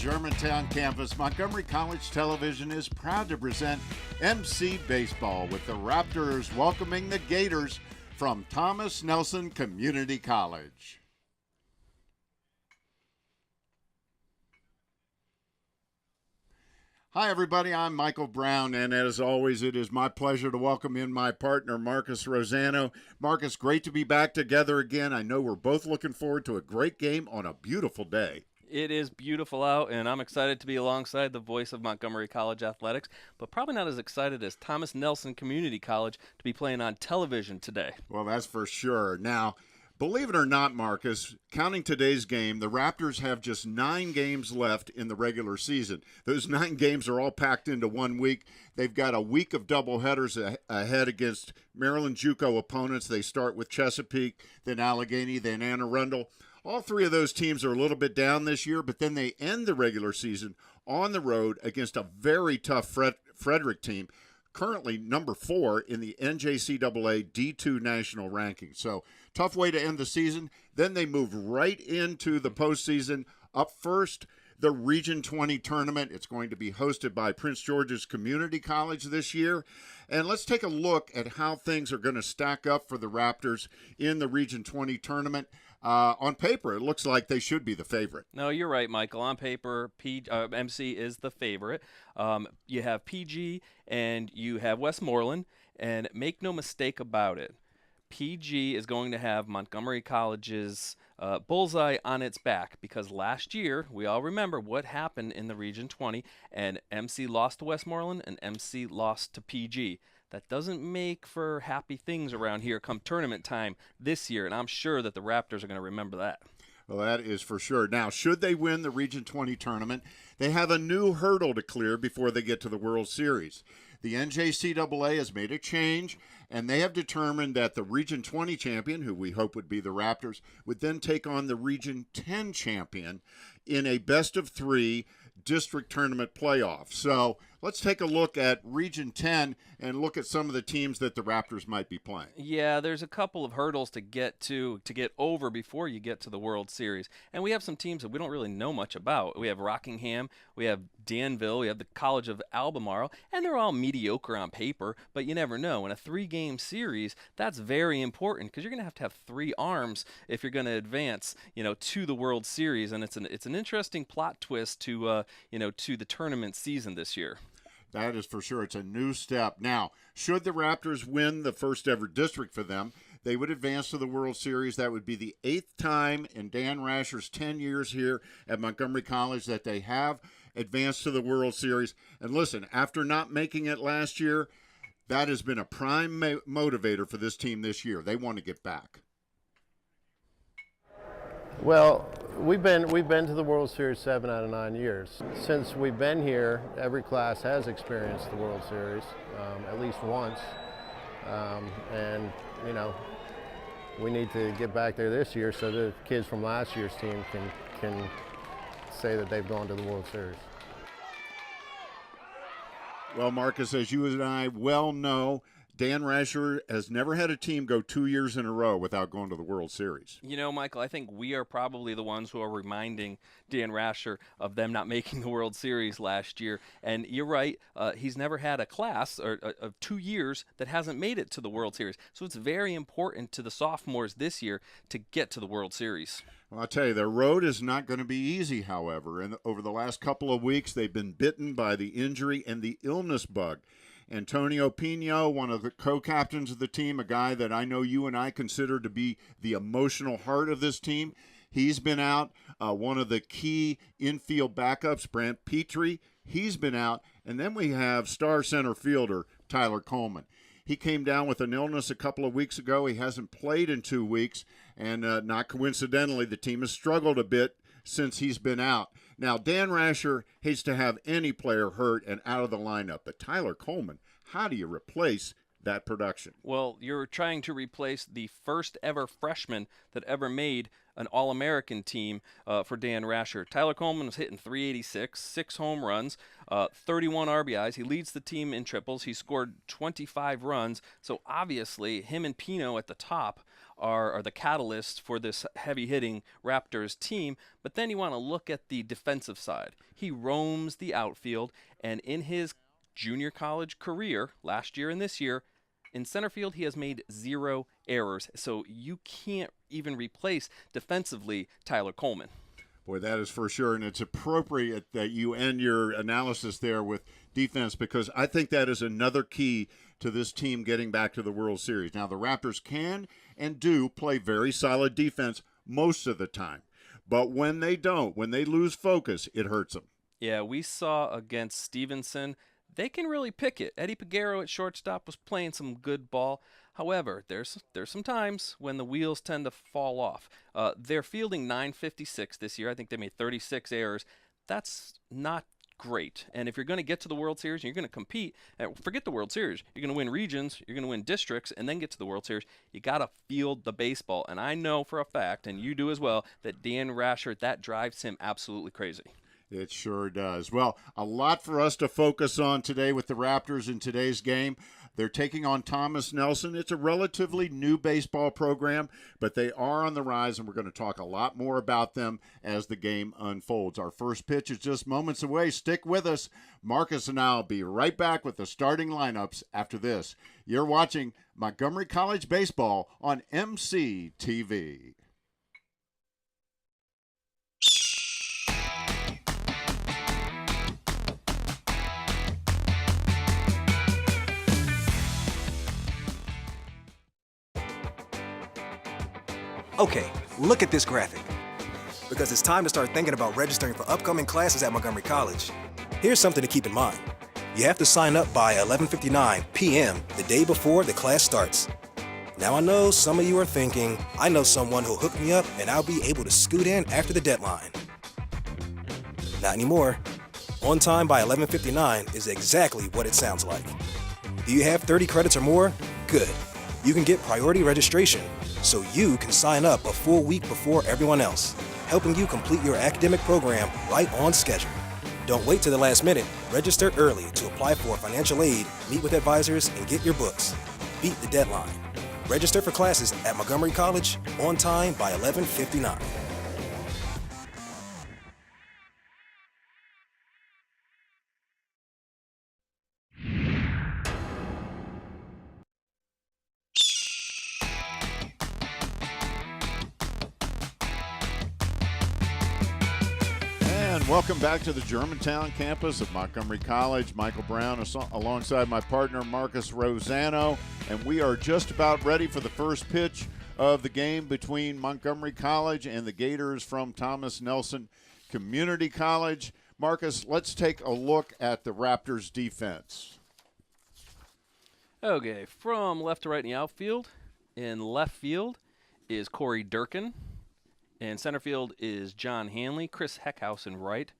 Germantown campus, Montgomery College Television is proud to present MC Baseball with the Raptors welcoming the Gators from Thomas Nelson Community College. Hi, everybody. I'm Michael Brown, and as always, it is my pleasure to welcome in my partner, Marcus Rosano. Marcus, great to be back together again. I know we're both looking forward to a great game on a beautiful day. It is beautiful out, and I'm excited to be alongside the voice of Montgomery College athletics, but probably not as excited as Thomas Nelson Community College to be playing on television today. Well, that's for sure. Now, believe it or not, Marcus, counting today's game, the Raptors have just 9 games left in the regular season. Those 9 games are all packed into 1 week. They've got a week of doubleheaders ahead against Maryland JUCO opponents. They start with Chesapeake, then Allegheny, then Anne Arundel. All 3 of those teams are a little bit down this year, but then they end the regular season on the road against a very tough Frederick team, currently number 4 in the NJCAA D2 national ranking. So tough way to end the season. Then they move right into the postseason. Up first, the Region 20 tournament. It's going to be hosted by Prince George's Community College this year. And let's take a look at how things are going to stack up for the Raptors in the Region 20 tournament. On paper, it looks like they should be the favorite. No, you're right, Michael. On paper, MC is the favorite. You have PG and you have Westmoreland, and make no mistake about it, PG is going to have Montgomery College's bullseye on its back, because last year, we all remember what happened in the Region 20, and MC lost to Westmoreland and MC lost to PG. That doesn't make for happy things around here come tournament time this year, and I'm sure that the Raptors are going to remember that. Well, that is for sure. Now, should they win the Region 20 tournament, they have a new hurdle to clear before they get to the World Series. The NJCAA has made a change, and they have determined that the Region 20 champion, who we hope would be the Raptors, would then take on the Region 10 champion in a best-of-3 district tournament playoff. So let's take a look at Region 10 and look at some of the teams that the Raptors might be playing. Yeah, there's a couple of hurdles to get over before you get to the World Series. And we have some teams that we don't really know much about. We have Rockingham, we have Danville, we have the College of Albemarle, and they're all mediocre on paper, but you never know. In a 3-game series, that's very important, because you're going to have 3 arms if you're going to advance, to the World Series, and it's an interesting plot twist to the tournament season this year. That is for sure. It's a new step. Now, should the Raptors win the first ever district for them, they would advance to the World Series. That would be the 8th time in Dan Rasher's 10 years here at Montgomery College that they have advanced to the World Series. And listen, after not making it last year, that has been a prime motivator for this team this year. They want to get back. Well, we've been to the World Series 7 out of 9 years. Since we've been here, every class has experienced the World Series at least once, and we need to get back there this year so the kids from last year's team can say that they've gone to the World Series. Well, Marcus, as you and I well know, Dan Rasher has never had a team go 2 years in a row without going to the World Series. Michael, I think we are probably the ones who are reminding Dan Rasher of them not making the World Series last year. And you're right, he's never had a class of 2 years that hasn't made it to the World Series. So it's very important to the sophomores this year to get to the World Series. Well, I'll tell you, their road is not going to be easy, however. And over the last couple of weeks, they've been bitten by the injury and the illness bug. Antonio Pino, one of the co-captains of the team, a guy that I know you and I consider to be the emotional heart of this team, he's been out. One of the key infield backups, Brant Petrie, he's been out. And then we have star center fielder Tyler Coleman. He came down with an illness a couple of weeks ago. He hasn't played in 2 weeks, and not coincidentally, the team has struggled a bit since he's been out. Now, Dan Rasher hates to have any player hurt and out of the lineup, but Tyler Coleman, how do you replace that production? Well, you're trying to replace the first ever freshman that ever made an All-American team for Dan Rasher. Tyler Coleman was hitting .386, 6 home runs, 31 RBIs. He leads the team in triples. He scored 25 runs. So obviously, him and Pino at the top are the catalyst for this heavy-hitting Raptors team. But then you want to look at the defensive side. He roams the outfield, and in his junior college career, last year and this year, in center field, he has made 0 errors. So you can't even replace defensively Tyler Coleman. Boy, that is for sure, and it's appropriate that you end your analysis there with defense, because I think that is another key to this team getting back to the World Series. Now, the Raptors can and do play very solid defense most of the time, but when they don't, when they lose focus, it hurts them. Yeah, we saw against Stevenson, they can really pick it. Eddie Peguero at shortstop was playing some good ball. However, there's some times when the wheels tend to fall off. They're fielding .956 this year. I think they made 36 errors. That's not great. And if you're going to get to the World Series and you're going to compete, forget the World Series. You're going to win regions, you're going to win districts, and then get to the World Series. You got to field the baseball. And I know for a fact, and you do as well, that Dan Rasher, that drives him absolutely crazy. It sure does. Well, a lot for us to focus on today with the Raptors in today's game. They're taking on Thomas Nelson. It's a relatively new baseball program, but they are on the rise, and we're going to talk a lot more about them as the game unfolds. Our first pitch is just moments away. Stick with us. Marcus and I will be right back with the starting lineups after this. You're watching Montgomery College Baseball on MCTV. Okay, look at this graphic. Because it's time to start thinking about registering for upcoming classes at Montgomery College. Here's something to keep in mind. You have to sign up by 11:59 p.m. the day before the class starts. Now I know some of you are thinking, I know someone who'll hook me up and I'll be able to scoot in after the deadline. Not anymore. On time by 11:59 is exactly what it sounds like. Do you have 30 credits or more? Good. You can get priority registration, so you can sign up a full week before everyone else, helping you complete your academic program right on schedule. Don't wait till the last minute. Register early to apply for financial aid, meet with advisors, and get your books. Beat the deadline. Register for classes at Montgomery College on time by 11:59. Welcome back to the Germantown campus of Montgomery College. Michael Brown alongside my partner Marcus Rosano, and we are just about ready for the first pitch of the game between Montgomery College and the Gators from Thomas Nelson Community College. Marcus, let's take a look at the Raptors' defense. Okay, from left to right in the outfield, in left field is Corey Durkin. In center field is John Hanley, Chris Heckhouse in right.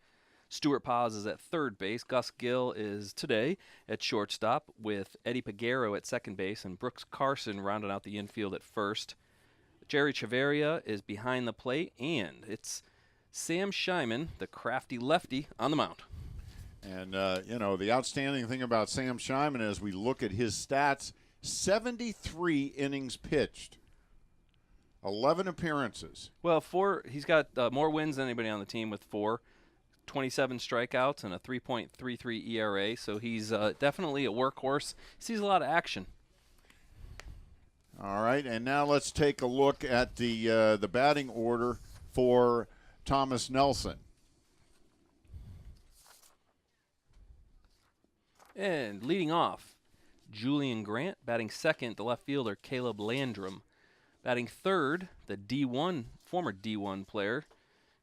Stuart Paz is at third base. Gus Gill is today at shortstop with Eddie Peguero at second base and Brooks Carson rounding out the infield at first. Jerry Chavarria is behind the plate, and it's Sam Shyman, the crafty lefty, on the mound. And, the outstanding thing about Sam Shyman as we look at his stats, 73 innings pitched. 11 appearances. Well, he's got more wins than anybody on the team with 4, 27 strikeouts, and a 3.33 ERA. So he's definitely a workhorse. He sees a lot of action. All right, and now let's take a look at the batting order for Thomas Nelson. And leading off, Julian Grant. Batting second, the left fielder, Caleb Landrum. Batting third, the former D1 player,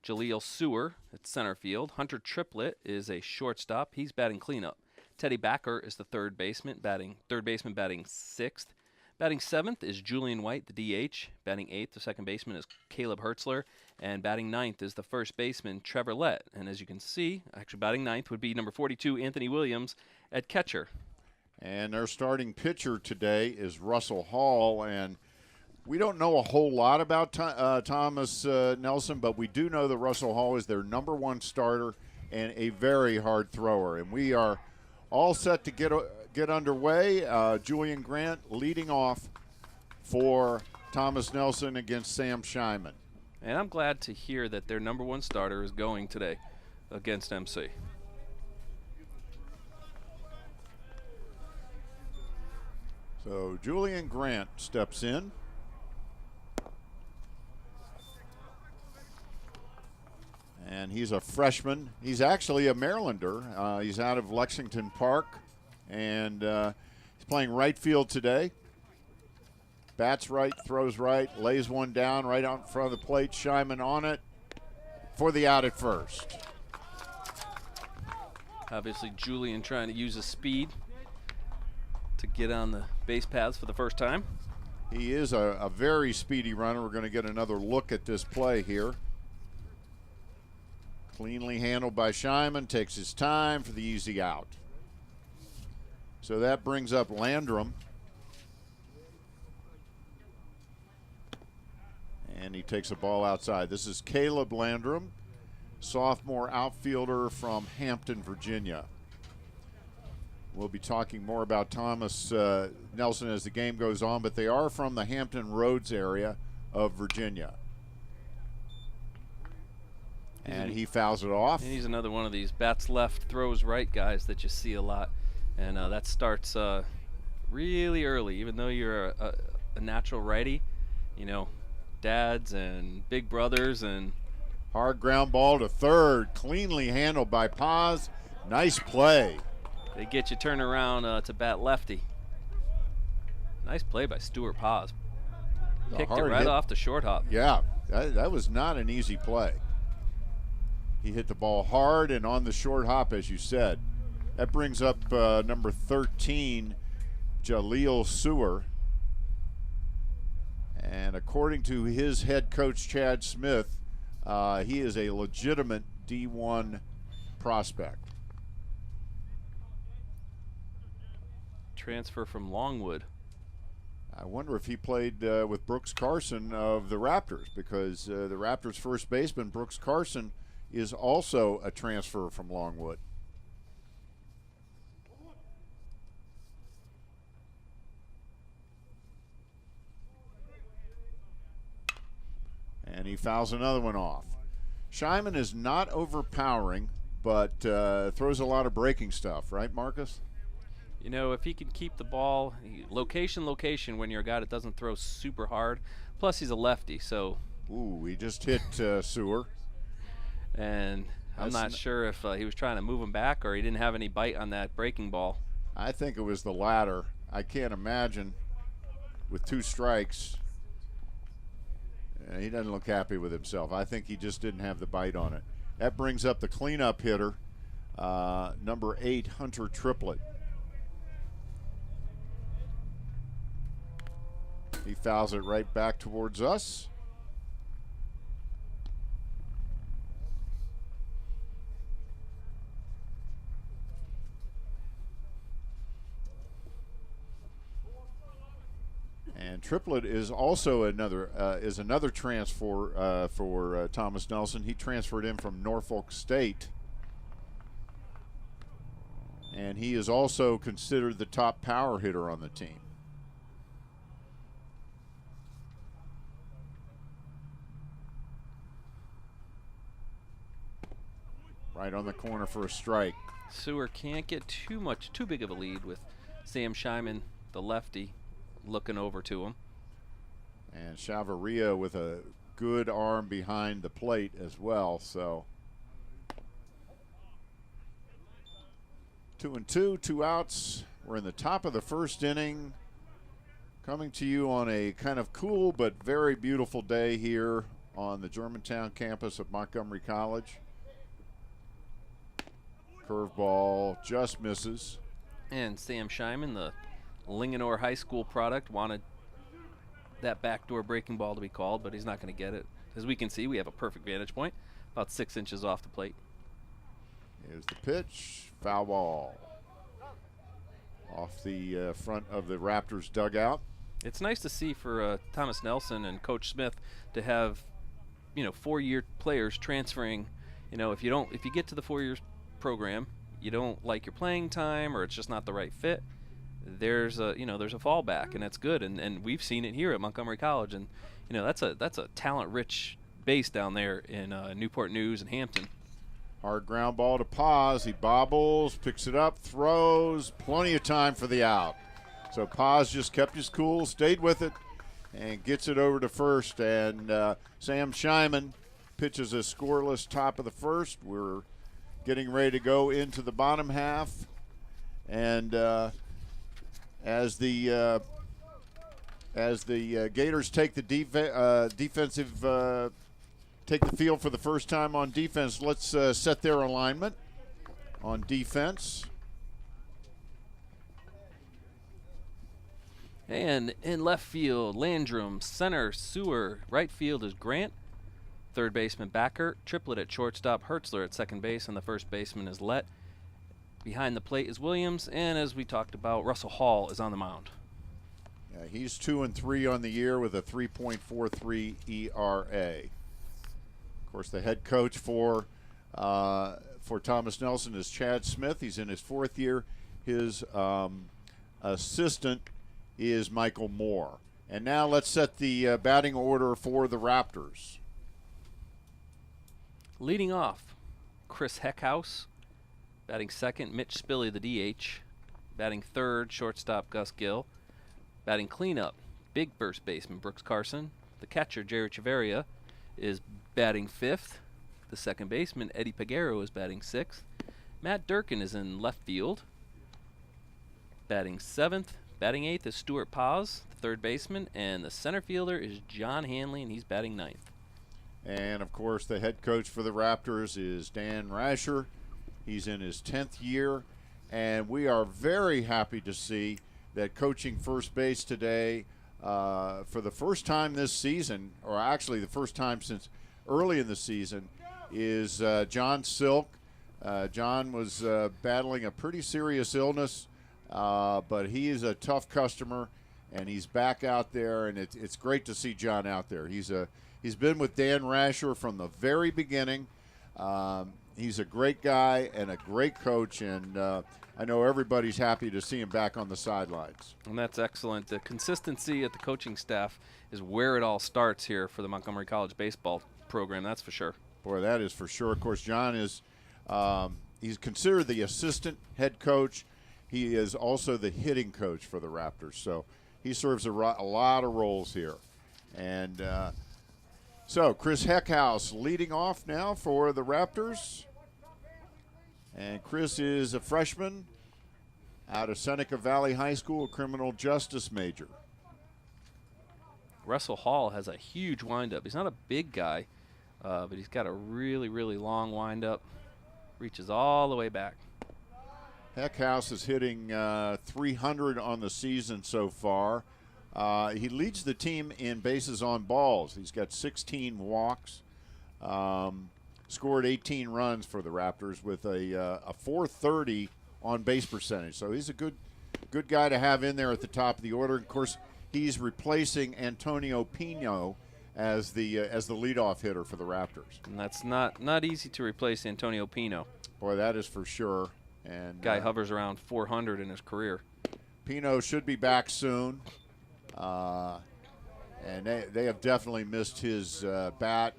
Jaleel Sewer at center field. Hunter Triplett is a shortstop. He's batting cleanup. Teddy Backer is the third baseman batting sixth. Batting seventh is Julian White, the DH. Batting eighth, the second baseman, is Caleb Hertzler. And batting ninth is the first baseman, Trevor Lett. And as you can see, actually batting ninth would be number 42, Anthony Williams, at catcher. And their starting pitcher today is Russell Hall, and we don't know a whole lot about Thomas Nelson, but we do know that Russell Hall is their number one starter and a very hard thrower. And we are all set to get underway. Julian Grant leading off for Thomas Nelson against Sam Shyman. And I'm glad to hear that their number one starter is going today against MC. So Julian Grant steps in. And he's a freshman. He's actually a Marylander. He's out of Lexington Park. And he's playing right field today. Bats right, throws right, lays one down right out in front of the plate. Shyman on it for the out at first. Obviously, Julian trying to use his speed to get on the base paths for the first time. He is a very speedy runner. We're going to get another look at this play here. Cleanly handled by Shyman, takes his time for the easy out. So that brings up Landrum. And he takes a ball outside. This is Caleb Landrum, sophomore outfielder from Hampton, Virginia. We'll be talking more about Thomas Nelson as the game goes on, but they are from the Hampton Roads area of Virginia. And he fouls it off. And he's another one of these bats left, throws right guys that you see a lot. And that starts really early, even though you're a natural righty, you know, dads and big brothers. And hard ground ball to third, cleanly handled by Paz. Nice play. They get you turn around to bat lefty. Nice play by Stuart Paz. Picked it right off the short hop. Yeah, that was not an easy play. He hit the ball hard and on the short hop, as you said. That brings up number 13, Jaleel Sewer. And according to his head coach, Chad Smith, he is a legitimate D1 prospect. Transfer from Longwood. I wonder if he played with Brooks Carson of the Raptors, because the Raptors' first baseman, Brooks Carson, is also a transfer from Longwood. And he fouls another one off. Shyman is not overpowering, but throws a lot of breaking stuff, right, Marcus? You know, if he can keep the ball, location, when you're a guy that doesn't throw super hard. Plus, he's a lefty, so. Ooh, he just hit Sewer. And I'm not sure if he was trying to move him back or he didn't have any bite on that breaking ball. I think it was the latter. I can't imagine with 2 strikes. He doesn't look happy with himself. I think he just didn't have the bite on it. That brings up the cleanup hitter, number 8, Hunter Triplett. He fouls it right back towards us. And Triplett is also another transfer for Thomas Nelson. He transferred in from Norfolk State. And he is also considered the top power hitter on the team. Right on the corner for a strike. Sewer can't get too big of a lead with Sam Shyman, the lefty, looking over to him. And Chavarria with a good arm behind the plate as well. So 2-2, 2 outs. We're in the top of the first inning. Coming to you on a kind of cool but very beautiful day here on the Germantown campus of Montgomery College. Curveball just misses. And Sam Shyman, the Linganore High School product, wanted that backdoor breaking ball to be called, but he's not going to get it. As we can see, we have a perfect vantage point, about 6 inches off the plate. Here's the pitch, foul ball. Off the front of the Raptors dugout. It's nice to see for Thomas Nelson and Coach Smith to have, 4-year players transferring. If you get to the 4 years program, you don't like your playing time or it's just not the right fit, there's a fallback, and that's good. And we've seen it here at Montgomery College, and that's a talent-rich base down there in Newport News and Hampton. Hard ground ball to Paz. He bobbles, picks it up, throws. Plenty of time for the out. So Paz just kept his cool, stayed with it, and gets it over to first. And Sam Shyman pitches a scoreless top of the first. We're getting ready to go into the bottom half. And as the Gators take the defensive take the field for the first time on defense, let's set their alignment on defense. And in left field, Landrum. Center, Sewer. Right field is Grant. Third baseman, Backer. Triplett at shortstop, Hertzler at second base, and the first baseman is Lett. Behind the plate is Williams, and as we talked about, Russell Hall is on the mound. Yeah, he's 2-3 on the year with a 3.43 ERA. Of course, the head coach for Thomas Nelson is Chad Smith. He's in his fourth year. His assistant is Michael Moore. And now let's set the batting order for the Raptors. Leading off, Chris Heckhouse. Batting second, Mitch Spilly, the DH. Batting third, shortstop Gus Gill. Batting cleanup, big first baseman Brooks Carson. The catcher, Jerry Chavarria, is batting fifth. The second baseman, Eddie Peguero, is batting sixth. Matt Durkin is in left field, batting seventh. Batting eighth is Stuart Paz, the third baseman, and the center fielder is John Hanley, and he's batting ninth. And, of course, the head coach for the Raptors is Dan Rasher. He's in his 10th year, and we are very happy to see that coaching first base today for the first time this season, or actually the first time since early in the season, is John Silk. John was battling a pretty serious illness, but he is a tough customer, and he's back out there, and it's great to see John out there. He's been with Dan Rasher from the very beginning. He's a great guy and a great coach, and I know everybody's happy to see him back on the sidelines. And that's excellent. The consistency at the coaching staff is where it all starts here for the Montgomery College baseball program, that's for sure. Boy, that is for sure. Of course, John is he's considered the assistant head coach. He is also the hitting coach for the Raptors, so he serves a lot of roles here. And so Chris Heckhouse leading off now for the Raptors. And Chris is a freshman out of Seneca Valley High School, a criminal justice major. Russell Hall has a huge windup. He's not a big guy, but he's got a really, really long windup. Reaches all the way back. Heckhouse is hitting 300 on the season so far. He leads the team in bases on balls. He's got 16 walks, scored 18 runs for the Raptors with a 430 on base percentage. So he's a good guy to have in there at the top of the order. Of course, he's replacing Antonio Pino as the leadoff hitter for the Raptors. And that's not easy to replace Antonio Pino. Boy, that is for sure. And guy hovers around 400 in his career. Pino should be back soon. And they have definitely missed his bat,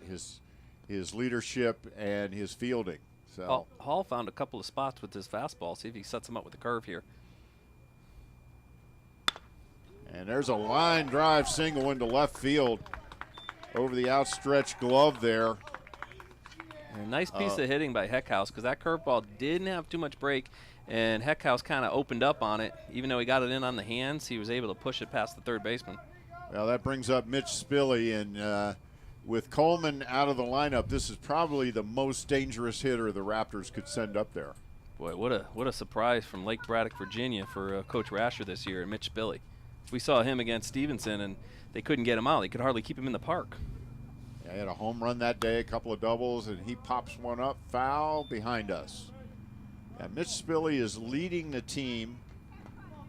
his leadership, and his fielding. So Hall found a couple of spots with his fastball. See if he sets him up with a curve here. And there's a line drive single into left field over the outstretched glove there. And a nice piece of hitting by Heckhouse, because that curveball didn't have too much break, and Heckhouse kind of opened up on it. Even though he got it in on the hands, he was able to push it past the third baseman. Well, that brings up Mitch Spilly, and with Coleman out of the lineup, this is probably the most dangerous hitter the Raptors could send up there. Boy, what a surprise from Lake Braddock, Virginia for Coach Rasher this year, and Mitch Spilly. We saw him against Stevenson, and they couldn't get him out. They could hardly keep him in the park. Yeah, he had a home run that day, a couple of doubles, and he pops one up foul behind us. Yeah, Mitch Spilly is leading the team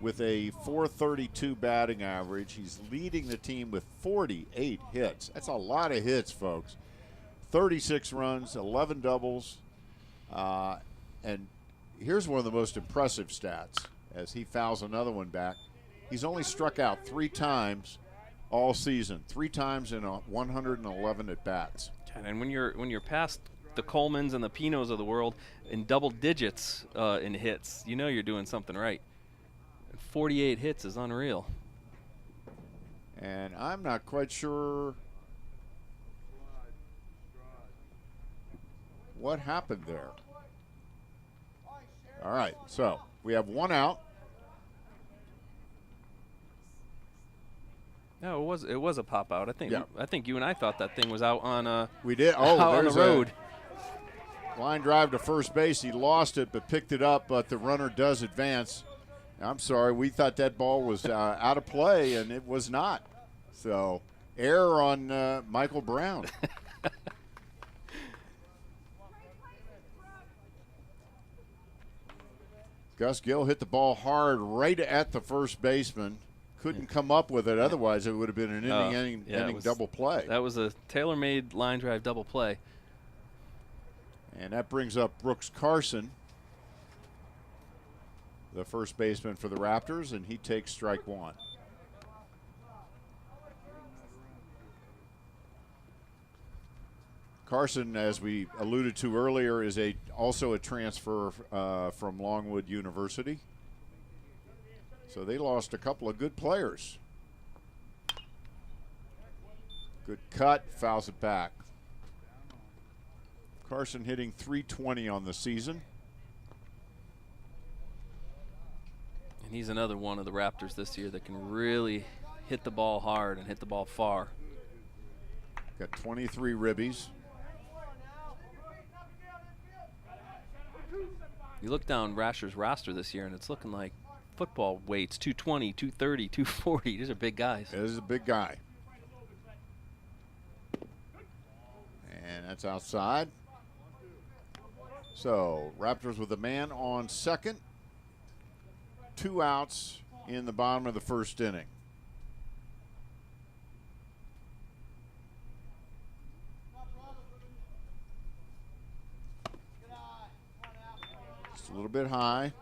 with a 432 batting average. He's leading the team with 48 hits. That's a lot of hits, folks. 36 runs, 11 doubles. And here's one of the most impressive stats. as he fouls another one back. He's only struck out 3 times all season, 3 times in 111 at-bats. And when you're past the Colemans and the Pinos of the world in double digits in hits, you know you're doing something right. 48 hits is unreal. And I'm not quite sure what happened there. All right, so we have 1 out. No, it was a pop out. I think you and I thought that thing was out on we did. out on the road. Line drive to first base. He lost it, but picked it up. But the runner does advance. I'm sorry, we thought that ball was out of play, and it was not. So error on Michael Brown. Gus Gill hit the ball hard right at the first baseman. Couldn't come up with it. Otherwise, it would have been an inning double play. That was a tailor-made line drive double play. And that brings up Brooks Carson, the first baseman for the Raptors, and he takes strike 1. Carson, as we alluded to earlier, is also a transfer from Longwood University. So they lost a couple of good players. Good cut, fouls it back. Carson hitting .320 on the season. And he's another one of the Raptors this year that can really hit the ball hard and hit the ball far. Got 23 ribbies. You look down Rasher's roster this year, and it's looking like football weights, 220, 230, 240. These are big guys. This is a big guy. And that's outside. So Raptors with a man on second. 2 outs in the bottom of the first inning. Just a little bit high.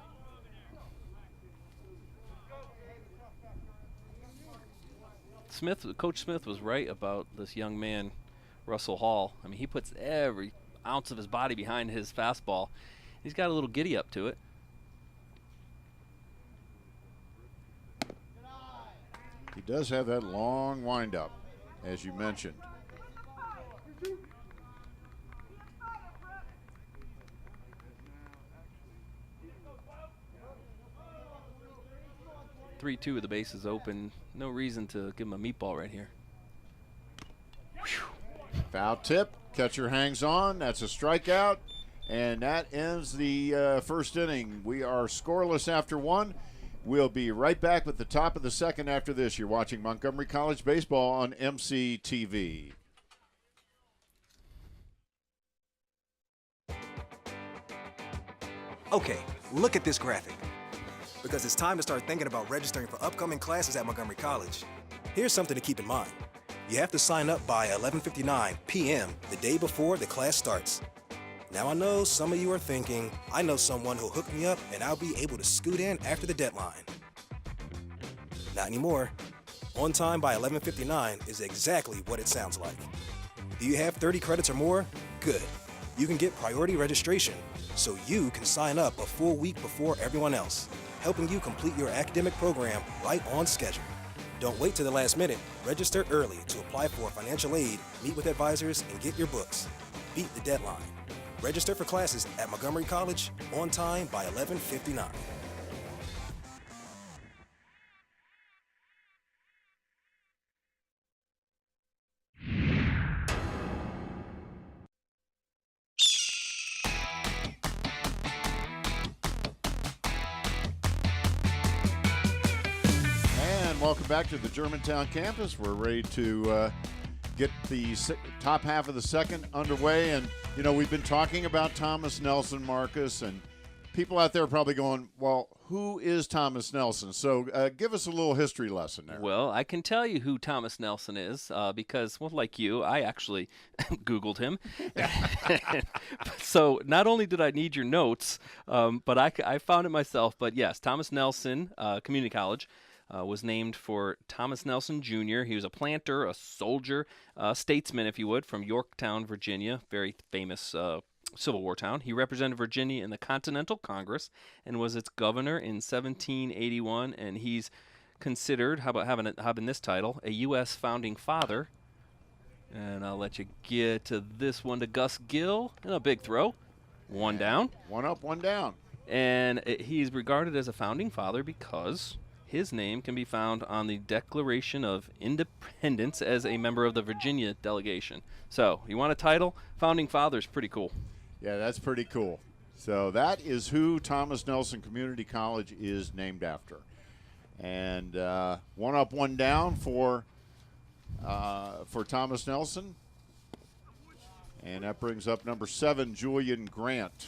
Coach Smith was right about this young man, Russell Hall. I mean, he puts every ounce of his body behind his fastball. He's got a little giddy up to it. He does have that long windup, as you mentioned. Three-two with the bases open. No reason to give him a meatball right here. Foul tip. Catcher hangs on. That's a strikeout. And that ends the first inning. We are scoreless after 1. We'll be right back with the top of the second after this. You're watching Montgomery College Baseball on MCTV. Okay, look at this graphic. Because it's time to start thinking about registering for upcoming classes at Montgomery College. Here's something to keep in mind. You have to sign up by 11:59 p.m. the day before the class starts. Now I know some of you are thinking, I know someone who'll hook me up and I'll be able to scoot in after the deadline. Not anymore. On time by 11:59 is exactly what it sounds like. Do you have 30 credits or more? Good. You can get priority registration, so you can sign up a full week before everyone else, helping you complete your academic program right on schedule. Don't wait till the last minute. Register early to apply for financial aid, meet with advisors, and get your books. Beat the deadline. Register for classes at Montgomery College on time by 11:59. Welcome back to the Germantown campus. We're ready to get the top half of the second underway. And, you know, we've been talking about Thomas Nelson, Marcus, and people out there are probably going, well, who is Thomas Nelson? So give us a little history lesson there. Well, I can tell you who Thomas Nelson is because, well, like you, I actually Googled him. So not only did I need your notes, but I found it myself. But yes, Thomas Nelson Community College was named for Thomas Nelson Jr. He was a planter, a soldier, a statesman, if you would, from Yorktown, Virginia, very famous Civil War town. He represented Virginia in the Continental Congress and was its governor in 1781, and he's considered, how about having this title, a U.S. founding father. And I'll let you get to this one to Gus Gill, and a big throw. One down. One up, one down. And he's regarded as a founding father because his name can be found on the Declaration of Independence as a member of the Virginia delegation. So, you want a title? Founding Father's pretty cool. Yeah, that's pretty cool. So that is who Thomas Nelson Community College is named after. And one up, one down for Thomas Nelson. And that brings up number 7, Julian Grant.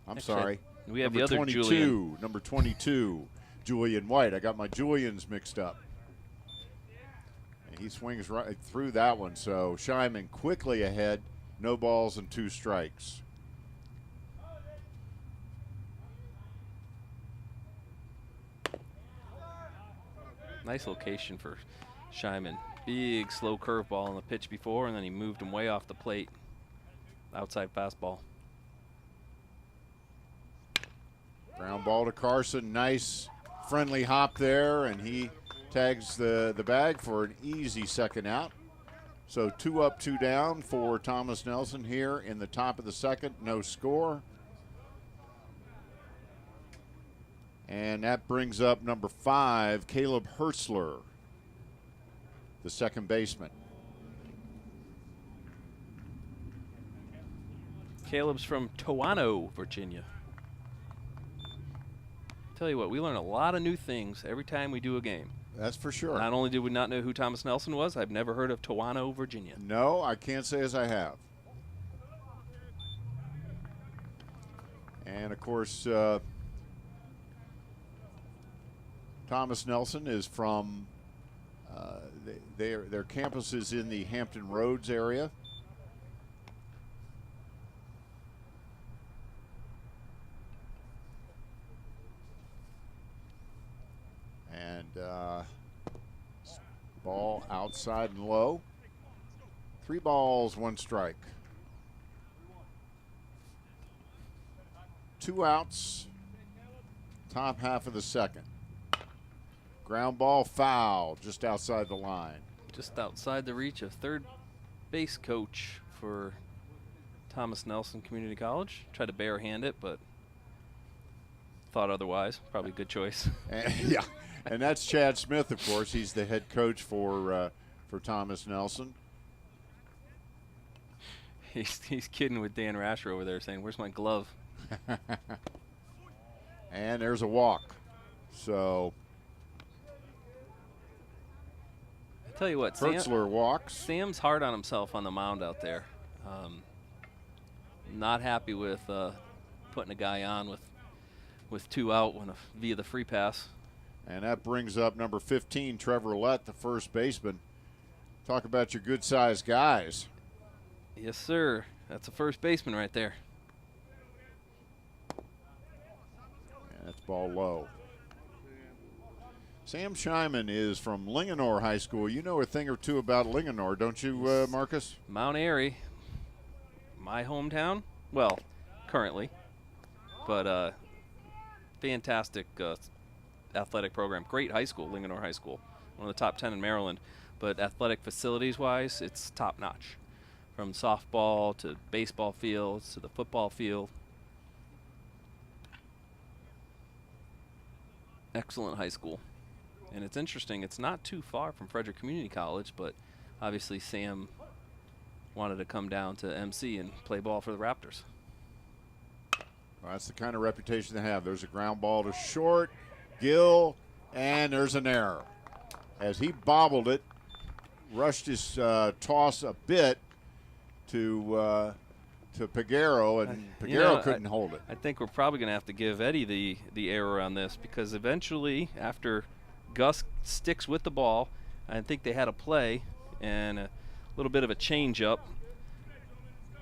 I'm sorry. We have number the other 22, Julian. Number 22, Julian White. I got my Julians mixed up. And he swings right through that one. So Shyman quickly ahead. No balls and 2 strikes. Nice location for Shyman. Big slow curveball on the pitch before, and then he moved him way off the plate. Outside fastball. Ground ball to Carson. Nice friendly hop there, and he tags the bag for an easy second out. So 2 up, 2 down for Thomas Nelson here in the top of the second. No score. And that brings up number 5, Caleb Hertzler, the second baseman. Caleb's from Toano, Virginia. Tell you what, we learn a lot of new things every time we do a game. That's for sure. Not only did we not know who Thomas Nelson was, I've never heard of Toano, Virginia. No, I can't say as I have. And, of course, Thomas Nelson is from, their campus is in the Hampton Roads area. And ball outside and low. 3 balls, 1 strike. 2 outs, top half of the second. Ground ball foul just outside the line. Just outside the reach of third base coach for Thomas Nelson Community College. Tried to barehand it, but thought otherwise. Probably a good choice. And, yeah, and that's Chad Smith, of course. He's the head coach for Thomas Nelson. He's kidding with Dan Rasher over there saying, "Where's my glove?" And there's a walk. So I tell you what, Hertzler walks. Sam's hard on himself on the mound out there. Not happy with putting a guy on with 2 out via the free pass. And that brings up number 15, Trevor Lett, the first baseman. Talk about your good-sized guys. Yes, sir. That's a first baseman right there. And that's ball low. Sam Shyman is from Linganore High School. You know a thing or two about Linganore, don't you, Marcus? Mount Airy, my hometown. Well, currently. But fantastic athletic program. Great high school, Linganore High School. One of the top 10 in Maryland. But athletic facilities-wise, it's top-notch. From softball to baseball fields to the football field. Excellent high school. And it's interesting, it's not too far from Frederick Community College, but obviously Sam wanted to come down to MC and play ball for the Raptors. Well, that's the kind of reputation they have. There's a ground ball to short, Gill, and there's an error. As he bobbled it, rushed his toss a bit to to Peguero, and Peguero couldn't hold it. I think we're probably going to have to give Eddie the error on this, because eventually, after Gus sticks with the ball, I think they had a play and a little bit of a change up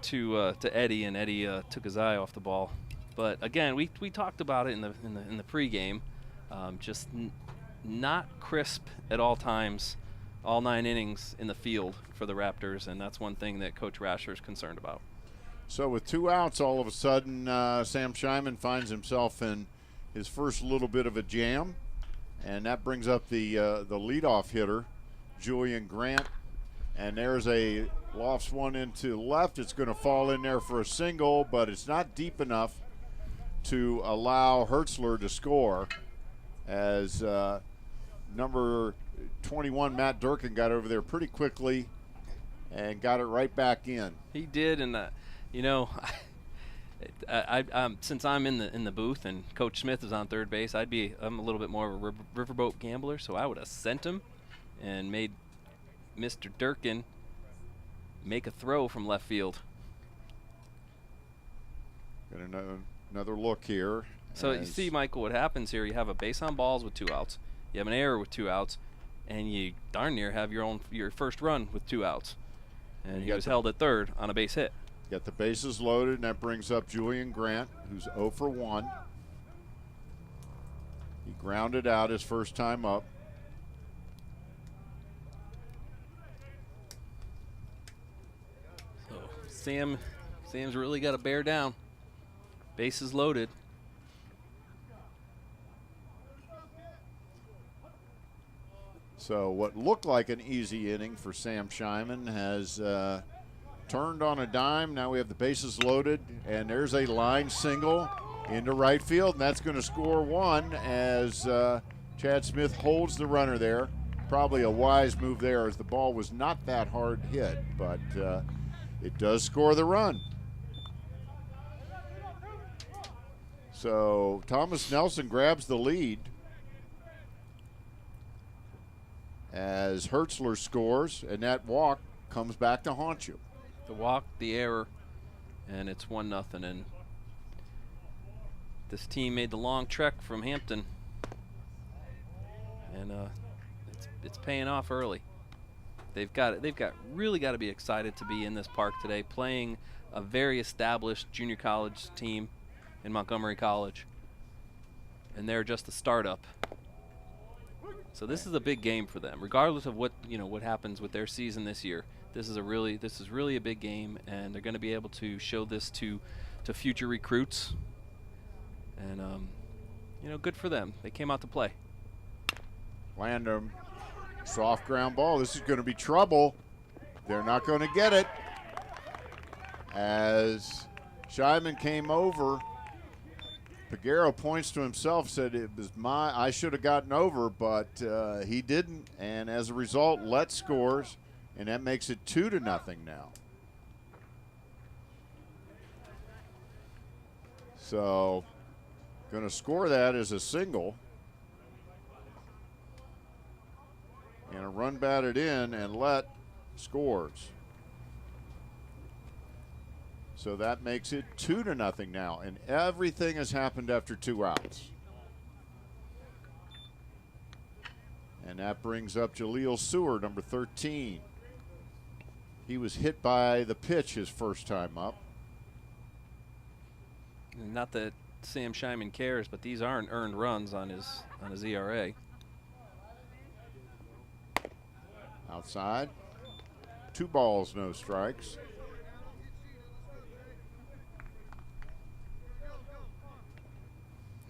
to Eddie, and Eddie took his eye off the ball. But again, we talked about it in the pregame, just not crisp at all times, all 9 innings in the field for the Raptors, and that's one thing that Coach Rasher is concerned about. So with 2 outs, all of a sudden, Sam Scheinman finds himself in his first little bit of a jam, and that brings up the leadoff hitter, Julian Grant, and there's a lofts one into left. It's going to fall in there for a single, but it's not deep enough to allow Hertzler to score, as number 21, Matt Durkin, got over there pretty quickly and got it right back in. He did, and you know, since I'm in the booth and Coach Smith is on third base, I'm a little bit more of a riverboat gambler, so I would have sent him and made Mr. Durkin make a throw from left field. Got another look here. So you see, Michael, what happens here, you have a base on balls with 2 outs, you have an error with 2 outs, and you darn near have your first run with 2 outs. And he was held at third on a base hit. Got the bases loaded, and that brings up Julian Grant, who's 0 for 1. He grounded out his first time up. So Sam's really got to bear down. Bases loaded. So what looked like an easy inning for Sam Scheinman has turned on a dime. Now we have the bases loaded, and there's a line single into right field, and that's going to score 1 as Chad Smith holds the runner there. Probably a wise move there, as the ball was not that hard hit, but it does score the run. So Thomas Nelson grabs the lead as Hertzler scores, and that walk comes back to haunt you. The walk, the error, and it's 1-0. And this team made the long trek from Hampton, and it's paying off early. They've really got to be excited to be in this park today, playing a very established junior college team in Montgomery College, and they're just a startup. So this is a big game for them, regardless of what happens with their season this year. This is really a big game, and they're going to be able to show this to future recruits. And good for them. They came out to play. Landham, soft ground ball. This is going to be trouble. They're not going to get it. As Scheinman came over, Peguero points to himself, said it was I should have gotten over, but he didn't, and as a result, Letts scores, and that makes it 2-0 now. So, going to score that as a single, and a run batted in, and Lett scores. So that makes it 2-0 now, and everything has happened after 2 outs. And that brings up Jaleel Seward, number 13. He was hit by the pitch his first time up. Not that Sam Scheinman cares, but these aren't earned runs on his ERA. Outside. 2 balls, no strikes.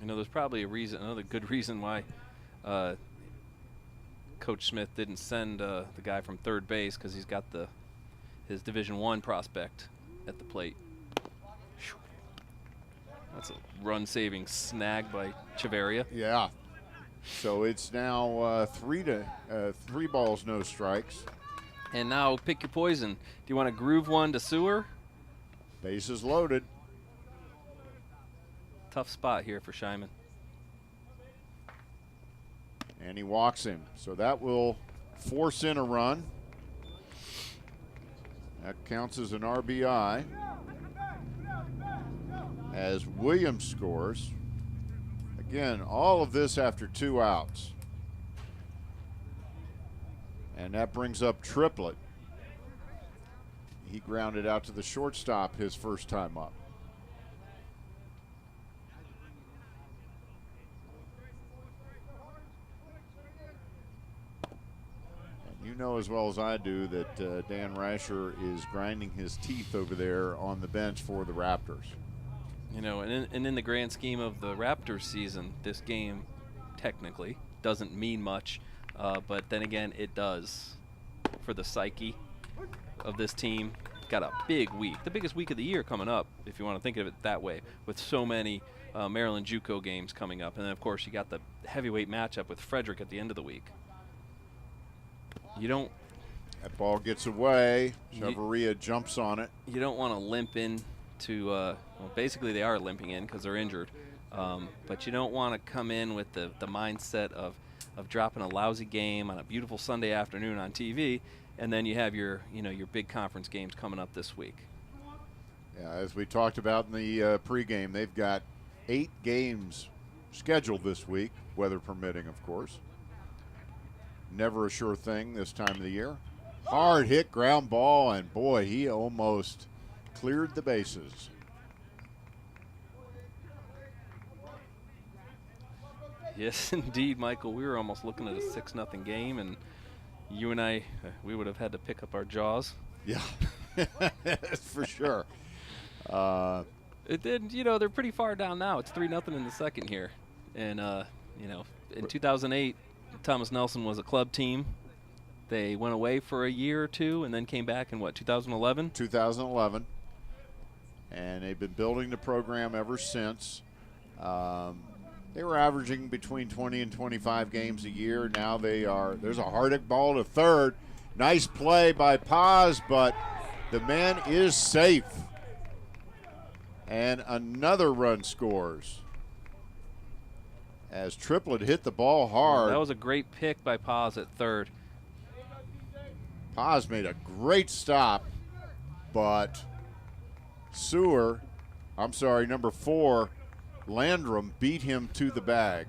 There's probably another good reason why Coach Smith didn't send the guy from third base, because he's got his Division I prospect at the plate. That's a run-saving snag by Chavarria. Yeah. So it's now 3 balls, no strikes. And now pick your poison. Do you want to groove one to Sewer? Bases loaded. Tough spot here for Scheinman. And he walks him. So that will force in a run. That counts as an RBI. as Williams scores. Again, all of this after 2 outs. And that brings up Triplett. He grounded out to the shortstop his first time up. And you know as well as I do that Dan Rasher is grinding his teeth over there on the bench for the Raptors. You know, and in the grand scheme of the Raptors season, this game technically doesn't mean much, but then again, it does for the psyche of this team. Got a big week, the biggest week of the year coming up, if you want to think of it that way, with so many Maryland JUCO games coming up. And then, of course, you got the heavyweight matchup with Frederick at the end of the week. You don't... That ball gets away. Chavarria jumps on it. You don't want to limp in to, well, basically they are limping in because they're injured. But you don't want to come in with the mindset of dropping a lousy game on a beautiful Sunday afternoon on TV, and then you have your big conference games coming up this week. Yeah, as we talked about in the pregame, they've got 8 games scheduled this week, weather permitting, of course. Never a sure thing this time of the year. Hard hit ground ball, and boy, he almost cleared the bases. Yes, indeed, Michael. We were almost looking at a 6-0 game, and you and I, we would have had to pick up our jaws. Yeah, for sure. It did, they're pretty far down now. It's 3-0 in the second here. And, in 2008, Thomas Nelson was a club team. They went away for a year or two and then came back in, 2011? 2011. And they've been building the program ever since. They were averaging between 20 and 25 games a year. Now there's a hard ball to third. Nice play by Paz, but the man is safe. And another run scores as Triplett hit the ball hard. That was a great pick by Paz at third. Paz made a great stop, but number 4, Landrum beat him to the bag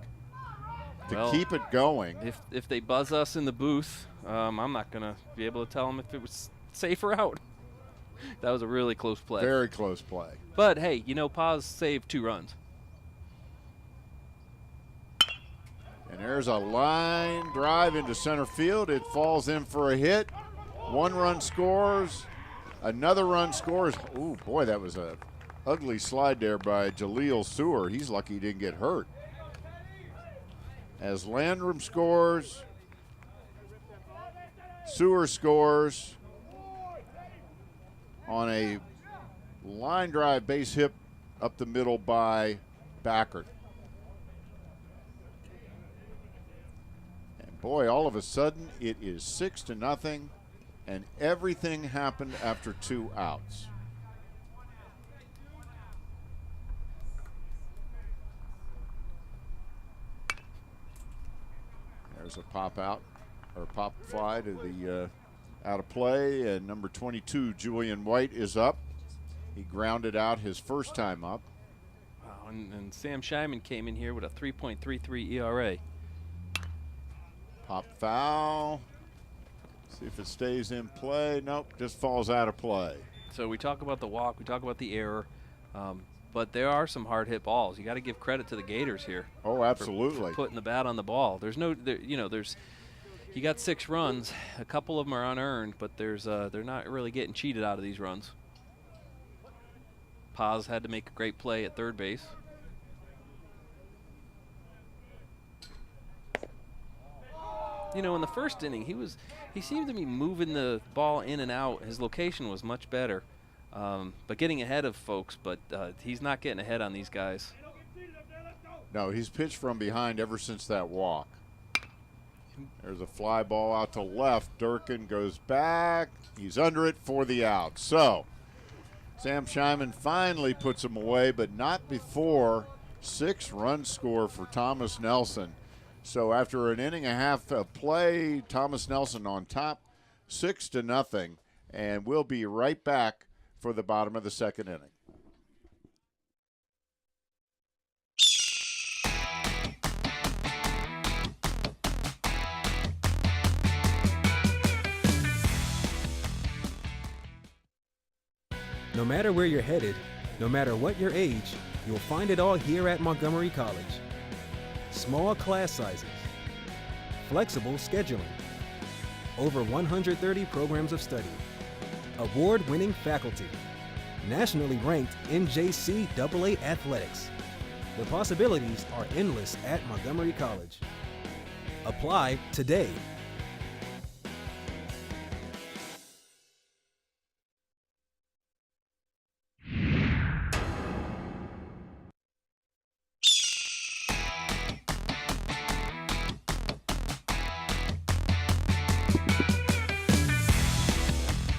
to keep it going. If they buzz us in the booth, I'm not going to be able to tell them if it was safe or out. That was a really close play. Very close play. But, hey, Paz saved 2 runs. And there's a line drive into center field. It falls in for a hit. 1 run scores. Another run scores. Ooh, boy, that was a ugly slide there by Jaleel Sewer. He's lucky he didn't get hurt. As Landrum scores, Sewer scores on a line drive base hit up the middle by Backert. And boy, all of a sudden it is 6-0, and everything happened after 2 outs. There's a pop fly to the out of play, and number 22, Julian White, is up. He grounded out his first time up. Wow, and Sam Scheiman came in here with a 3.33 ERA. Pop foul. See if it stays in play. Nope, just falls out of play. So we talk about the walk, we talk about the error, but there are some hard hit balls. You got to give credit to the Gators here. Oh, absolutely. For putting the bat on the ball. There's you got 6 runs. A couple of them are unearned, but they're not really getting cheated out of these runs. Paz had to make a great play at third base. In the first inning, he seemed to be moving the ball in and out. His location was much better, but getting ahead of folks. But he's not getting ahead on these guys. No, he's pitched from behind ever since that walk. There's a fly ball out to left. Durkin goes back. He's under it for the out. So Sam Scheiman finally puts him away, but not before 6-run score for Thomas Nelson. So after an inning and a half of play, Thomas Nelson on top, 6-0, and we'll be right back for the bottom of the second inning. No matter where you're headed, no matter what your age, you'll find it all here at Montgomery College. Small class sizes, flexible scheduling, over 130 programs of study, award-winning faculty, nationally ranked NJCAA athletics. The possibilities are endless at Montgomery College. Apply today.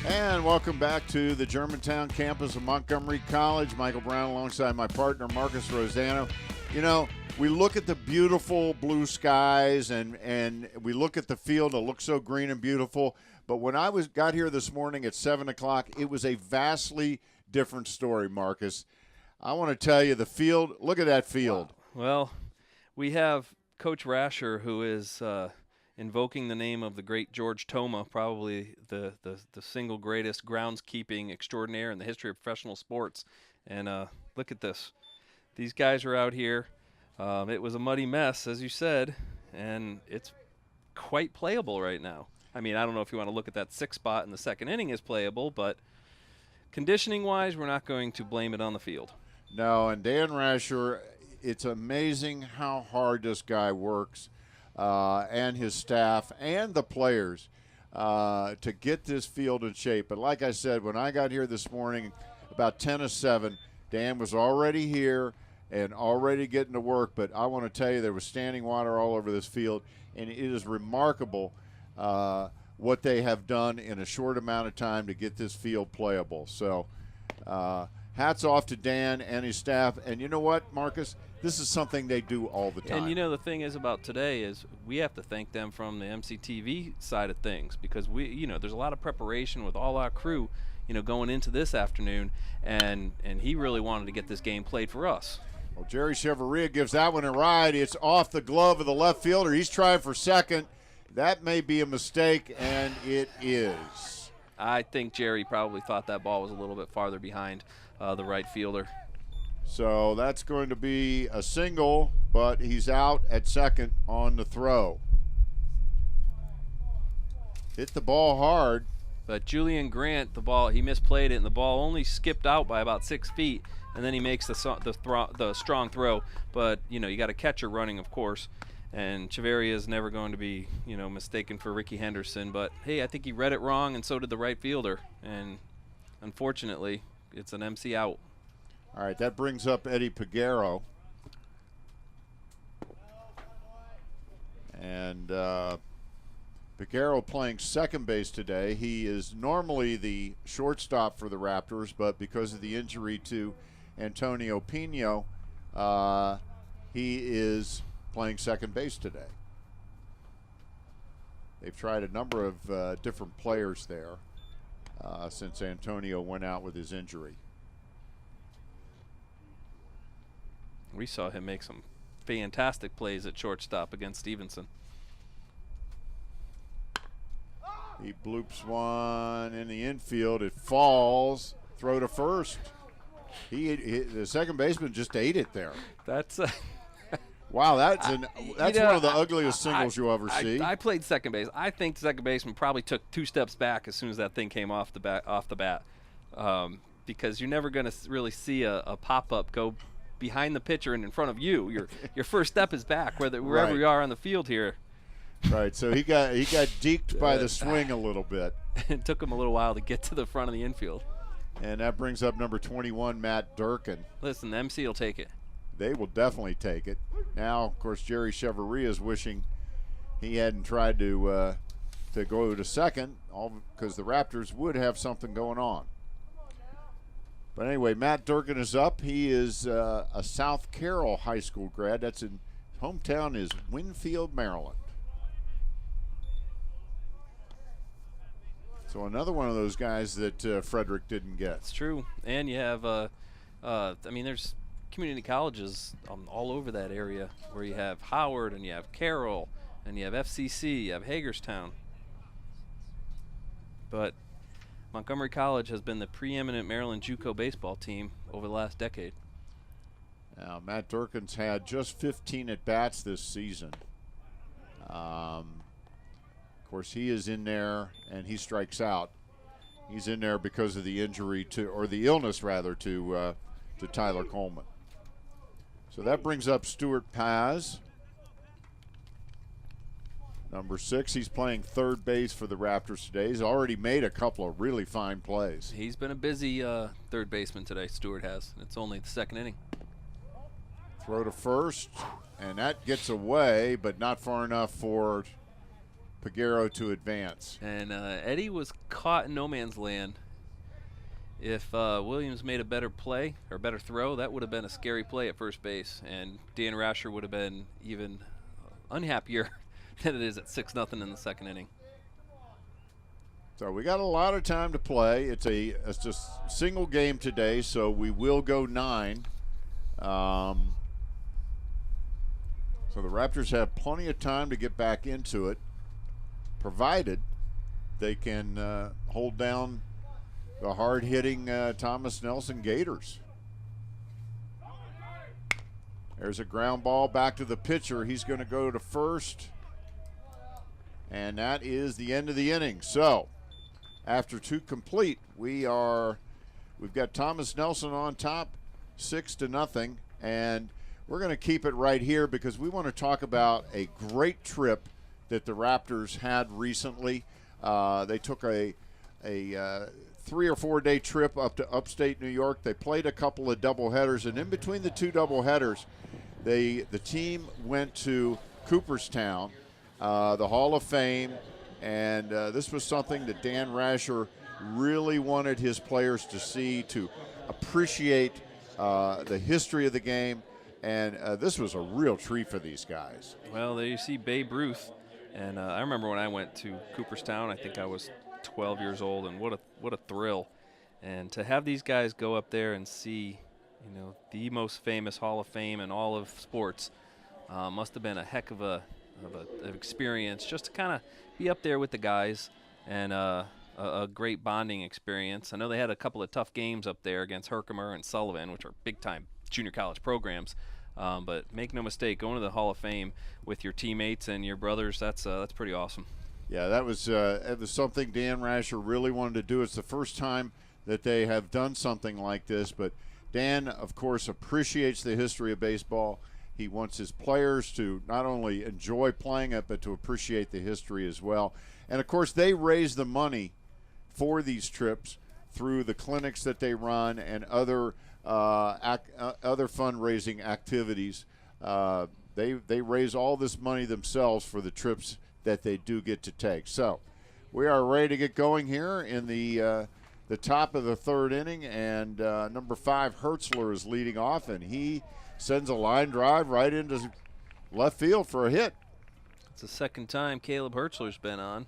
And welcome back to the Germantown campus of Montgomery College. Michael Brown alongside my partner, Marcus Rosano. You know, we look at the beautiful blue skies and we look at the field. It looks so green and beautiful. But when I got here this morning at 7 o'clock, it was a vastly different story, Marcus. I want to tell you, the field, look at that field. Wow. Well, we have Coach Rasher, who is invoking the name of the great George Toma, probably the single greatest groundskeeping extraordinaire in the history of professional sports. And look at this. These guys are out here. It was a muddy mess, as you said, and it's quite playable right now. I mean, I don't know if you want to look at that 6 spot in the second inning as playable, but conditioning-wise, we're not going to blame it on the field. No, and Dan Rasher, it's amazing how hard this guy works. And his staff and the players to get this field in shape. But like I said, when I got here this morning about 10 to 7, Dan was already here and already getting to work. But I want to tell you, there was standing water all over this field, and it is remarkable what they have done in a short amount of time to get this field playable. So hats off to Dan and his staff. And you know what, Marcus? This is something they do all the time. And, you know, the thing is about today is we have to thank them from the MCTV side of things because, there's a lot of preparation with all our crew, going into this afternoon, and he really wanted to get this game played for us. Well, Jerry Chevrolet gives that one a ride. It's off the glove of the left fielder. He's trying for second. That may be a mistake, and it is. I think Jerry probably thought that ball was a little bit farther behind the right fielder. So that's going to be a single, but he's out at second on the throw. Hit the ball hard. But Julian Grant, he misplayed it, and the ball only skipped out by about 6 feet, and then he makes the strong throw. But, you got a catcher running, of course, and Chavarria is never going to be, mistaken for Ricky Henderson. But, hey, I think he read it wrong, and so did the right fielder. And, unfortunately, it's an MC out. All right, that brings up Eddie Peguero. And Peguero playing second base today. He is normally the shortstop for the Raptors, but because of the injury to Antonio Pino, he is playing second base today. They've tried a number of different players there since Antonio went out with his injury. We saw him make some fantastic plays at shortstop against Stevenson. He bloops one in the infield. It falls. Throw to first. The second baseman just ate it there. That's wow. That's one of the ugliest singles you'll ever see. I played second base. I think the second baseman probably took 2 steps back as soon as that thing came off the bat, because you're never going to really see a pop up go behind the pitcher and in front of you. Your first step is back, wherever right. you are on the field here. Right. So he got deked by the swing a little bit. It took him a little while to get to the front of the infield. And that brings up number 21, Matt Durkin. Listen, the MC will take it. They will definitely take it. Now, of course, Jerry Chevrolet is wishing he hadn't tried to go to second, all because the Raptors would have something going on. But anyway, Matt Durkin is up. He is a South Carroll High School grad. That's in hometown is Winfield, Maryland. So another one of those guys that Frederick didn't get. It's true. And you have, there's community colleges all over that area where you have Howard and you have Carroll and you have FCC, you have Hagerstown. But Montgomery College has been the preeminent Maryland JUCO baseball team over the last decade. Now, Matt Durkin's had just 15 at-bats this season. Of course, he is in there, and he strikes out. He's in there because of the injury to, or the illness rather, to Tyler Coleman. So that brings up Stuart Paz, number 6. He's playing third base for the Raptors today. He's already made a couple of really fine plays. He's been a busy third baseman today, Stewart has. It's only the second inning. Throw to first, and that gets away, but not far enough for Peguero to advance. And Eddie was caught in no man's land. If Williams made a better play or better throw, that would have been a scary play at first base, and Dan Rasher would have been even unhappier than it is at 6-0 in the second inning. So we got a lot of time to play. It's just a single game today, so we will go 9. So the Raptors have plenty of time to get back into it, provided they can hold down the hard-hitting Thomas Nelson Gators. There's a ground ball back to the pitcher. He's going to go to first, and that is the end of the inning. So after 2 complete, we've got Thomas Nelson on top, 6-0, and we're going to keep it right here because we want to talk about a great trip that the Raptors had recently. They took a 3 or 4 day trip up to upstate New York. They played a couple of doubleheaders, and in between the 2 doubleheaders, the team went to Cooperstown, the Hall of Fame, and this was something that Dan Rasher really wanted his players to see, to appreciate the history of the game, and this was a real treat for these guys. Well, there you see Babe Ruth, and I remember when I went to Cooperstown, I think I was 12 years old, and what a thrill. And to have these guys go up there and see, the most famous Hall of Fame in all of sports must have been a heck of an experience just to kind of be up there with the guys, and a great bonding experience. I know they had a couple of tough games up there against Herkimer and Sullivan, which are big-time junior college programs. But make no mistake, going to the Hall of Fame with your teammates and your brothers, that's pretty awesome. Yeah, it was something Dan Rasher really wanted to do. It's the first time that they have done something like this, but Dan, of course, appreciates the history of baseball. He wants his players to not only enjoy playing it, but to appreciate the history as well. And, of course, they raise the money for these trips through the clinics that they run and other fundraising activities. They raise all this money themselves for the trips that they do get to take. So we are ready to get going here in the top of the 3rd inning, and number 5, Hertzler, is leading off, and he sends a line drive right into left field for a hit. It's the second time Caleb Hertzler's been on.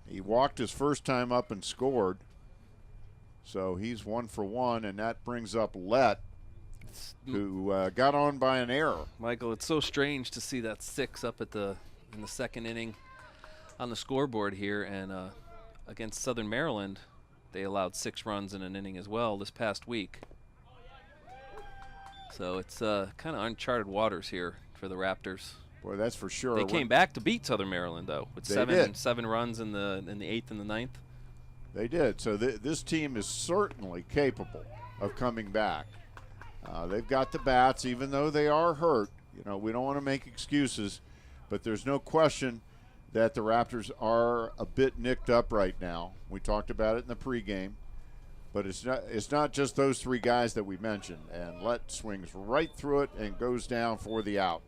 He walked his first time up and scored, so he's 1 for 1, and that brings up Lett, who got on by an error. Michael, it's so strange to see that 6 up in the second inning on the scoreboard here, and against Southern Maryland, they allowed 6 runs in an inning as well this past week. So it's kind of uncharted waters here for the Raptors. Boy, that's for sure. They came back to beat Southern Maryland, though, with seven runs in the 8th and the 9th. They did. So this team is certainly capable of coming back. They've got the bats, even though they are hurt. We don't want to make excuses, but there's no question that the Raptors are a bit nicked up right now. We talked about it in the pregame, but it's not just those 3 guys that we mentioned. And Lett swings right through it and goes down for the out.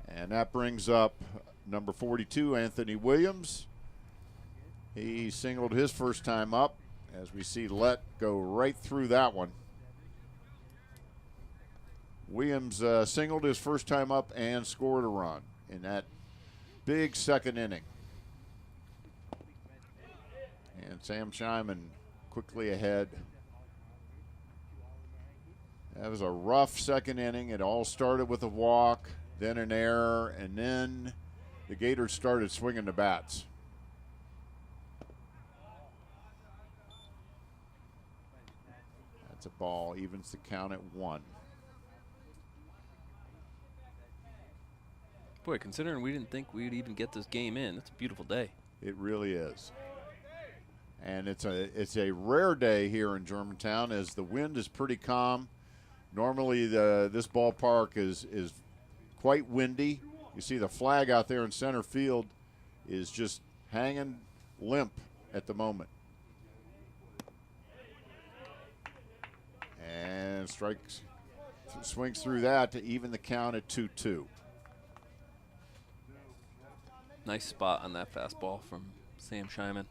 And that brings up number 42, Anthony Williams. He singled his first time up, as we see Lett go right through that one. Williams singled his first time up and scored a run in that big second inning. And Sam Scheinman quickly ahead. That was a rough second inning. It all started with a walk, then an error, and then the Gators started swinging the bats. It's a ball, evens the count at 1. Boy, considering we didn't think we'd even get this game in, it's a beautiful day. It really is. And it's a rare day here in Germantown as the wind is pretty calm. Normally this ballpark is quite windy. You see the flag out there in center field is just hanging limp at the moment. And swings through that to even the count at 2-2. Nice spot on that fastball from Sam Scheiman.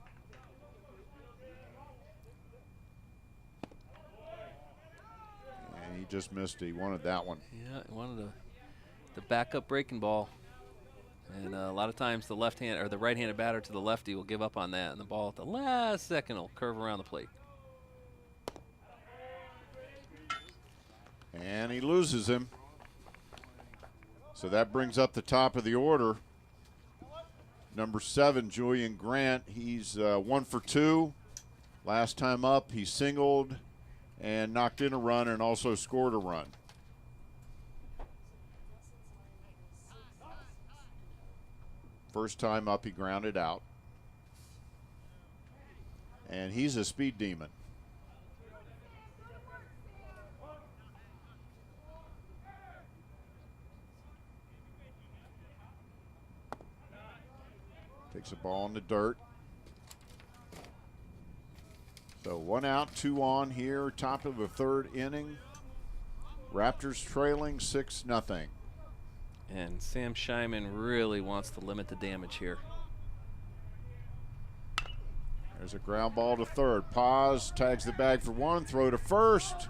And he just missed it. He wanted that one. Yeah, he wanted the backup breaking ball. And a lot of times the right-handed batter to the lefty will give up on that, and the ball at the last second will curve around the plate. And he loses him. So that brings up the top of the order. Number 7, Julian Grant. He's 1 for 2. Last time up, he singled and knocked in a run and also scored a run. First time up, he grounded out. And he's a speed demon. Takes a ball in the dirt. So 1 out, 2 on here, top of the 3rd inning. Raptors trailing 6-0. And Sam Scheiman really wants to limit the damage here. There's a ground ball to 3rd. Paz tags the bag for 1, throw to 1st.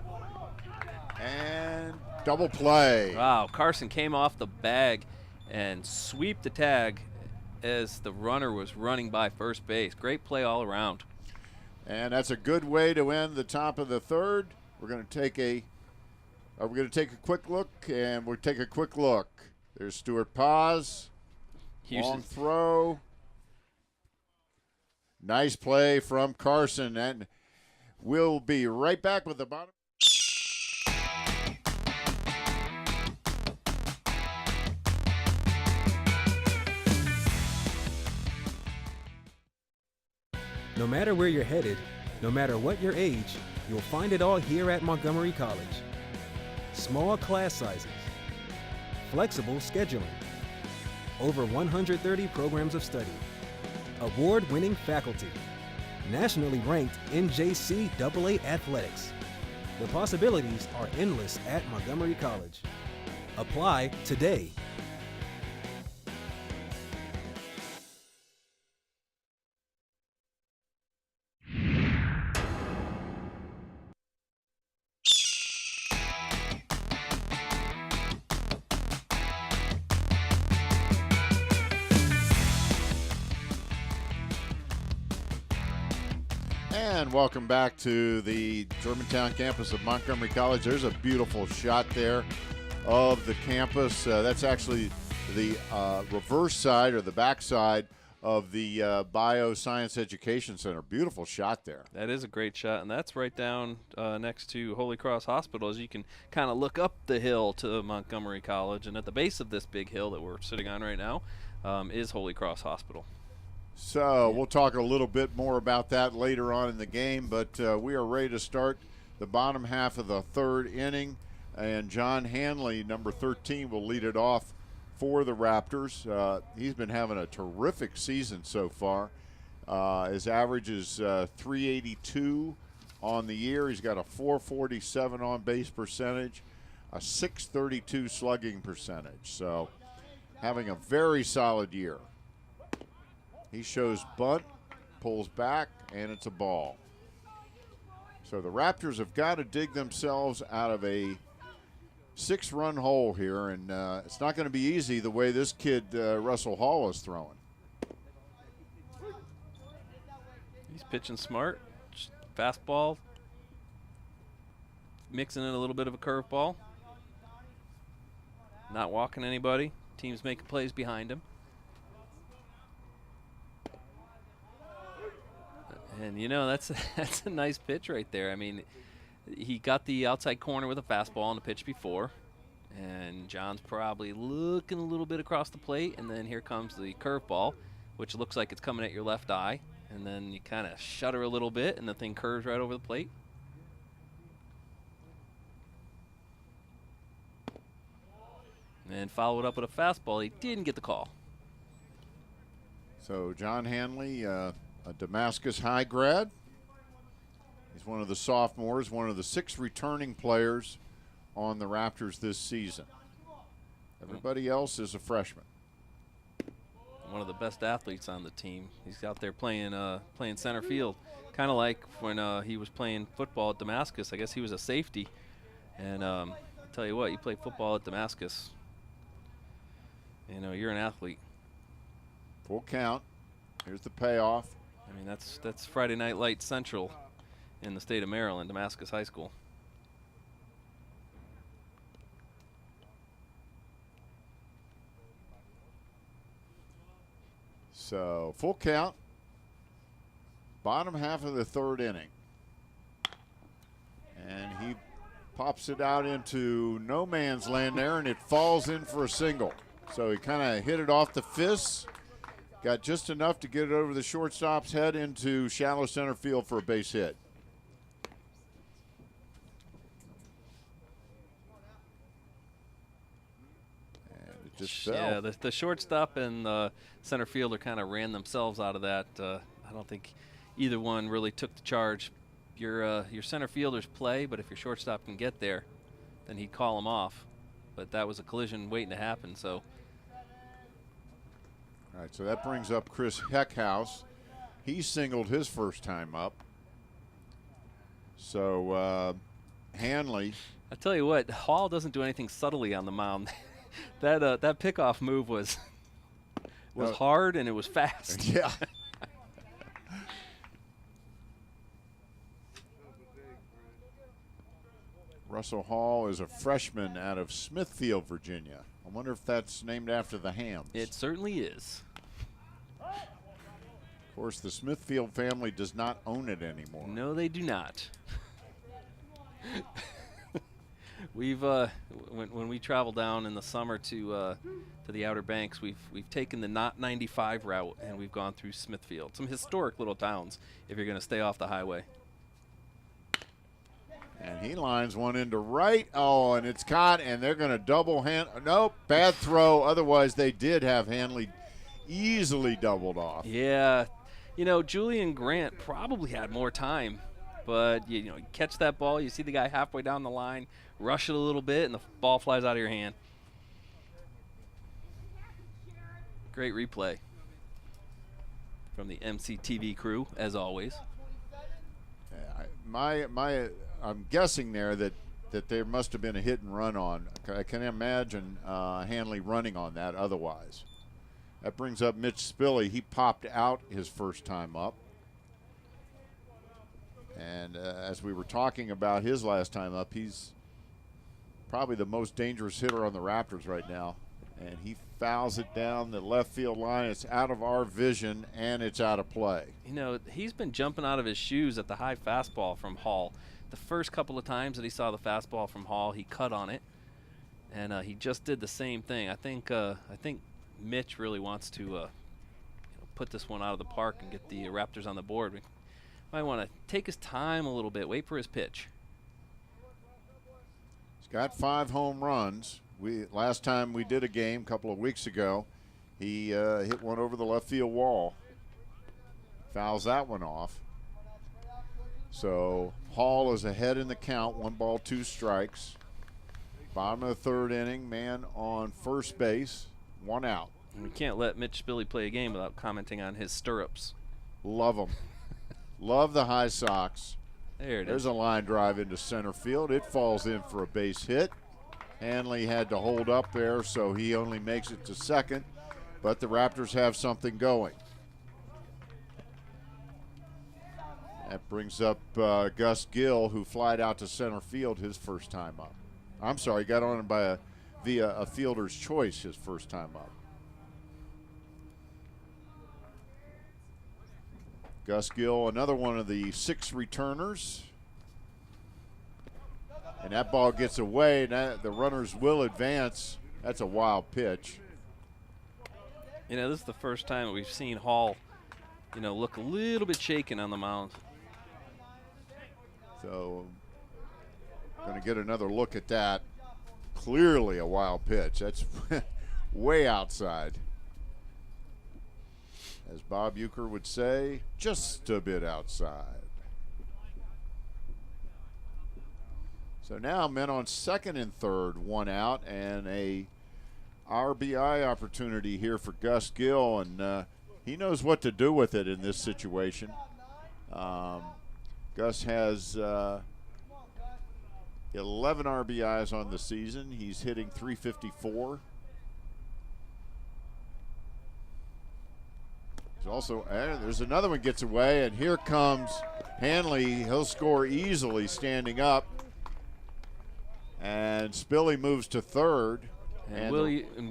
And double play. Wow, Carson came off the bag and sweep the tag as the runner was running by first base. Great play all around. And that's a good way to end the top of the 3rd. We're going to take a quick look, and we'll take a quick look. There's Stuart Paz. Long throw. Nice play from Carson, and we'll be right back with the bottom. No matter where you're headed, no matter what your age, you'll find it all here at Montgomery College. Small class sizes, flexible scheduling, over 130 programs of study, award-winning faculty, nationally ranked NJCAA athletics. The possibilities are endless at Montgomery College. Apply today. And welcome back to the Germantown campus of Montgomery College. There's a beautiful shot there of the campus. That's actually the reverse side or the back side of the Bioscience Education Center. Beautiful shot there. That is a great shot, and that's right down next to Holy Cross Hospital. As you can kind of look up the hill to Montgomery College, and at the base of this big hill that we're sitting on right now is Holy Cross Hospital. So we'll talk a little bit more about that later on in the game, but we are ready to start the bottom half of the 3rd inning, and John Hanley, number 13, will lead it off for the Raptors. He's been having a terrific season so far. His average is 382 on the year. He's got a 447 on-base percentage, a 632 slugging percentage. So having a very solid year. He shows bunt, pulls back, and it's a ball. So the Raptors have got to dig themselves out of a 6-run hole here, and it's not going to be easy the way this kid, Russell Hall, is throwing. He's pitching smart, just fastball, mixing in a little bit of a curveball, not walking anybody. Team's making plays behind him. And, you know, that's a nice pitch right there. I mean, He got the outside corner with a fastball on the pitch before, and John's probably looking a little bit across the plate, and then here comes the curveball, which looks like it's coming at your left eye, and then you kind of shudder a little bit, and the thing curves right over the plate. And followed up with a fastball. He didn't get the call. So John Hanley, a Damascus High grad. He's one of the sophomores, one of the 6 returning players on the Raptors this season. Everybody else is a freshman. One of the best athletes on the team. He's out there playing center field, kind of like when he was playing football at Damascus. I guess he was a safety. And I'll tell you what, you play football at Damascus, you know, you're an athlete. Full count. Here's the payoff. I mean, that's Friday Night Lights Central in the state of Maryland, Damascus High School. So full count. Bottom half of the 3rd inning. And he pops it out into no man's land there, and it falls in for a single. So he kind of hit it off the fists, got just enough to get it over the shortstop's head into shallow center field for a base hit. And it just fell. Yeah, the shortstop and the center fielder kind of ran themselves out of that. I don't think either one really took the charge. Your center fielders play, but if your shortstop can get there, then he'd call him off. But that was a collision waiting to happen, so. All right, so that brings up Chris Heckhouse. He singled his first time up. So Hanley. I tell you what, Hall doesn't do anything subtly on the mound. that pickoff move was hard and it was fast. Yeah. Russell Hall is a freshman out of Smithfield, Virginia. I wonder if that's named after the Hams. It certainly is. Of course, the Smithfield family does not own it anymore. No, they do not. We've when we travel down in the summer to the Outer Banks, we've taken the not 95 route and we've gone through Smithfield. Some historic little towns if you're going to stay off the highway. And he lines one into right. Oh, and it's caught, and they're going to double hand. Nope, bad throw. Otherwise, they did have Hanley easily doubled off. Yeah, you know, Julian Grant probably had more time, but you catch that ball, you see the guy halfway down the line, rush it a little bit, and the ball flies out of your hand. Great replay from the MCTV crew, as always. I'm guessing there that there must have been a hit and run on. I can imagine Hanley running on that otherwise. That brings up Mitch Spilley. He popped out his first time up. And as we were talking about his last time up, he's probably the most dangerous hitter on the Raptors right now. And he fouls it down the left field line. It's out of our vision, and it's out of play. You know, he's been jumping out of his shoes at the high fastball from Hall. The first couple of times that he saw the fastball from Hall, he cut on it, and he just did the same thing. I think Mitch really wants to put this one out of the park and get the Raptors on the board. We might want to take his time a little bit, wait for his pitch. He's got 5 home runs. Last time we did a game a couple of weeks ago, he hit one over the left field wall. Fouls that one off. So Hall is ahead in the count, 1 ball, 2 strikes. Bottom of the 3rd inning, man on first base, 1 out. And we can't let Mitch Spilley play a game without commenting on his stirrups. Love them. Love the high socks. There's There's a line drive into center field. It falls in for a base hit. Hanley had to hold up there, so he only makes it to second. But the Raptors have something going. That brings up Gus Gill, who flied out to center field his first time up. I'm sorry, got on via a fielder's choice his first time up. Gus Gill, another one of the 6 returners. And that ball gets away, and the runners will advance. That's a wild pitch. You know, this is the first time that we've seen Hall, you know, look a little bit shaken on the mound. So, going to get another look at that. Clearly a wild pitch. That's way outside. As Bob Uecker would say, just a bit outside. So now men on second and third, one out, and a RBI opportunity here for Gus Gill, and he knows what to do with it in this situation. Gus has 11 RBIs on the season. He's hitting .354. There's also, there's another one gets away, and here comes Hanley. He'll score easily standing up. And Spilly moves to third. And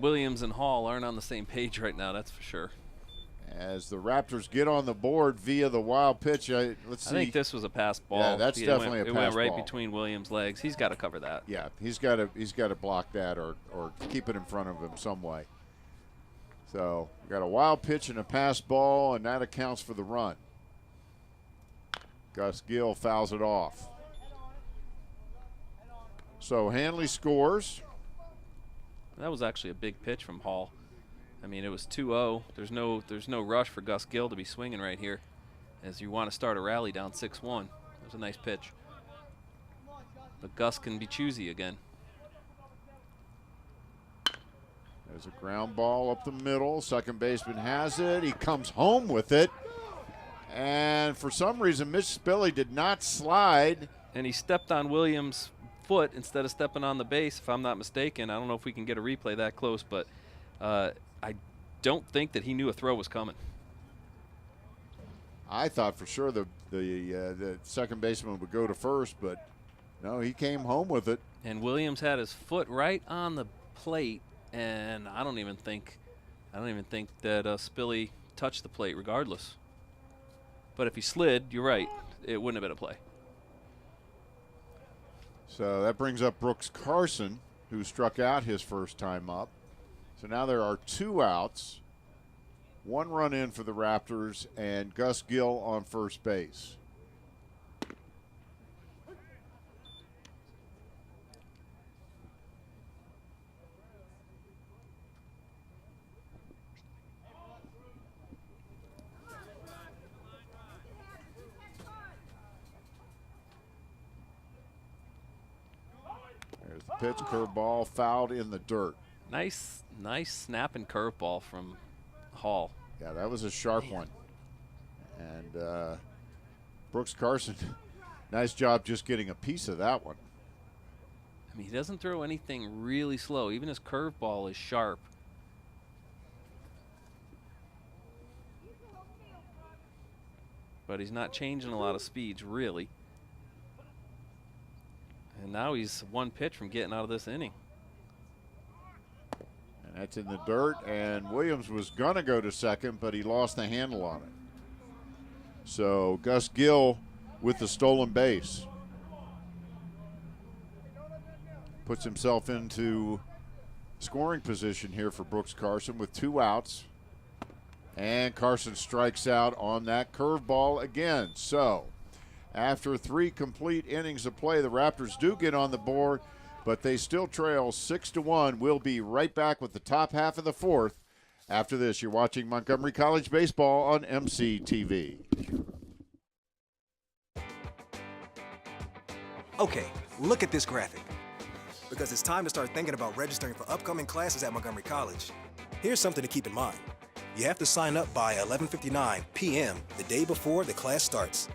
Williams and Hall aren't on the same page right now, that's for sure. As the Raptors get on the board via the wild pitch, let's see. I think this was a pass ball. Yeah, that's definitely a pass ball. It went right between Williams' legs. He's got to cover that. Yeah, he's got to block that or keep it in front of him some way. So we got a wild pitch and a pass ball, and that accounts for the run. Gus Gill fouls it off. So Hanley scores. That was actually a big pitch from Hall. I mean, it was 2-0. There's no rush for Gus Gill to be swinging right here, as you want to start a rally down 6-1. It was a nice pitch. But Gus can be choosy again. There's a ground ball up the middle. Second baseman has it. He comes home with it. And for some reason, Mitch Spilly did not slide. And he stepped on Williams' foot instead of stepping on the base, if I'm not mistaken. I don't know if we can get a replay that close, but I don't think that he knew a throw was coming. I thought for sure the second baseman would go to first, but no, he came home with it. And Williams had his foot right on the plate, and I don't even think that Spilly touched the plate regardless. But if he slid, you're right, it wouldn't have been a play. So that brings up Brooks Carson, who struck out his first time up. So now there are 2 outs, 1 run in for the Raptors, and Gus Gill on first base. There's the pitch, curveball, fouled in the dirt. Nice snapping curveball from Hall. Yeah, that was a sharp one. And Brooks Carson, nice job just getting a piece of that one. I mean, he doesn't throw anything really slow. Even his curveball is sharp. But he's not changing a lot of speeds, really. And now he's 1 pitch from getting out of this inning. And that's in the dirt, and Williams was going to go to second, but he lost the handle on it. So Gus Gill with the stolen base. Puts himself into scoring position here for Brooks Carson with 2 outs. And Carson strikes out on that curveball again. So after 3 complete innings of play, the Raptors do get on the board, but they still trail 6-1. We'll be right back with the top half of the 4th. After this, you're watching Montgomery College Baseball on MCTV. Okay, look at this graphic. Because it's time to start thinking about registering for upcoming classes at Montgomery College. Here's something to keep in mind. You have to sign up by 11:59 p.m. the day before the class starts.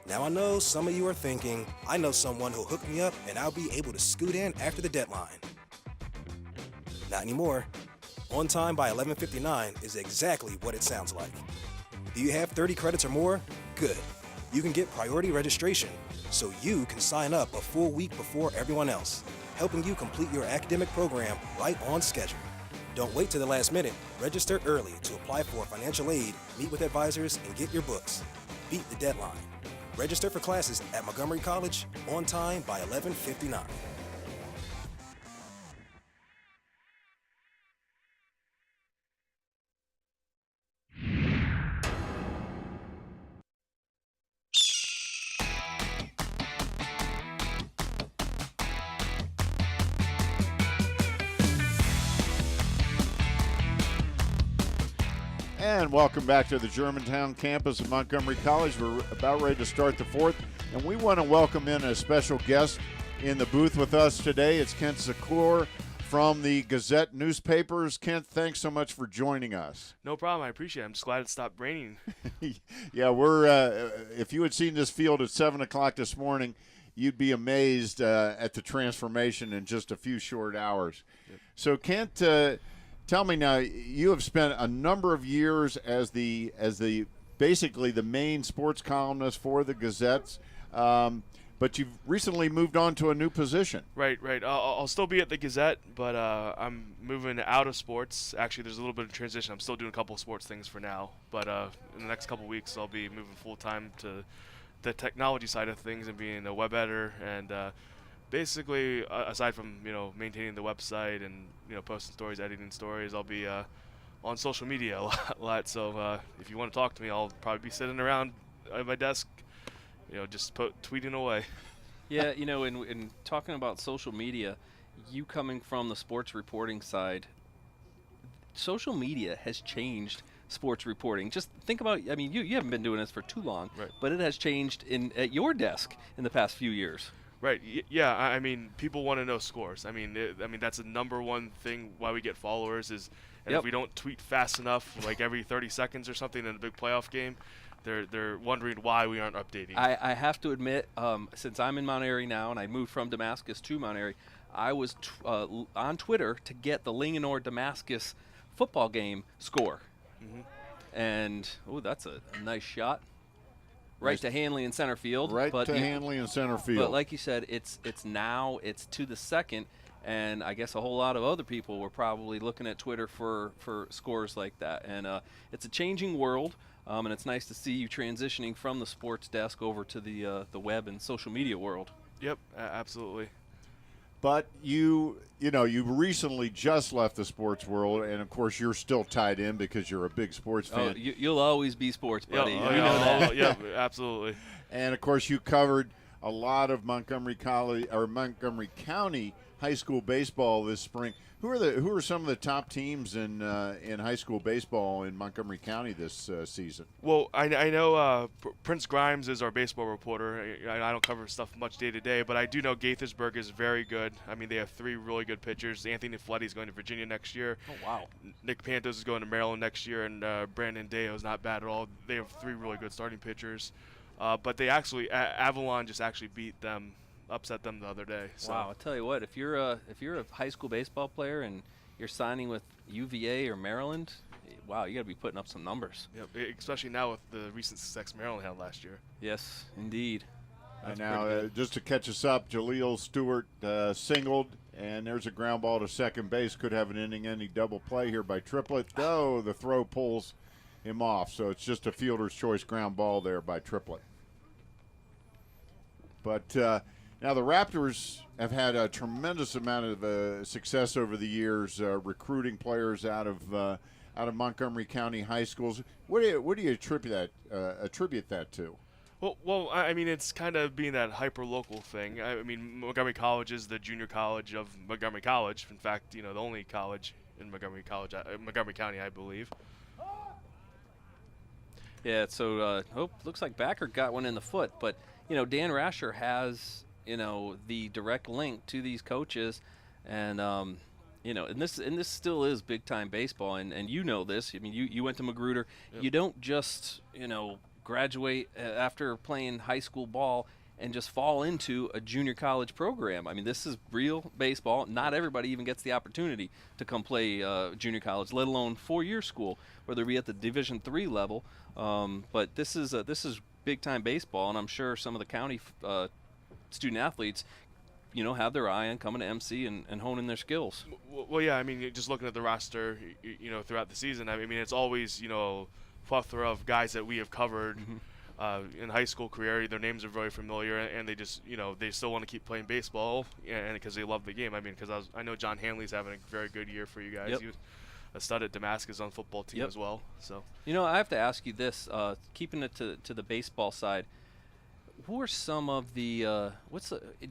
Now I know some of you are thinking, I know someone who'll hook me up and I'll be able to scoot in after the deadline. Not anymore. On time by 11:59 is exactly what it sounds like. Do you have 30 credits or more? Good. You can get priority registration, so you can sign up a full week before everyone else, helping you complete your academic program right on schedule. Don't wait till the last minute. Register early to apply for financial aid, meet with advisors, and get your books. Beat the deadline. Register for classes at Montgomery College on time by 11:59. And welcome back to the Germantown campus of Montgomery College. We're about ready to start the fourth, and we want to welcome in a special guest in the booth with us today. It's Kent Secor from the Gazette newspapers. Kent, thanks so much for joining us. No problem. I appreciate it. I'm just glad it stopped raining. Yeah, we're. If you had seen this field at 7 o'clock this morning, you'd be amazed at the transformation in just a few short hours. Yep. So, Kent, tell me now, you have spent a number of years as the basically the main sports columnist for the Gazettes, but you've recently moved on to a new position. Right. I'll still be at the Gazette, but I'm moving out of sports. Actually, there's a little bit of transition. I'm still doing a couple of sports things for now, but in the next couple of weeks, I'll be moving full-time to the technology side of things and being a web editor and basically, aside from maintaining the website and posting stories, editing stories, I'll be on social media a lot. So if you want to talk to me, I'll probably be sitting around at my desk, just tweeting away. Yeah, in talking about social media, you coming from the sports reporting side, social media has changed sports reporting. Just think about, you haven't been doing this for too long, right, but it has changed at your desk in the past few years. Right. Yeah. I mean, people want to know scores. I mean, that's the number one thing why we get followers is, and Yep. if we don't tweet fast enough, like every 30 seconds or something in a big playoff game, they're wondering why we aren't updating. I have to admit, since I'm in Mount Airy now and I moved from Damascus to Mount Airy, I was on Twitter to get the Linganore-Damascus football game score. Mm-hmm. And, that's a nice shot. Right to Hanley in center field. Hanley in center field. But like you said, it's now to the second, and I guess a whole lot of other people were probably looking at Twitter for scores like that. And it's a changing world, and it's nice to see you transitioning from the sports desk over to the web and social media world. Yep, absolutely. But you recently just left the sports world, and of course you're still tied in because you're a big sports fan. You'll always be sports, buddy. Yeah, You know that. Yeah, absolutely. And of course you covered a lot of Montgomery County high school baseball this spring. Who are some of the top teams in high school baseball in Montgomery County this season? Well, I know Prince Grimes is our baseball reporter. I don't cover stuff much day to day, but I do know Gaithersburg is very good. I mean, they have three really good pitchers. Anthony Fletty is going to Virginia next year. Oh, wow. Nick Pantos is going to Maryland next year, and Brandon Deo is not bad at all. They have three really good starting pitchers. But they actually Avalon just actually upset them the other day. So. Wow, I'll tell you what, if you're a high school baseball player and you're signing with UVA or Maryland, wow, you got to be putting up some numbers. Yep, especially now with the recent success Maryland had last year. Yes, indeed. And now, just to catch us up, Jaleel Stewart singled, and there's a ground ball to second base. Could have an inning-ending double play here by Triplett. Oh, the throw pulls him off, so it's just a fielder's choice ground ball there by Triplett. But now the Raptors have had a tremendous amount of success over the years, recruiting players out of Montgomery County high schools. What do you attribute that to? Well, I mean, it's kind of being that hyper-local thing. I mean, Montgomery College is the junior college of Montgomery College. In fact, the only college in Montgomery County, I believe. Yeah, so looks like Backer got one in the foot, but Dan Rasher has the direct link to these coaches, and and this still is big time baseball, and this. I mean, you went to Magruder. Yep. You don't just graduate after playing high school ball and just fall into a junior college program. I mean, this is real baseball. Not everybody even gets the opportunity to come play junior college, let alone 4-year school, whether it be at the Division III level. But this is big time baseball, and I'm sure some of the county student athletes, have their eye on coming to MC and honing their skills. Well, yeah. I mean, just looking at the roster, throughout the season, I mean, it's always plethora of guys that we have covered. Mm-hmm. in high school career. Their names are very familiar, and they just, they still want to keep playing baseball, and because they love the game. I mean, because I know John Hanley's having a very good year for you guys. Yep. He was a stud at Damascus on football team as well. So I have to ask you this, keeping it to the baseball side. Who are some of the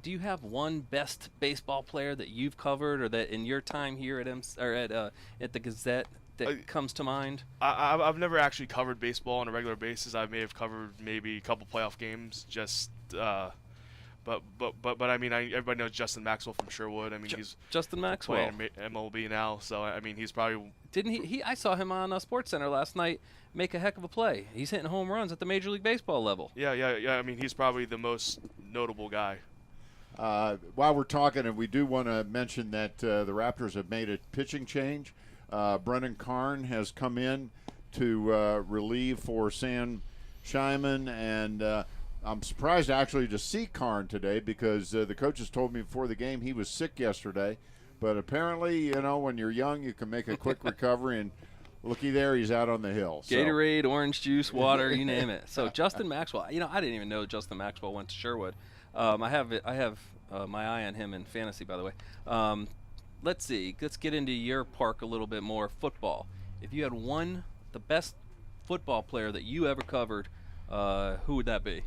do you have one best baseball player that you've covered or that in your time here at the Gazette that comes to mind? I've never actually covered baseball on a regular basis. I may have covered maybe a couple playoff games, just but I mean, everybody knows Justin Maxwell from Sherwood. I mean, he's Justin Maxwell playing MLB now, so I mean, he's probably didn't he? I saw him on Sports Center last night make a heck of a play. He's hitting home runs at the Major League Baseball level. Yeah. I mean, he's probably the most notable guy. While we're talking, and we do want to mention that the Raptors have made a pitching change. Brennan Karn has come in to relieve for Sam Shyman, and I'm surprised actually to see Karn today because the coaches told me before the game he was sick yesterday. But apparently, when you're young, you can make a quick recovery, and looky there, he's out on the hill. So. Gatorade, orange juice, water, you name it. So Justin Maxwell, I didn't even know Justin Maxwell went to Sherwood. I have my eye on him in fantasy, by the way. Let's see. Let's get into your park a little bit more. Football. If you had the best football player that you ever covered, who would that be?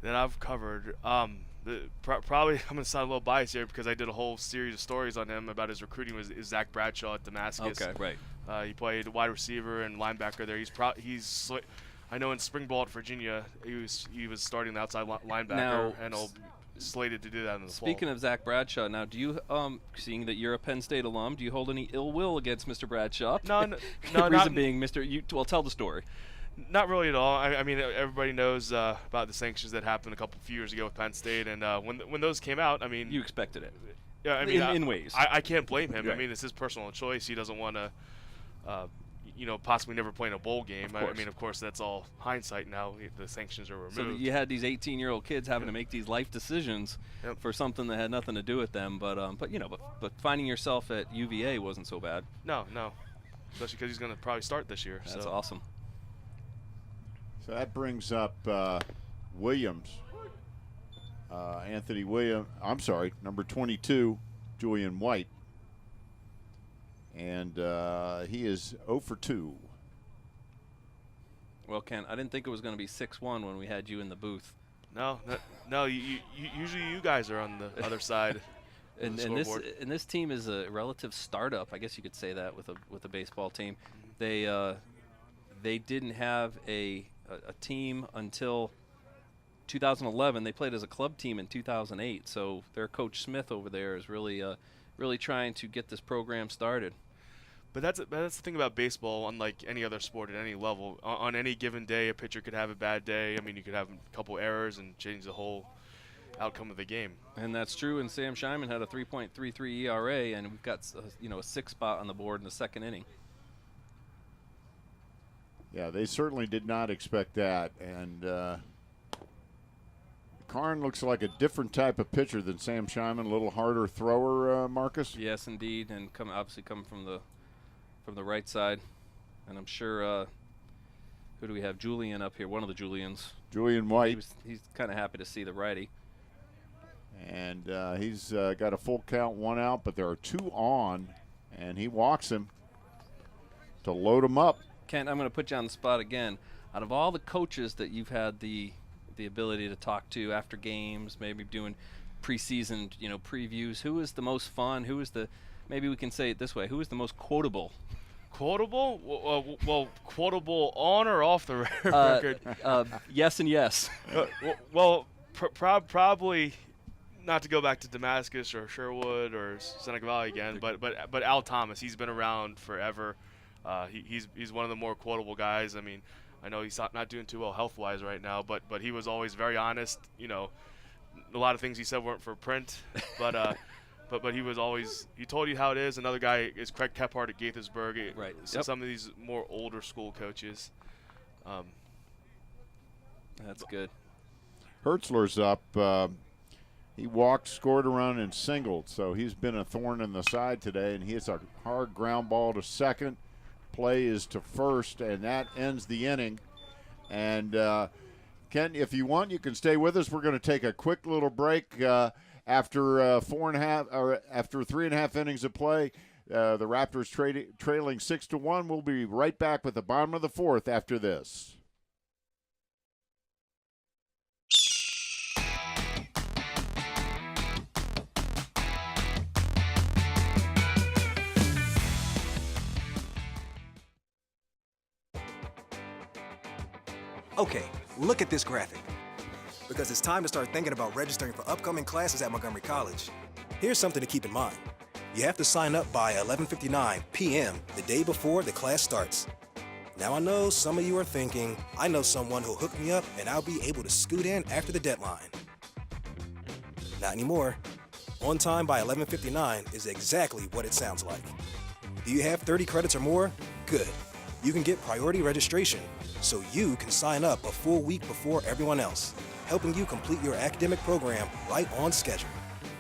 That I've covered. Probably I'm gonna sound a little biased here because I did a whole series of stories on him about his recruiting. Was Zach Bradshaw at Damascus? Okay, right. He played wide receiver and linebacker there. I know in spring ball at Virginia he was starting the outside linebacker now, and slated to do that in the fall. Speaking of Zach Bradshaw, now do you seeing that you're a Penn State alum, do you hold any ill will against Mr. Bradshaw? No, reason being, tell the story. Not really at all. I mean, everybody knows about the sanctions that happened a few years ago with Penn State, and when those came out, I mean, you expected it. Yeah, I mean, in ways. I can't blame him. Right. I mean, it's his personal choice. He doesn't want to, possibly never play in a bowl game. I mean, of course, that's all hindsight now. The sanctions are removed. So you had these 18-year-old kids having to make these life decisions for something that had nothing to do with them. But finding yourself at UVA wasn't so bad. No, especially because he's going to probably start this year. That's awesome. So that brings up Williams, Anthony Williams. I'm sorry, number 22, Julian White, and he is 0 for 2. Well, Ken, I didn't think it was going to be 6-1 when we had you in the booth. No. Usually you guys are on the other side. And this team is a relative startup, I guess you could say that with a baseball team. They didn't have a team until 2011. They played as a club team in 2008. So their coach Smith over there is really trying to get this program started. But that's the thing about baseball. Unlike any other sport at any level, on any given day, a pitcher could have a bad day. I mean, you could have a couple errors and change the whole outcome of the game. And that's true. And Sam Shyman had a 3.33 ERA, and we've got a 6 spot on the board in the second inning. Yeah, they certainly did not expect that. And Karn looks like a different type of pitcher than Sam Shyman, a little harder thrower, Marcus. Yes, indeed, and obviously coming from the right side. And I'm sure, who do we have? Julian up here, one of the Julians. Julian White. He's kind of happy to see the righty. And he's got a full count, 1 out, but there are 2 on, and he walks him to load him up. Kent, I'm going to put you on the spot again. Out of all the coaches that you've had the ability to talk to after games, maybe doing preseason, previews, who is the most fun? Maybe we can say it this way, who is the most quotable? Quotable? Well, quotable on or off the record? Yes and yes. Probably not to go back to Damascus or Sherwood or Seneca Valley again, but Al Thomas, he's been around forever. He's one of the more quotable guys. I mean, I know he's not doing too well health-wise right now, but he was always very honest. A lot of things he said weren't for print, but he was always, he told you how it is. Another guy is Craig Kephart at Gaithersburg. Right. So some of these more older school coaches. That's good. Hertzler's up. He walked, scored a run, and singled. So he's been a thorn in the side today, and he hits a hard ground ball to second. Play is to first, and that ends the inning. And Ken, if you want, you can stay with us. We're going to take a quick little break after after 3.5 innings of play. The Raptors trailing 6-1. We'll be right back with the bottom of the fourth after this. Okay, look at this graphic. Because it's time to start thinking about registering for upcoming classes at Montgomery College. Here's something to keep in mind. You have to sign up by 11:59 p.m. the day before the class starts. Now I know some of you are thinking, I know someone who'll hook me up and I'll be able to scoot in after the deadline. Not anymore. On time by 11:59 is exactly what it sounds like. Do you have 30 credits or more? Good. You can get priority registration, so you can sign up a full week before everyone else, helping you complete your academic program right on schedule.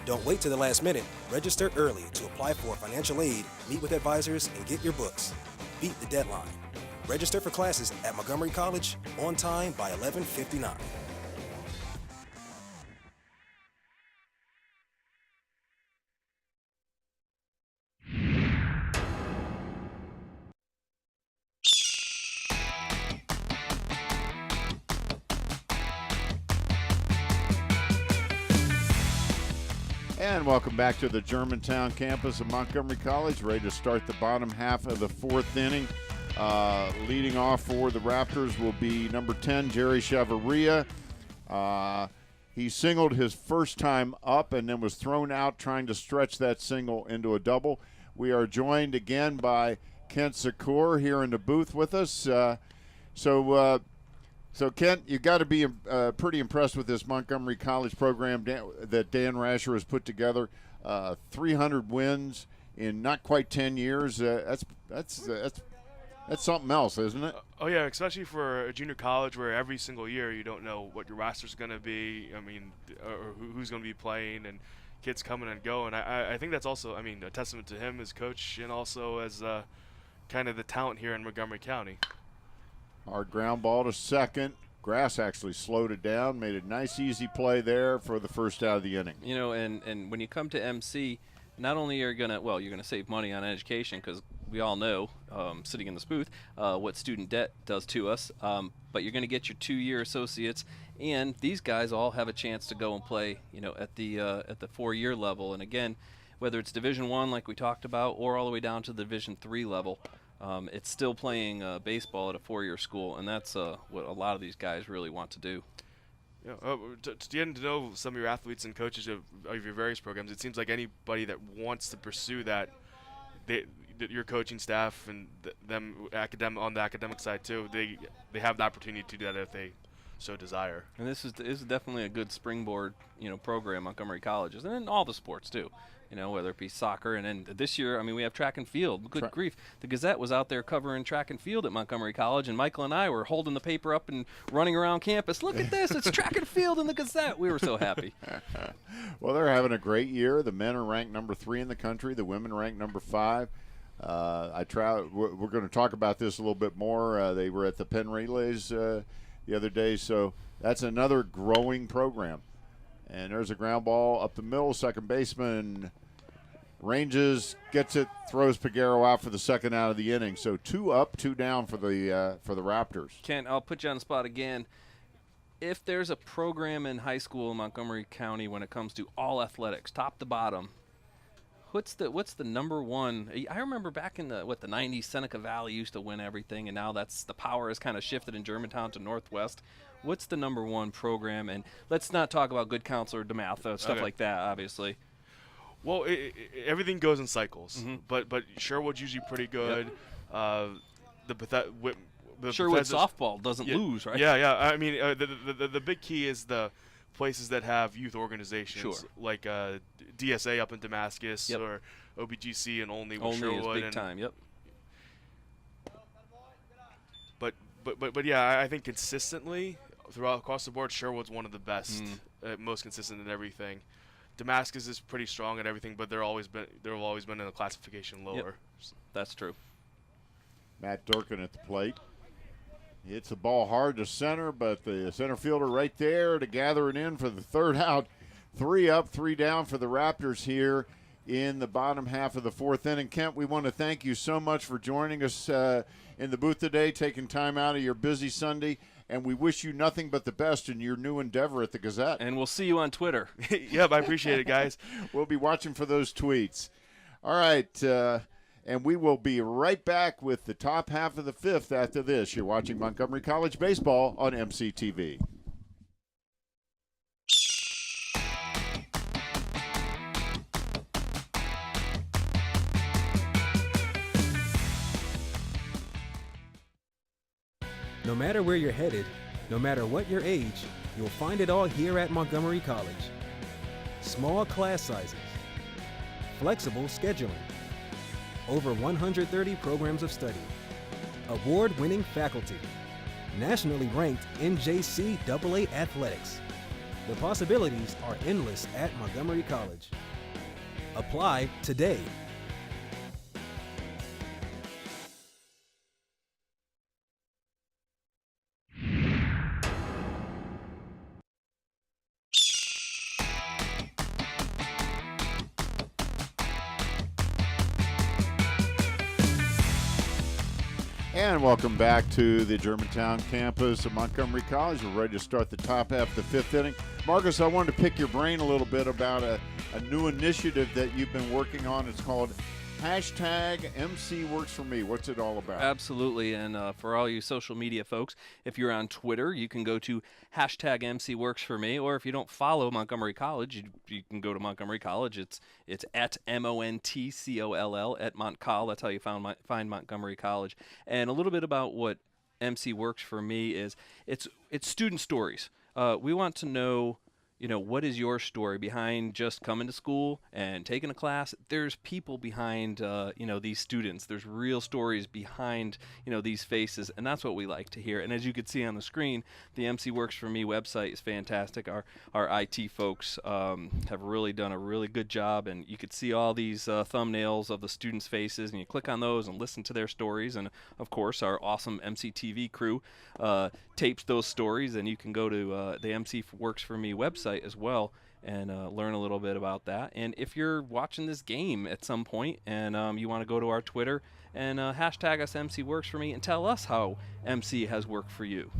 Don't wait till the last minute. Register early to apply for financial aid, meet with advisors, and get your books. Beat the deadline. Register for classes at Montgomery College on time by 11:59. And welcome back to the Germantown campus of Montgomery College. Ready to start the bottom half of the fourth inning. Leading off for the Raptors will be number 10, Jerry Chavarria. He singled his first time up and then was thrown out trying to stretch that single into a double. We are joined again by Kent Secor here in the booth with us. So, Kent, you got to be pretty impressed with this Montgomery College program that Dan Rasher has put together. 300 wins in not quite 10 years. That's something else, isn't it? Oh yeah, especially for a junior college where every single year you don't know what your roster's going to be. I mean, or who's going to be playing, and kids coming and going. I think that's also, I mean, a testament to him as coach and also as kind of the talent here in Montgomery County. Our ground ball to second. Grass actually slowed it down, made a nice, easy play there for the first out of the inning. You know, and when you come to MC, not only are you're going to save money on education because we all know, sitting in this booth, what student debt does to us, but you're going to get your 2-year associates, and these guys all have a chance to go and play, you know, at the 4-year level. And again, whether it's Division I like we talked about or all the way down to the Division III level, it's still playing baseball at a 4-year school, and that's what a lot of these guys really want to do. Yeah, to get to know some of your athletes and coaches of your various programs, it seems like anybody that wants to pursue that, your coaching staff and them on the academic side too, they have the opportunity to do that if they so desire. And this is definitely a good springboard, you know, program Montgomery College is, and in all the sports too. You know, whether it be soccer, and then this year, I mean, we have track and field. Good grief. The Gazette was out there covering track and field at Montgomery College, and Michael and I were holding the paper up and running around campus. Look at this. It's track and field in the Gazette. We were so happy. Well, they're having a great year. The men are ranked number 3 in the country. The women ranked number 5. We're going to talk about this a little bit more. They were at the Penn Relays the other day, so that's another growing program. And there's a ground ball up the middle. Second baseman ranges, gets it, throws Peguero out for the second out of the inning. So 2 up, 2 down for the Raptors. Kent, I'll put you on the spot again. If there's a program in high school in Montgomery County when it comes to all athletics, top to bottom, what's the number one? I remember back in the 90s, Seneca Valley used to win everything, and now the power has kind of shifted in Germantown to Northwest. What's the number one program? And let's not talk about Good Counselor, DeMatha, stuff like that, obviously. Well, everything goes in cycles, but Sherwood's usually pretty good. Yep. Sherwood softball doesn't lose, right? Yeah. I mean, the big key is the places that have youth organizations, like DSA up in Damascus, or OBGC and Olney with Sherwood. Is big time. Yep. But yeah, I think consistently across the board, Sherwood's one of the best, most consistent in everything. Damascus is pretty strong at everything, but they've always been in a classification lower. Yep. That's true. Matt Durkin at the plate. Hits the ball hard to center, but the center fielder right there to gather it in for the third out. 3 up, 3 down for the Raptors here in the bottom half of the fourth inning. Kent, we want to thank you so much for joining us in the booth today, taking time out of your busy Sunday, and we wish you nothing but the best in your new endeavor at the Gazette. And we'll see you on Twitter. Yep, I appreciate it, guys. We'll be watching for those tweets. All right, and we will be right back with the top half of the fifth after this. You're watching Montgomery College Baseball on MCTV. No matter where you're headed, no matter what your age, you'll find it all here at Montgomery College. Small class sizes, flexible scheduling, over 130 programs of study, award-winning faculty, nationally ranked NJCAA athletics. The possibilities are endless at Montgomery College. Apply today. And welcome back to the Germantown campus of Montgomery College. We're ready to start the top half of the fifth inning. Marcus, I wanted to pick your brain a little bit about a new initiative that you've been working on. It's called #MCWorksForMe. What's it all about? Absolutely, and for all you social media folks, if you're on Twitter, you can go to #MCWorksForMe, or if you don't follow Montgomery College, you can go to Montgomery College. It's at MONTCOLL at Montcall. That's how you find Montgomery College. And a little bit about what MC Works for Me is. It's student stories. We want to know, what is your story behind just coming to school and taking a class? There's people behind, these students. There's real stories behind, these faces, and that's what we like to hear. And as you can see on the screen, the MC Works For Me website is fantastic. Our IT folks have really done a really good job, and you could see all these thumbnails of the students' faces, and you click on those and listen to their stories. And of course, our awesome MCTV crew tapes those stories, and you can go to the MC Works For Me website as well and learn a little bit about that. And if you're watching this game at some point and you want to go to our Twitter and hashtag us MC Works For Me and tell us how MC has worked for you.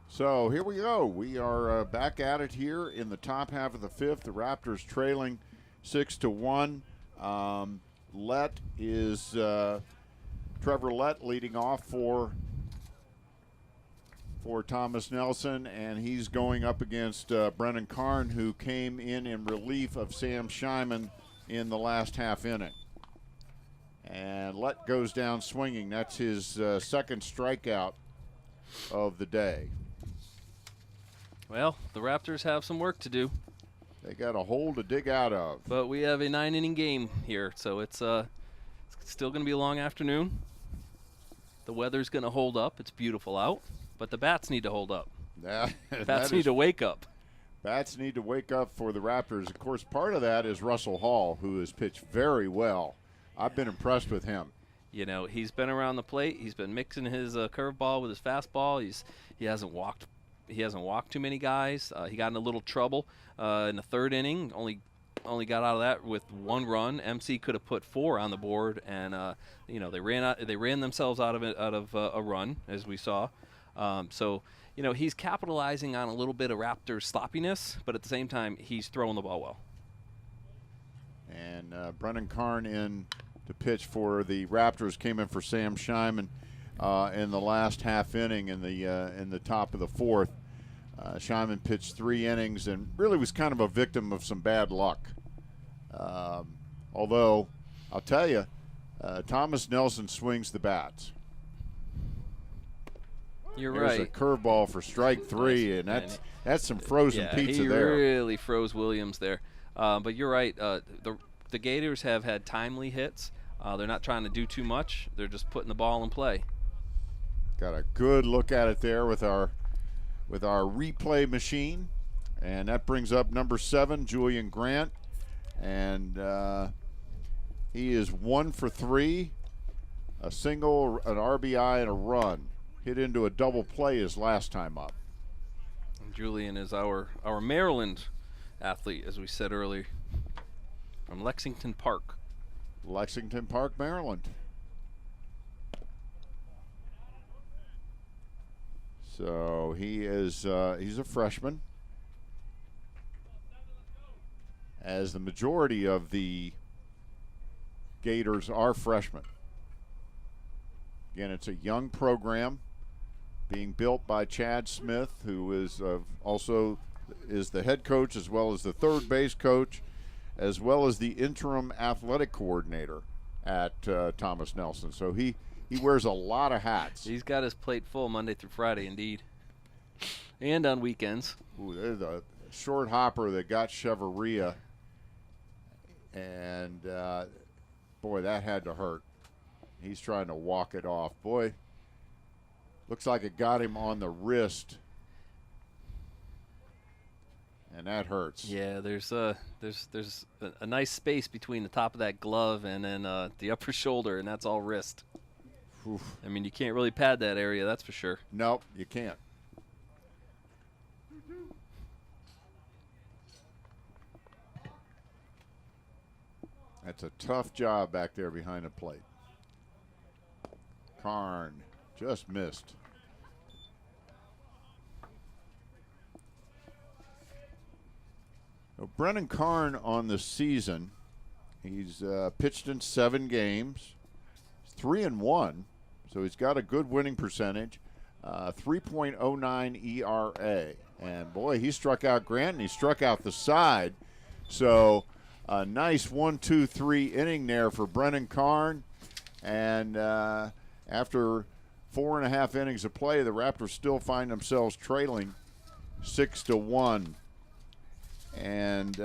So here we go. We are back at it here in the top half of the fifth. The Raptors trailing 6-1. Lett is Trevor Lett leading off for Thomas Nelson, and he's going up against Brennan Karn, who came in relief of Sam Shyman in the last half inning. And Lett goes down swinging. That's his second strikeout of the day. Well, the Raptors have some work to do. They got a hole to dig out of. But we have a 9-inning game here, so it's still going to be a long afternoon. The weather's going to hold up. It's beautiful out. But the bats need to hold up. Bats need to wake up. Bats need to wake up for the Raptors. Of course, part of that is Russell Hall, who has pitched very well. I've been impressed with him. He's been around the plate. He's been mixing his curveball with his fastball. He hasn't walked too many guys. He got in a little trouble in the third inning. Only got out of that with 1 run. MC could have put 4 on the board, and they ran themselves out of a run, as we saw. So he's capitalizing on a little bit of Raptors sloppiness, but at the same time, he's throwing the ball well. And Brennan Karn in to pitch for the Raptors, came in for Sam Shyman in the last half inning in the top of the fourth. Shyman pitched 3 innings and really was kind of a victim of some bad luck. Although, I'll tell you, Thomas Nelson swings the bats. You're There's right. a curveball for strike 3, and that's some frozen pizza there. He really froze Williams there. But you're right. The Gators have had timely hits. They're not trying to do too much. They're just putting the ball in play. Got a good look at it there with our replay machine, and that brings up number 7, Julian Grant, and he is 1 for 3, a single, an RBI, and a run. hit into a double play his last time up. And Julian is our Maryland athlete, as we said earlier, from Lexington Park. Lexington Park, Maryland. So he is he's a freshman, as the majority of the Gators are freshmen. Again, it's a young program being built by Chad Smith, who is also is the head coach as well as the third base coach, as well as the interim athletic coordinator at Thomas Nelson. So he wears a lot of hats. He's got his plate full Monday through Friday, indeed, and on weekends. Ooh, there's a short hopper that got Chevrolet, and boy, that had to hurt. He's trying to walk it off. Boy, looks like it got him on the wrist, and that hurts. Yeah, there's a nice space between the top of that glove and then the upper shoulder, and that's all wrist. Oof. I mean, you can't really pad that area, that's for sure. Nope, you can't. That's a tough job back there behind the plate. Karn just missed. So Brennan Karn on the season, he's pitched in 7 games, 3-1, so he's got a good winning percentage, 3.09 ERA. And boy, he struck out Grant and he struck out the side. So a nice 1-2-3 inning there for Brennan Karn. And after 4.5 innings of play, the Raptors still find themselves trailing 6-1. And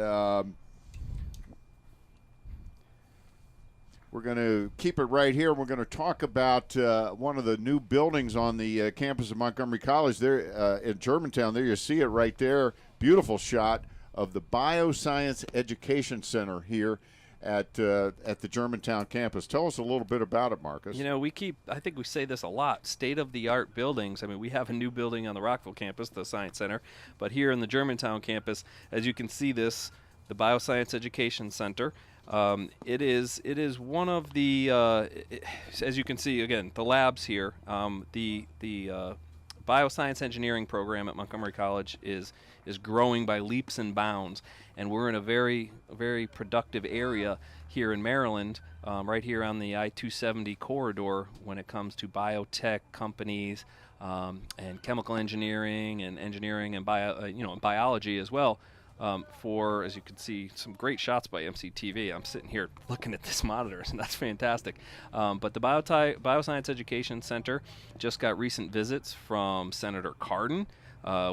we're going to keep it right here. We're going to talk about one of the new buildings on the campus of Montgomery College there in Germantown. There you see it right there. Beautiful shot of the Bioscience Education Center here at the Germantown campus. Tell us a little bit about it, Marcus. You know, I think we say this a lot, state-of-the-art buildings. I mean, we have a new building on the Rockville campus, the Science Center, but here in the Germantown campus, as you can see the Bioscience Education Center, it is one of the, as you can see, again, the labs here, the bioscience engineering program at Montgomery College is growing by leaps and bounds, and we're in a very, very productive area here in Maryland, right here on the I-270 corridor when it comes to biotech companies and chemical engineering and biology as well. For, as you can see, some great shots by MCTV. I'm sitting here looking at this monitor, and that's fantastic. But the Bioscience Education Center just got recent visits from Senator Cardin.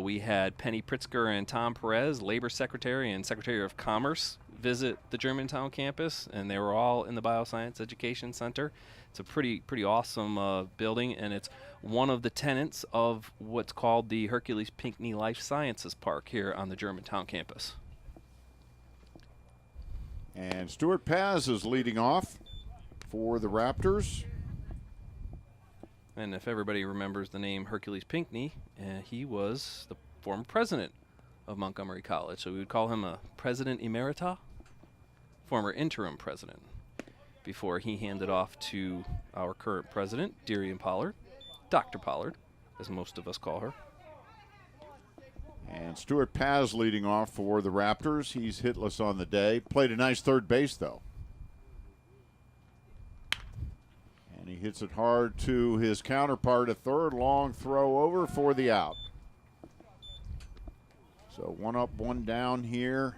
We had Penny Pritzker and Tom Perez, Labor Secretary and Secretary of Commerce, visit the Germantown campus, and they were all in the Bioscience Education Center. It's a pretty awesome building, and it's one of the tenants of what's called the Hercules Pinckney Life Sciences Park here on the Germantown campus. And Stuart Paz is leading off for the Raptors. And if everybody remembers the name Hercules Pinckney, he was the former president of Montgomery College. So we would call him a president emerita, former interim president, before he handed off to our current president, Darian Pollard, Dr. Pollard, as most of us call her. And Stuart Paz leading off for the Raptors. He's hitless on the day. Played a nice third base, though. And he hits it hard to his counterpart at third. Long throw over for the out. So 1 up, 1 down here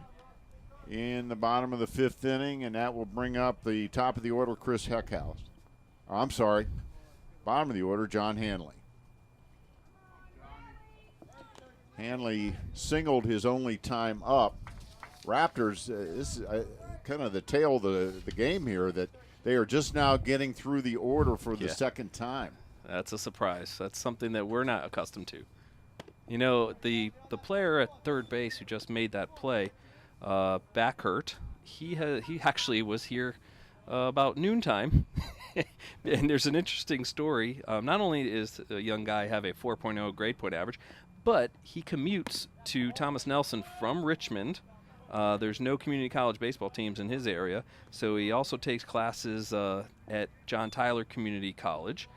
in the bottom of the 5th inning, and that will bring up the top of the order, Chris Heckhouse. I'm sorry, bottom of the order, John Hanley. Hanley singled his only time up. Raptors, this is kind of the tale of the game here, that they are just now getting through the order for the second time. That's a surprise. That's something that we're not accustomed to. You know, the player at third base who just made that play, back hurt, he actually was here about noontime And there's an interesting story. Not only is a young guy have a 4.0 grade point average, but he commutes to Thomas Nelson from Richmond. There's no community college baseball teams in his area, so he also takes classes at John Tyler Community College.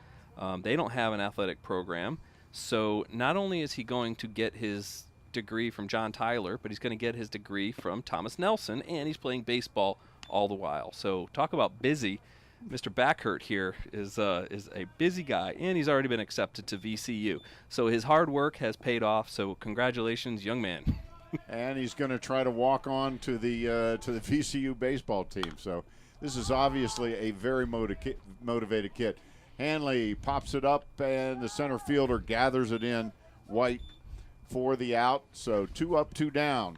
They don't have an athletic program, so not only is he going to get his degree from John Tyler, but he's going to get his degree from Thomas Nelson, and he's playing baseball all the while. So talk about busy. Mr. Backhurt here is a busy guy, and he's already been accepted to VCU. So his hard work has paid off, so congratulations, young man. And he's going to try to walk on to the VCU baseball team. So this is obviously a very motivated kid. Hanley pops it up, and the center fielder gathers it in. White for the out. So 2 up, 2 down.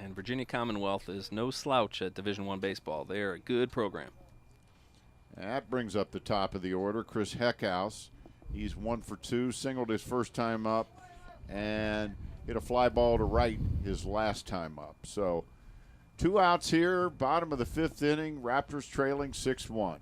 And Virginia Commonwealth is no slouch at Division I baseball. They are a good program. That brings up the top of the order. Chris Heckhouse. He's 1 for 2, singled his first time up, and hit a fly ball to right his last time up. So 2 outs here, bottom of the 5th inning. Raptors trailing 6-1.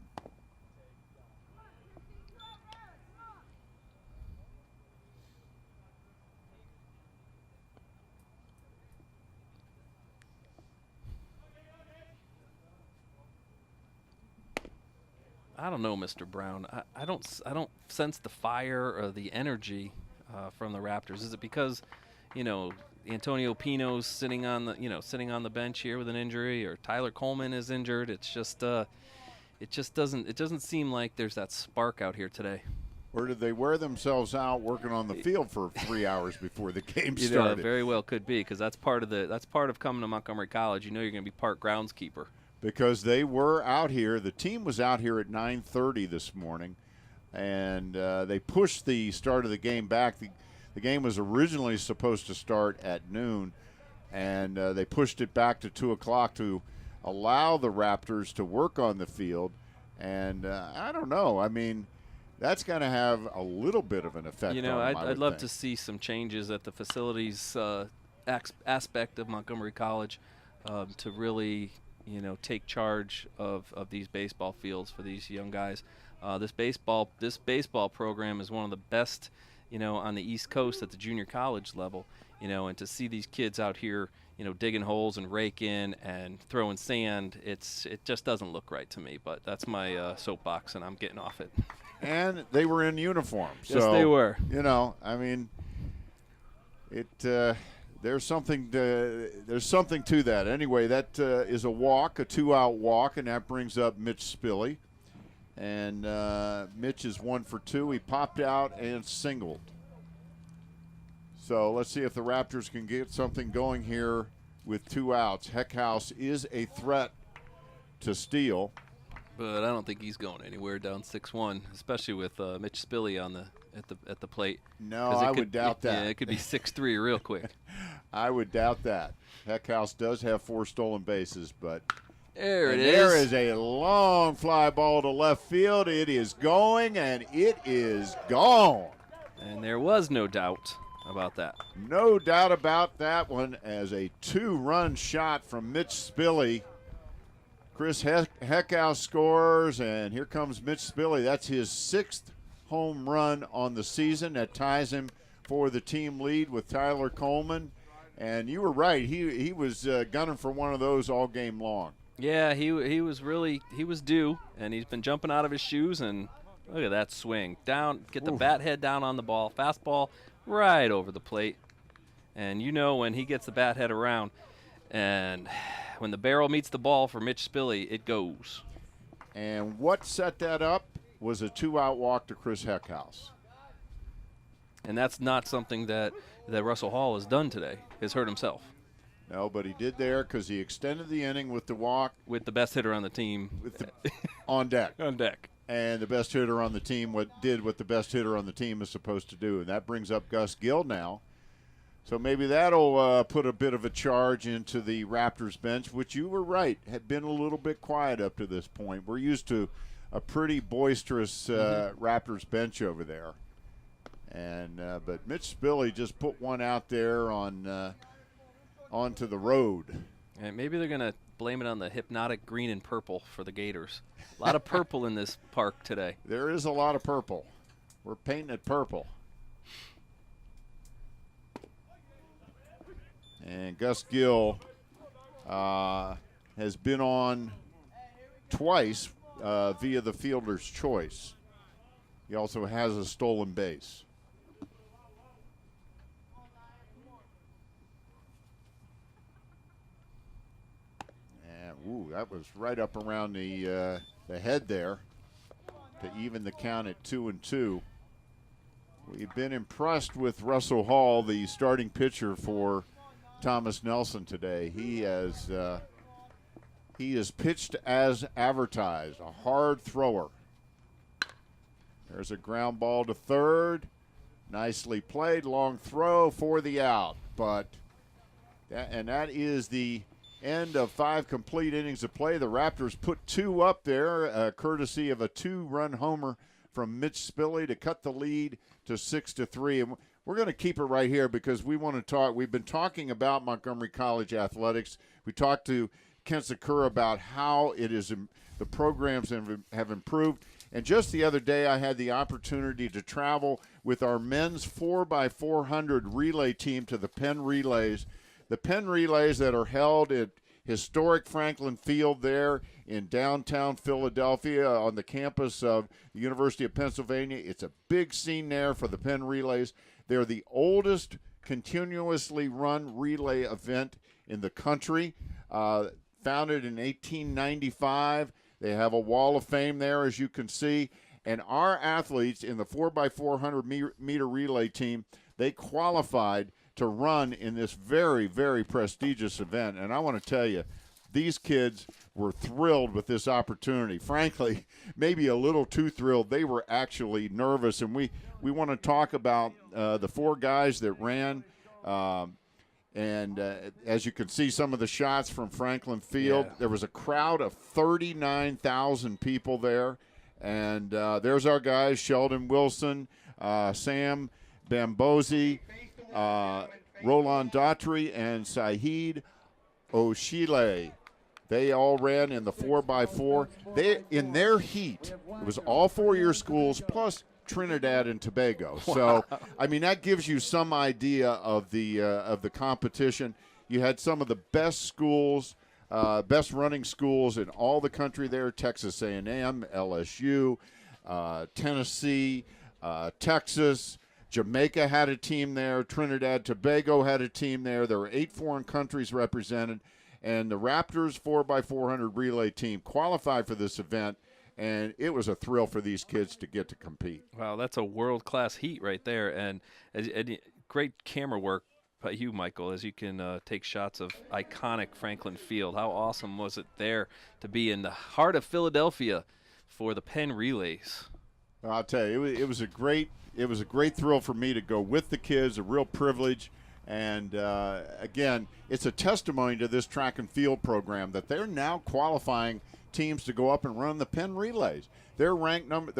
I don't know, Mr. Brown. I don't sense the fire or the energy from the Raptors. Is it because, Antonio Pino's sitting on the bench here with an injury, or Tyler Coleman is injured? It's just it doesn't seem like there's that spark out here today. Or did they wear themselves out working on the field for 3 hours before the game started? It very well could be, because that's part of coming to Montgomery College. You know you're going to be part groundskeeper. Because they were out here. The team was out here at 9:30 this morning, and they pushed the start of the game back. The game was originally supposed to start at noon, and they pushed it back to 2 o'clock to allow the Raptors to work on the field. And I don't know. I mean, that's going to have a little bit of an effect on them, I'd love to see some changes at the facilities aspect of Montgomery College to really – take charge of these baseball fields for these young guys. This baseball program is one of the best, on the East Coast at the junior college level. And to see these kids out here, digging holes and raking and throwing sand, it just doesn't look right to me. But that's my soapbox, and I'm getting off it. And they were in uniform. Yes, they were. I mean, There's something to that. Anyway, that is a walk, a 2-out walk, and that brings up Mitch Spilley. And Mitch is 1 for 2. He popped out and singled. So let's see if the Raptors can get something going here with 2 outs. Heckhouse is a threat to steal. But I don't think he's going anywhere down 6-1, especially with Mitch Spilley on at the plate. No, I would doubt that. Yeah, it could be 6-3 real quick. I would doubt that. Heckhouse does have 4 stolen bases, but there it is. There is a long fly ball to left field. It is going, and it is gone. And there was no doubt about that. No doubt about that one, as a 2-run shot from Mitch Spilley. Chris Heckhouse scores, and here comes Mitch Spilley. That's his 6th home run on the season. That ties him for the team lead with Tyler Coleman. And you were right. He was gunning for one of those all game long. Yeah, he was due, and he's been jumping out of his shoes, and look at that swing. Down, get the bat head down on the ball. Fastball right over the plate. And when he gets the bat head around, and when the barrel meets the ball for Mitch Spilley, it goes. And what set that up was a 2-out walk to Chris Heckhouse. And that's not something that Russell Hall has done today. Has hurt himself. No, but he did there because he extended the inning with the walk. With the best hitter on the team. On deck. On deck. And the best hitter on the team what the best hitter on the team is supposed to do. And that brings up Gus Gill now. So maybe that'll put a bit of a charge into the Raptors bench, which you were right, had been a little bit quiet up to this point. We're used to a pretty boisterous Raptors bench over there. And but Mitch Spilley just put one out there onto the road. And maybe they're gonna blame it on the hypnotic green and purple for the Gators. A lot of purple in this park today. There is a lot of purple. We're painting it purple. And Gus Gill has been on twice via the fielder's choice. He also has a stolen base. And ooh, that was right up around the head there to even the count at 2-2. We've been impressed with Russell Hall, the starting pitcher for Thomas Nelson today. He has pitched as advertised, a hard thrower. There's a ground ball to third. Nicely played, long throw for the out. But that is the end of 5 complete innings of play. The Raptors put 2 up there, courtesy of a 2-run homer from Mitch Spilley to cut the lead to 6-3. And we're going to keep it right here because we want to talk. We've been talking about Montgomery College athletics. We talked to Kent Sakura about how it is the programs have improved. And just the other day, I had the opportunity to travel with our men's 4x400 relay team to the Penn Relays. The Penn Relays that are held at historic Franklin Field there in downtown Philadelphia on the campus of the University of Pennsylvania. It's a big scene there for the Penn Relays. They're the oldest continuously run relay event in the country. Founded in 1895. They have a wall of fame there, as you can see. And our athletes in the 4x400 meter relay team, they qualified to run in this very, very prestigious event. And I want to tell you, these kids were thrilled with this opportunity. Frankly, maybe a little too thrilled. They were actually nervous. And we want to talk about the 4 guys that ran. As you can see, some of the shots from Franklin Field, there was a crowd of 39,000 people there. And there's our guys, Sheldon Wilson, Sam Bambosi, Roland Daughtry, and Saeed Oshile. They all ran in the 4x4. In their heat, it was all 4-year schools plus Trinidad and Tobago. So, I mean, that gives you some idea of the competition. You had some of the best schools, best running schools in all the country there: Texas A&M, LSU, Tennessee, Texas. Jamaica had a team there. Trinidad, Tobago had a team there. There were 8 foreign countries represented. And the Raptors 4x400 relay team qualified for this event. And it was a thrill for these kids to get to compete. Wow, that's a world-class heat right there. And great camera work by you, Michael, as you can take shots of iconic Franklin Field. How awesome was it there to be in the heart of Philadelphia for the Penn Relays? I'll tell you, it was a great thrill for me to go with the kids, a real privilege. And, again, it's a testimony to this track and field program that they're now qualifying teams to go up and run the Penn Relays. Their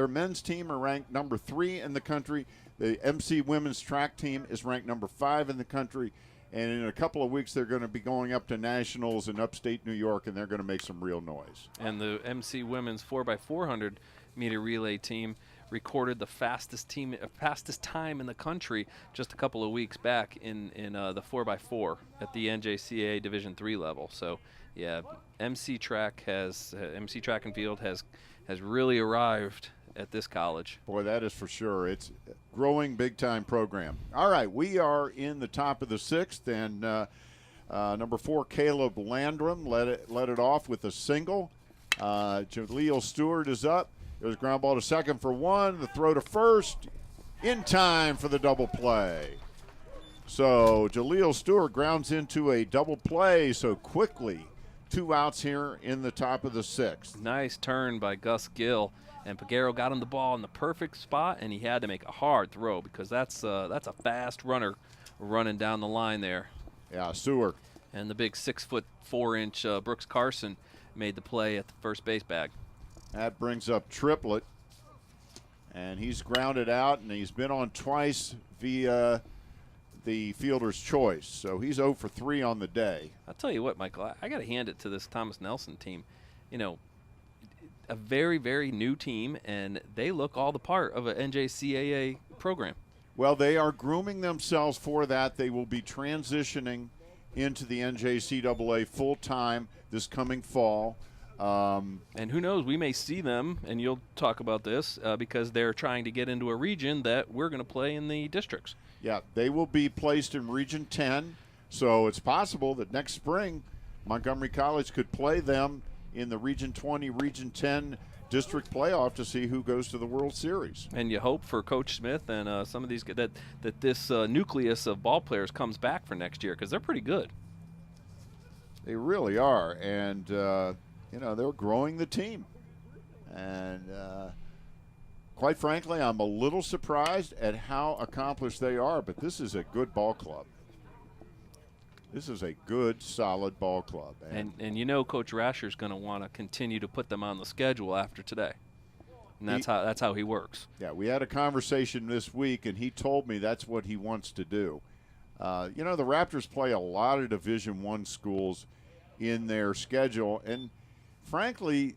men's team are ranked number 3 in the country. The MC women's track team is ranked number 5 in the country. And in a couple of weeks, they're going to be going up to nationals in upstate New York, and they're going to make some real noise. And the MC women's 4x400 meter relay team recorded the fastest time in the country just a couple of weeks back in the 4x4 at the NJCAA Division III level. So, yeah, MC track and field has really arrived at this college. Boy, that is for sure. It's a growing big-time program. All right, we are in the top of the 6th, and number 4, Caleb Landrum, led it off with a single. Jaleel Stewart is up. There's a ground ball to second for 1. The throw to first in time for the double play. So Jaleel Stewart grounds into a double play so quickly. 2 outs here in the top of the 6th. Nice turn by Gus Gill. And Peguero got him the ball in the perfect spot, and he had to make a hard throw because that's a fast runner running down the line there. Yeah, Stewart. And the big 6'4" Brooks Carson made the play at the first base bag. That brings up Triplett, and he's grounded out, and he's been on twice via the fielder's choice. So he's 0 for 3 on the day. I'll tell you what, Michael, I got to hand it to this Thomas Nelson team. You know, a very, very new team, and they look all the part of a NJCAA program. Well, they are grooming themselves for that. They will be transitioning into the NJCAA full-time this coming fall. And who knows, we may see them, and you'll talk about this, because they're trying to get into a region that we're going to play in the districts. Yeah, they will be placed in Region 10, so it's possible that next spring Montgomery College could play them in the Region 20, Region 10 district playoff to see who goes to the World Series. And you hope for Coach Smith and some of these that this nucleus of ball players comes back for next year, because they're pretty good. They really are, and they're growing the team. And quite frankly, I'm a little surprised at how accomplished they are, but this is a good ball club. This is a good, solid ball club. And you know Coach Rasher's going to want to continue to put them on the schedule after today. And that's how he works. Yeah, we had a conversation this week, and he told me that's what he wants to do. The Raptors play a lot of Division I schools in their schedule, and frankly,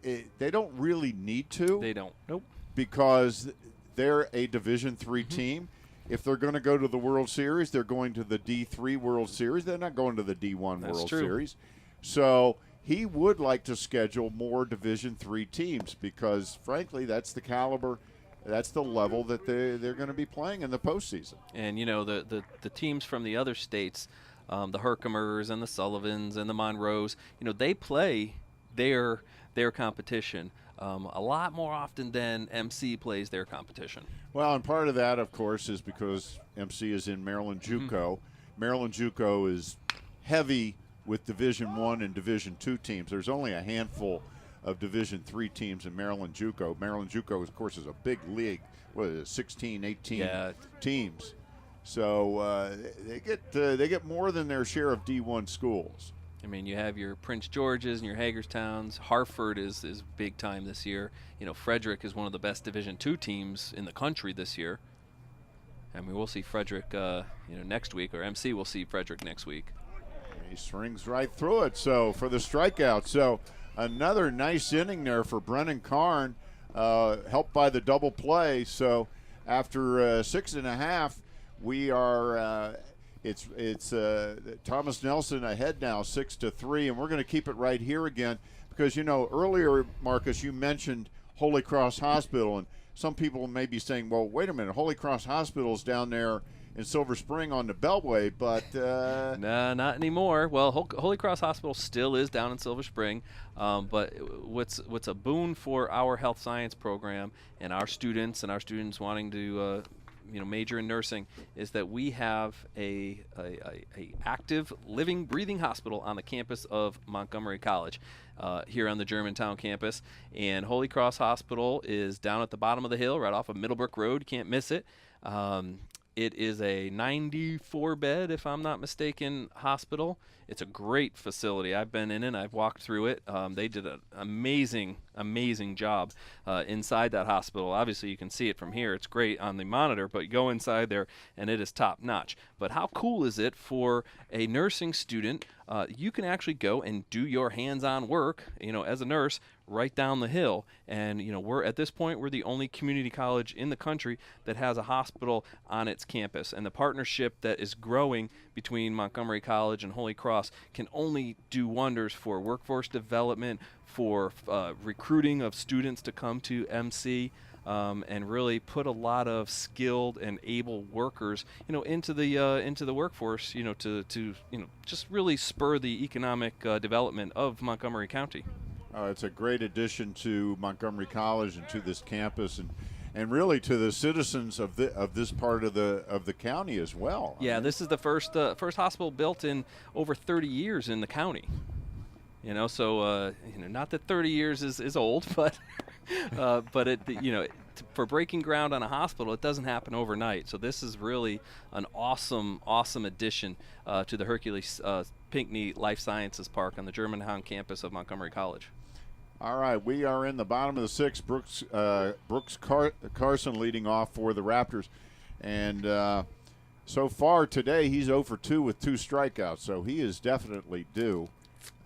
they don't really need to. They don't. Nope. Because they're a Division III team. If they're going to go to the World Series, they're going to the D3 World Series. They're not going to the D1 World Series. So he would like to schedule more Division III teams because, frankly, that's the caliber, that's the level that they're going to be playing in the postseason. And, the teams from the other states, the Herkimers and the Sullivans and the Monroes, they play their competition a lot more often than MC plays their competition. Well, and part of that, of course, is because MC is in Maryland JUCO. Mm-hmm. Maryland JUCO is heavy with Division I and Division II teams. There's only a handful of Division III teams in Maryland JUCO. Maryland JUCO, of course, is a big league. What is it, 16, 18 teams. So they get more than their share of D1 schools. I mean, you have your Prince George's and your Hagerstowns. Hartford is big time this year. Frederick is one of the best Division II teams in the country this year. I mean, we'll see Frederick, next week, or MC will see Frederick next week. He swings right through it. So for the strikeout, so another nice inning there for Brennan Karn, helped by the double play. So after 6.5, we are. It's Thomas Nelson ahead now, 6-3, and we're going to keep it right here again because earlier, Marcus, you mentioned Holy Cross Hospital, and some people may be saying, well, wait a minute, Holy Cross Hospital is down there in Silver Spring on the Beltway, but nah, not anymore. Well, Holy Cross Hospital still is down in Silver Spring, but what's a boon for our health science program and our students wanting to major in nursing is that we have a active, living, breathing hospital on the campus of Montgomery College here on the Germantown campus. And Holy Cross Hospital is down at the bottom of the hill, right off of Middlebrook Road. You can't miss it. It is a 94-bed, if I'm not mistaken, hospital. It's a great facility. I've been in it. I've walked through it. They did an amazing job inside that hospital. Obviously, you can see it from here. It's great on the monitor, but you go inside there, and it is top-notch. But how cool is it for a nursing student? You can actually go and do your hands-on work, as a nurse, right down the hill. And, we're at this point, we're the only community college in the country that has a hospital on its campus. And the partnership that is growing between Montgomery College and Holy Cross can only do wonders for workforce development, for recruiting of students to come to MC, and really put a lot of skilled and able workers, into the workforce, to just really spur the economic development of Montgomery County. It's a great addition to Montgomery College and to this campus, and really to the citizens of this part of the county as well. Yeah, this is the first hospital built in over 30 years in the county. So not that 30 years is old, but but it for breaking ground on a hospital, it doesn't happen overnight. So this is really an awesome addition to the Hercules Pinckney Life Sciences Park on the Germantown campus of Montgomery College. All right, we are in the bottom of the sixth. Brooks Carson leading off for the Raptors, and so far today, he's 0 for 2 with 2 strikeouts, so he is definitely due.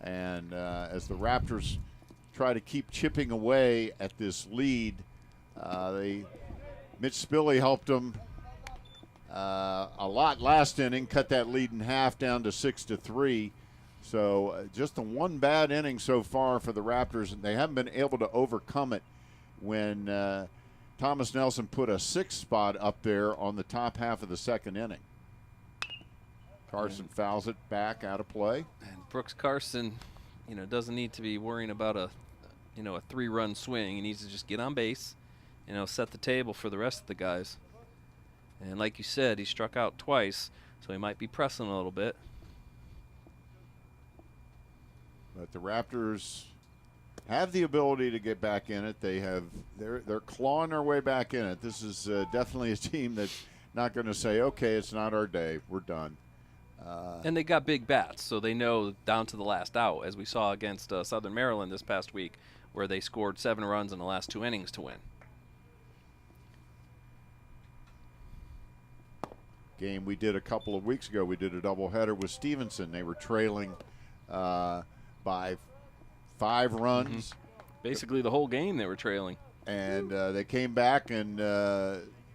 And as the Raptors try to keep chipping away at this lead, Mitch Spilley helped them a lot last inning, cut that lead in half down to 6-3. So just the one bad inning so far for the Raptors, and they haven't been able to overcome it when Thomas Nelson put a 6 spot up there on the top half of the second inning. Carson fouls it back out of play. And Brooks Carson, doesn't need to be worrying about a 3-run swing. He needs to just get on base, set the table for the rest of the guys. And like you said, he struck out twice, so he might be pressing a little bit. But the Raptors have the ability to get back in it. They're clawing their way back in it. This is definitely a team that's not going to say, okay, it's not our day, we're done. And they got big bats, so they know down to the last out, as we saw against Southern Maryland this past week, where they scored 7 runs in the last 2 innings to win. Game we did a couple of weeks ago, we did a doubleheader with Stevenson. They were trailing by 5 runs. Basically the whole game they were trailing. And they came back, and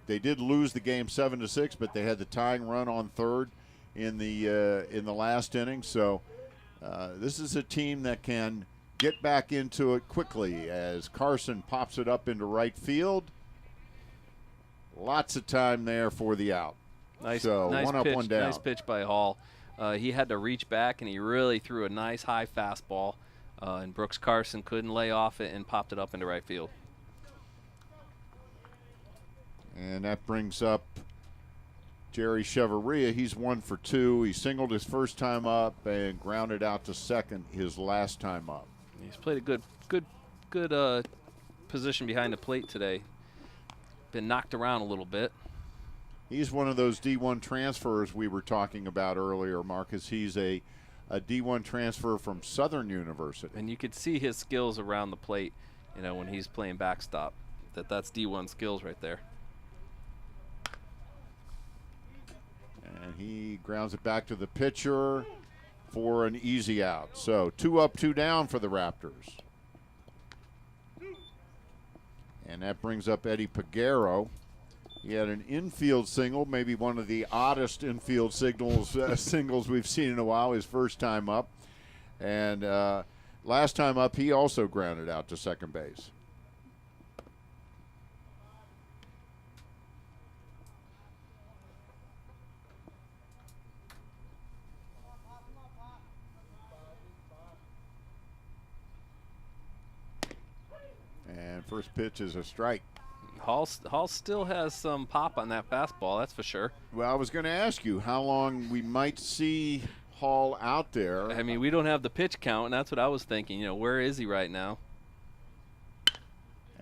they did lose the game 7-6, but they had the tying run on third in the last inning. So this is a team that can get back into it quickly as Carson pops it up into right field. Lots of time there for the out. Nice, so nice one up, pitch, one down. Nice pitch by Hall. He had to reach back, and he really threw a nice high fastball. And Brooks Carson couldn't lay off it and popped it up into right field. And that brings up Jerry Chevarria. He's 1 for 2. He singled his first time up and grounded out to second his last time up. He's played a good position behind the plate today. Been knocked around a little bit. He's one of those D1 transfers we were talking about earlier, Marcus. He's a D1 transfer from Southern University. And you could see his skills around the plate, when he's playing backstop. That's D1 skills right there. And he grounds it back to the pitcher for an easy out. So 2 up, 2 down for the Raptors. And that brings up Eddie Peguero. He had an infield single, maybe one of the oddest infield singles we've seen in a while, his first time up. And last time up, he also grounded out to second base. And first pitch is a strike. Hall still has some pop on that fastball, that's for sure. Well, I was going to ask you how long we might see Hall out there. I mean, we don't have the pitch count, and that's what I was thinking. Where is he right now?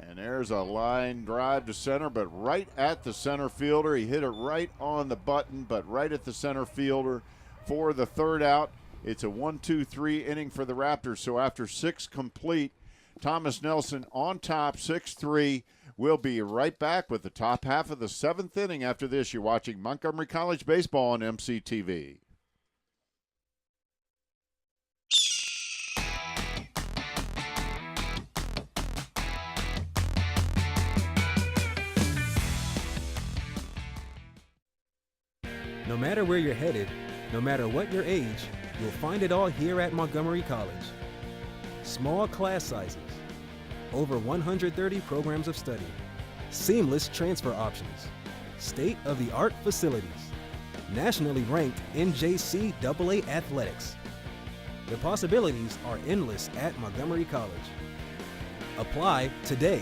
And there's a line drive to center, but right at the center fielder. He hit it right on the button, but right at the center fielder for the third out. It's a 1-2-3 inning for the Raptors. So after 6 complete, Thomas Nelson on top, 6-3. We'll be right back with the top half of the 7th inning after this. You're watching Montgomery College Baseball on MCTV. No matter where you're headed, no matter what your age, you'll find it all here at Montgomery College. Small class sizes, over 130 programs of study, seamless transfer options, state-of-the-art facilities, nationally ranked NJCAA athletics. The possibilities are endless at Montgomery College. Apply today.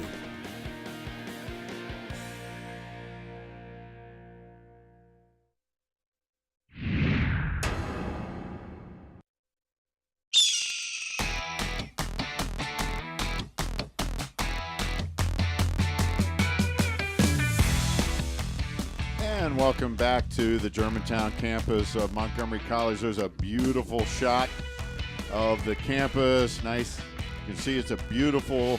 And welcome back to the Germantown campus of Montgomery College. There's a beautiful shot of the campus. Nice. You can see it's a beautiful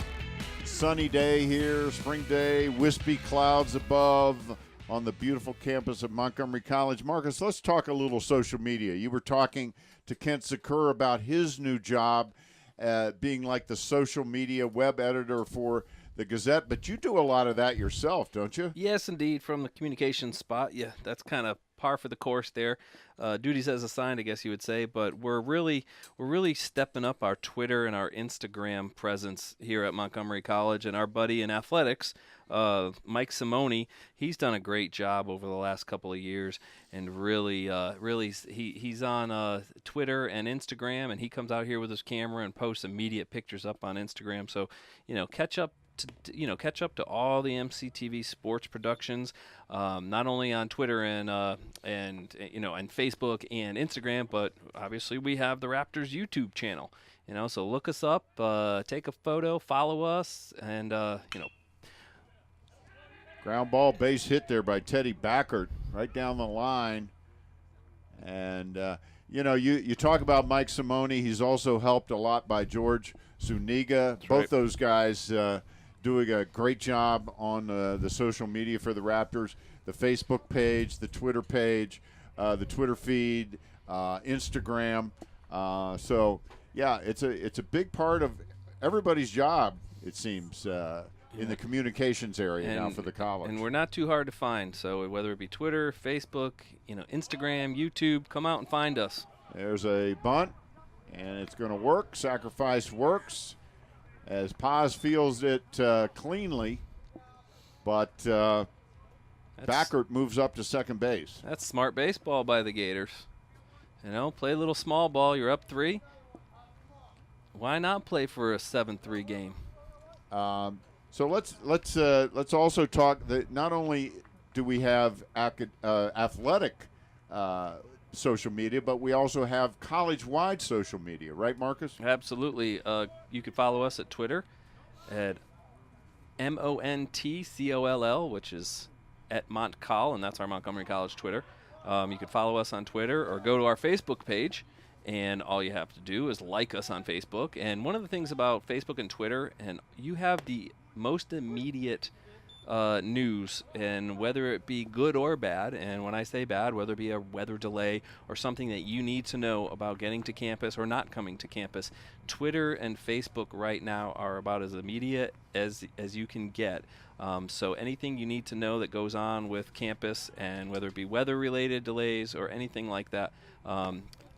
sunny day here, spring day, wispy clouds above, on the beautiful campus of Montgomery College. Marcus, let's talk a little social media. You were talking to Kent Zakur about his new job being like the social media web editor for the Gazette, but you do a lot of that yourself, don't you? Yes, indeed. From the communications spot, yeah, that's kind of par for the course there. Duties as assigned, I guess you would say. But we're really stepping up our Twitter and our Instagram presence here at Montgomery College. And our buddy in athletics, Mike Simone, he's done a great job over the last couple of years. And really, he's on Twitter and Instagram, and he comes out here with his camera and posts immediate pictures up on Instagram. So, catch up to all the MCTV sports productions, not only on Twitter and Facebook and Instagram, but obviously we have the Raptors YouTube channel. So look us up, take a photo, follow us, and Ground ball base hit there by Teddy Backert right down the line. And, you talk about Mike Simone. He's also helped a lot by George Zuniga. That's Both right. those guys doing a great job on the social media for the Raptors, the Facebook page, the Twitter page, the Twitter feed, Instagram. It's a big part of everybody's job, it seems, in the communications area now for the college. And we're not too hard to find. So whether it be Twitter, Facebook, Instagram, YouTube, come out and find us. There's a bunt, and it's going to work. Sacrifice works as Paz fields it cleanly, but Backert moves up to second base. That's smart baseball by the Gators. Play a little small ball. You're up 3. Why not play for a 7-3 game? So let's also talk that not only do we have athletic social media, but we also have college-wide social media, right, Marcus? Absolutely. You can follow us at Twitter at MONTCOLL, which is at MontColl, and that's our Montgomery College Twitter. You can follow us on Twitter or go to our Facebook page, and all you have to do is like us on Facebook. And one of the things about Facebook and Twitter, and you have the most immediate news, and whether it be good or bad, and when I say bad, whether it be a weather delay or something that you need to know about getting to campus or not coming to campus, Twitter and Facebook right now are about as immediate as you can get. So anything you need to know that goes on with campus, and whether it be weather-related delays or anything like that,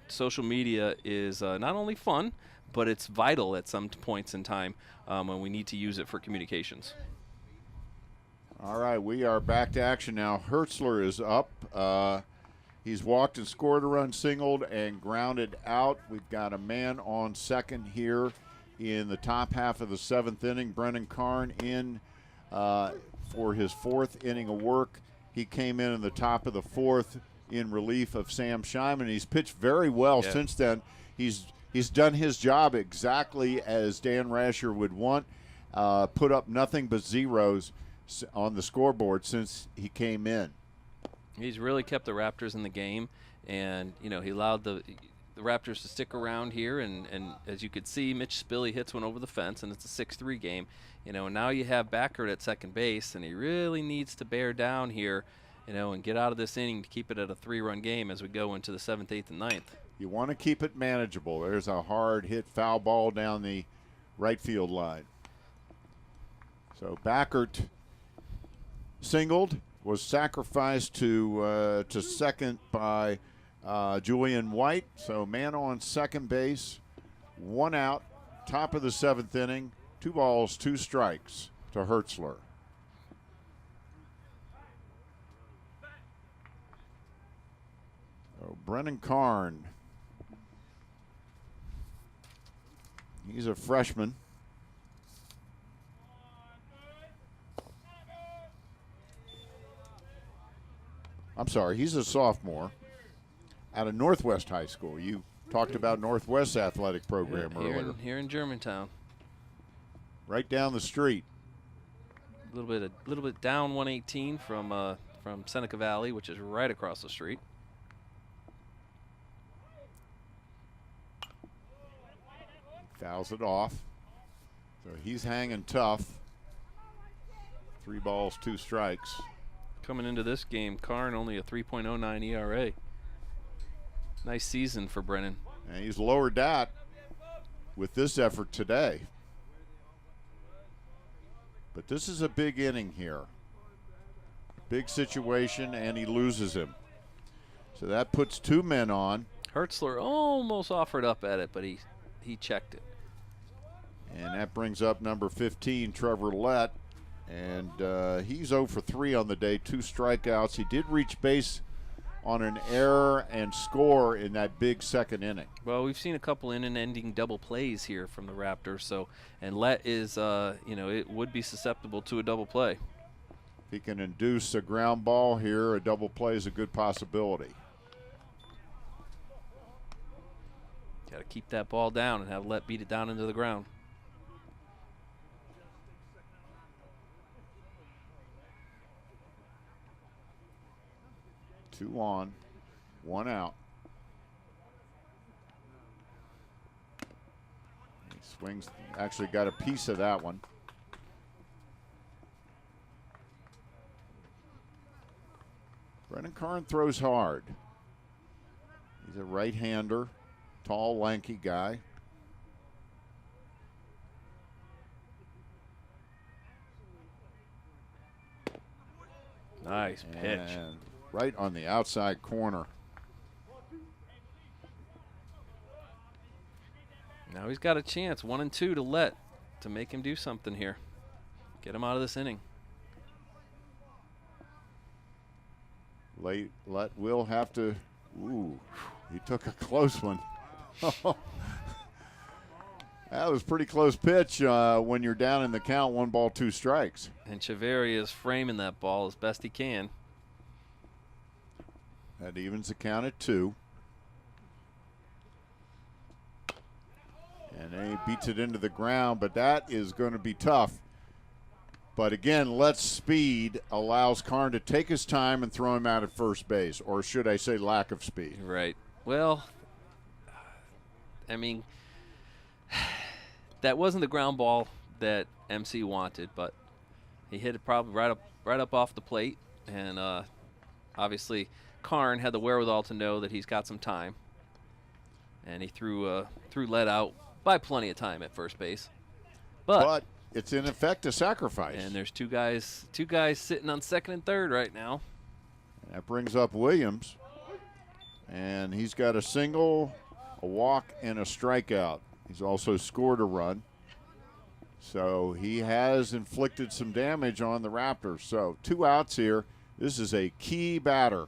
social media is not only fun, but it's vital at some points in time when we need to use it for communications. All right, we are back to action now. Hertzler is up. He's walked and scored a run, singled, and grounded out. We've got a man on second here in the top half of the 7th inning. Brennan Karn in for his 4th inning of work. He came in the top of the 4th in relief of Sam Scheinman. He's pitched very well since then. He's done his job exactly as Dan Rasher would want. Put up nothing but zeros on the scoreboard since he came in. He's really kept the Raptors in the game, and he allowed the Raptors to stick around here, and as you could see, Mitch Spilley hits one over the fence, and it's a 6-3 game. And now you have Backert at second base, and he really needs to bear down here, and get out of this inning to keep it at a 3-run game as we go into the 7th, 8th, and 9th. You want to keep it manageable. There's a hard hit foul ball down the right field line. So Backert singled, was sacrificed to second by Julian White. So man on second base, 1 out, top of the 7th inning, 2 balls, 2 strikes to Hertzler. So Brennan Karn, he's a freshman. I'm sorry, he's a sophomore out of Northwest High School. You talked about Northwest's athletic program earlier. Here in Germantown. Right down the street. A little bit down 118 from Seneca Valley, which is right across the street. Fouls it off. So he's hanging tough. 3 balls, 2 strikes. Coming into this game, Karn only a 3.09 ERA. Nice season for Brennan. And he's lowered that with this effort today. But this is a big inning here. Big situation, and he loses him. So that puts 2 men on. Hertzler almost offered up at it, but he checked it. And that brings up number 15, Trevor Lett. And he's 0 for 3 on the day, 2 strikeouts. He did reach base on an error and score in that big second inning. Well, we've seen a couple inning-ending double plays here from the Raptors. So, and Lett is, it would be susceptible to a double play. If he can induce a ground ball here, a double play is a good possibility. Got to keep that ball down and have Lett beat it down into the ground. Two on, 1 out. He swings, actually got a piece of that one. Brennan Karn throws hard. He's a right-hander, tall, lanky guy. Nice pitch. And right on the outside corner. Now he's got a chance, 1 and 2 to Lett to make him do something here. Get him out of this inning. Lett will have to, he took a close one. That was a pretty close pitch when you're down in the count, 1 ball, 2 strikes. And Chavarria is framing that ball as best he can. That evens the count at 2. And then he beats it into the ground, but that is going to be tough. But again, Lett's speed allows Karn to take his time and throw him out at first base, or should I say lack of speed. Right. Well, I mean, that wasn't the ground ball that MC wanted, but he hit it probably right up off the plate, and obviously Karn had the wherewithal to know that he's got some time, and he threw Lett out by plenty of time at first base. But it's in effect a sacrifice. And there's two guys sitting on second and third right now. And that brings up Williams, and he's got a single, a walk, and a strikeout. He's also scored a run. So he has inflicted some damage on the Raptors. So 2 outs here. This is a key batter.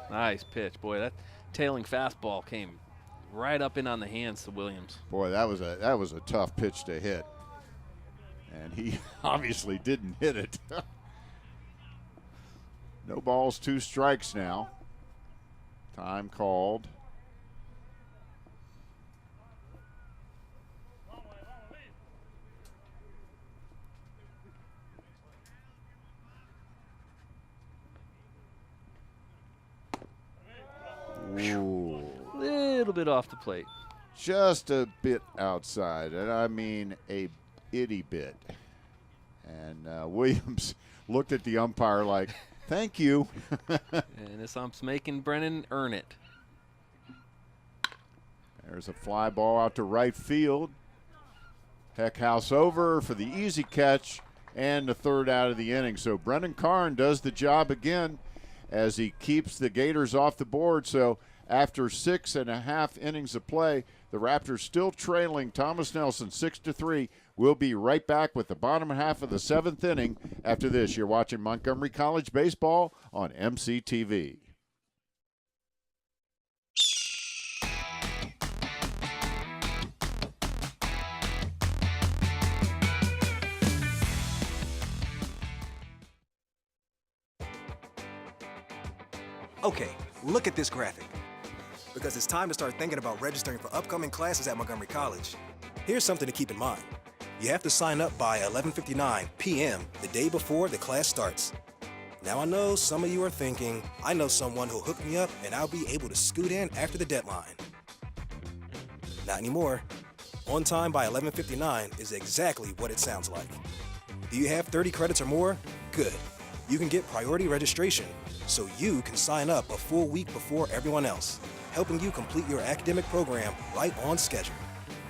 Nice pitch. Boy, that tailing fastball came right up in on the hands to Williams. Boy, that was a tough pitch to hit. And he obviously didn't hit it. No balls, 2 strikes now. Time called. Ooh. Little bit off the plate. Just a bit outside, and I mean a itty bit. And Williams looked at the umpire like, thank you. And this ump's making Brennan earn it. There's a fly ball out to right field. Heckhouse over for the easy catch and the 3rd out of the inning. So Brennan Karn does the job again as he keeps the Gators off the board. So after 6.5 innings of play, the Raptors still trailing Thomas Nelson 6-3. We'll be right back with the bottom half of the 7th inning. After this, you're watching Montgomery College Baseball on MCTV. Okay, look at this graphic. Because it's time to start thinking about registering for upcoming classes at Montgomery College. Here's something to keep in mind. You have to sign up by 11:59 p.m. the day before the class starts. Now I know some of you are thinking, I know someone who'll hook me up and I'll be able to scoot in after the deadline. Not anymore. On time by 11:59 is exactly what it sounds like. Do you have 30 credits or more? Good. You can get priority registration so you can sign up a full week before everyone else, helping you complete your academic program right on schedule.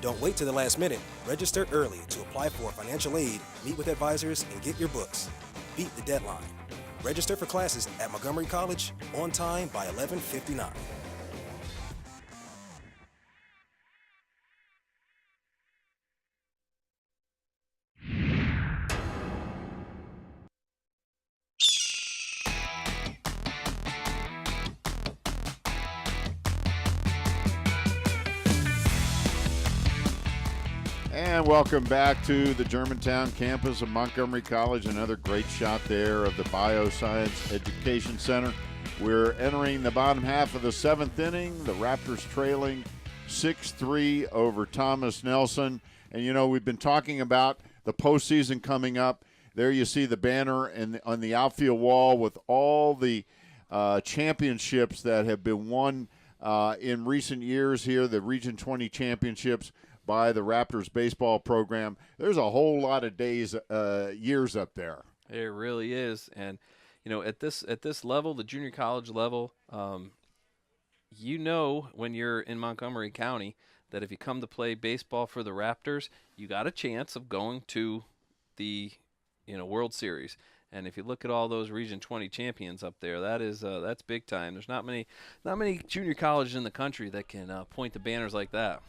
Don't wait till the last minute. Register early to apply for financial aid, meet with advisors, and get your books. Beat the deadline. Register for classes at Montgomery College on time by 11:59. And welcome back to the Germantown campus of Montgomery College. Another great shot there of the Bioscience Education Center. We're entering the bottom half of the seventh inning. The Raptors trailing 6-3 over Thomas Nelson. And, you know, we've been talking about the postseason coming up. There you see the banner on the outfield wall with all the championships that have been won in recent years here, the Region 20 championships by the Raptors baseball program. There's a whole lot of years up there. It really is. And, you know, at this level, the junior college level, you know when you're in Montgomery County that if you come to play baseball for the Raptors, you got a chance of going to the, you know, World Series. And if you look at all those Region 20 champions up there, that's big time. There's not many junior colleges in the country that can point to banners like that.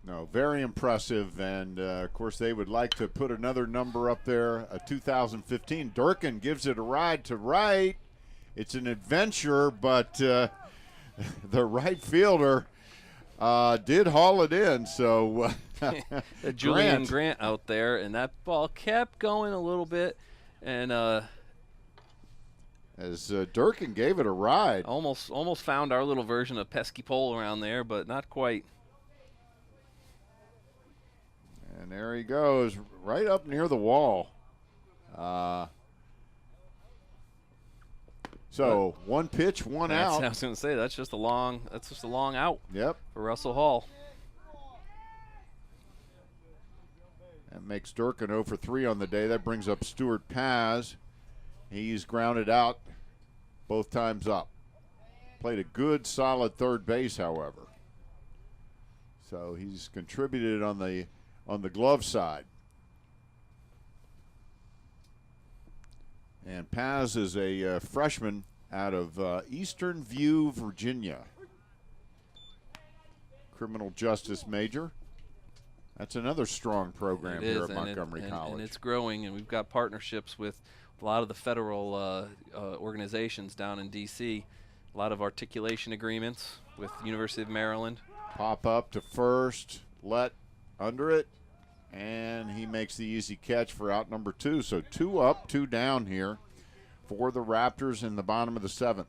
No, very impressive, and of course they would like to put another number up there, a 2015. Durkin gives it a ride to right. It's an adventure, but the right fielder did haul it in, so Julian Grant out there, and that ball kept going a little bit, and as Durkin gave it a ride. Almost found our little version of pesky pole around there, but not quite. And there he goes, right up near the wall. So one pitch, one out. I was going to say that's just a long out. Yep. For Russell Hall. That makes Durkin 0 for 3 on the day. That brings up Stuart Paz. He's grounded out both times up. Played a good, solid third base, however. So he's contributed on the glove side. And Paz is a freshman out of Eastern View, Virginia. Criminal justice major. That's another strong program here at Montgomery College. And it's growing, and we've got partnerships with a lot of the federal organizations down in D.C., a lot of articulation agreements with the University of Maryland. Pop up to first, let under it, and he makes the easy catch for out number 2. So 2 up, 2 down here for the Raptors in the bottom of the 7th.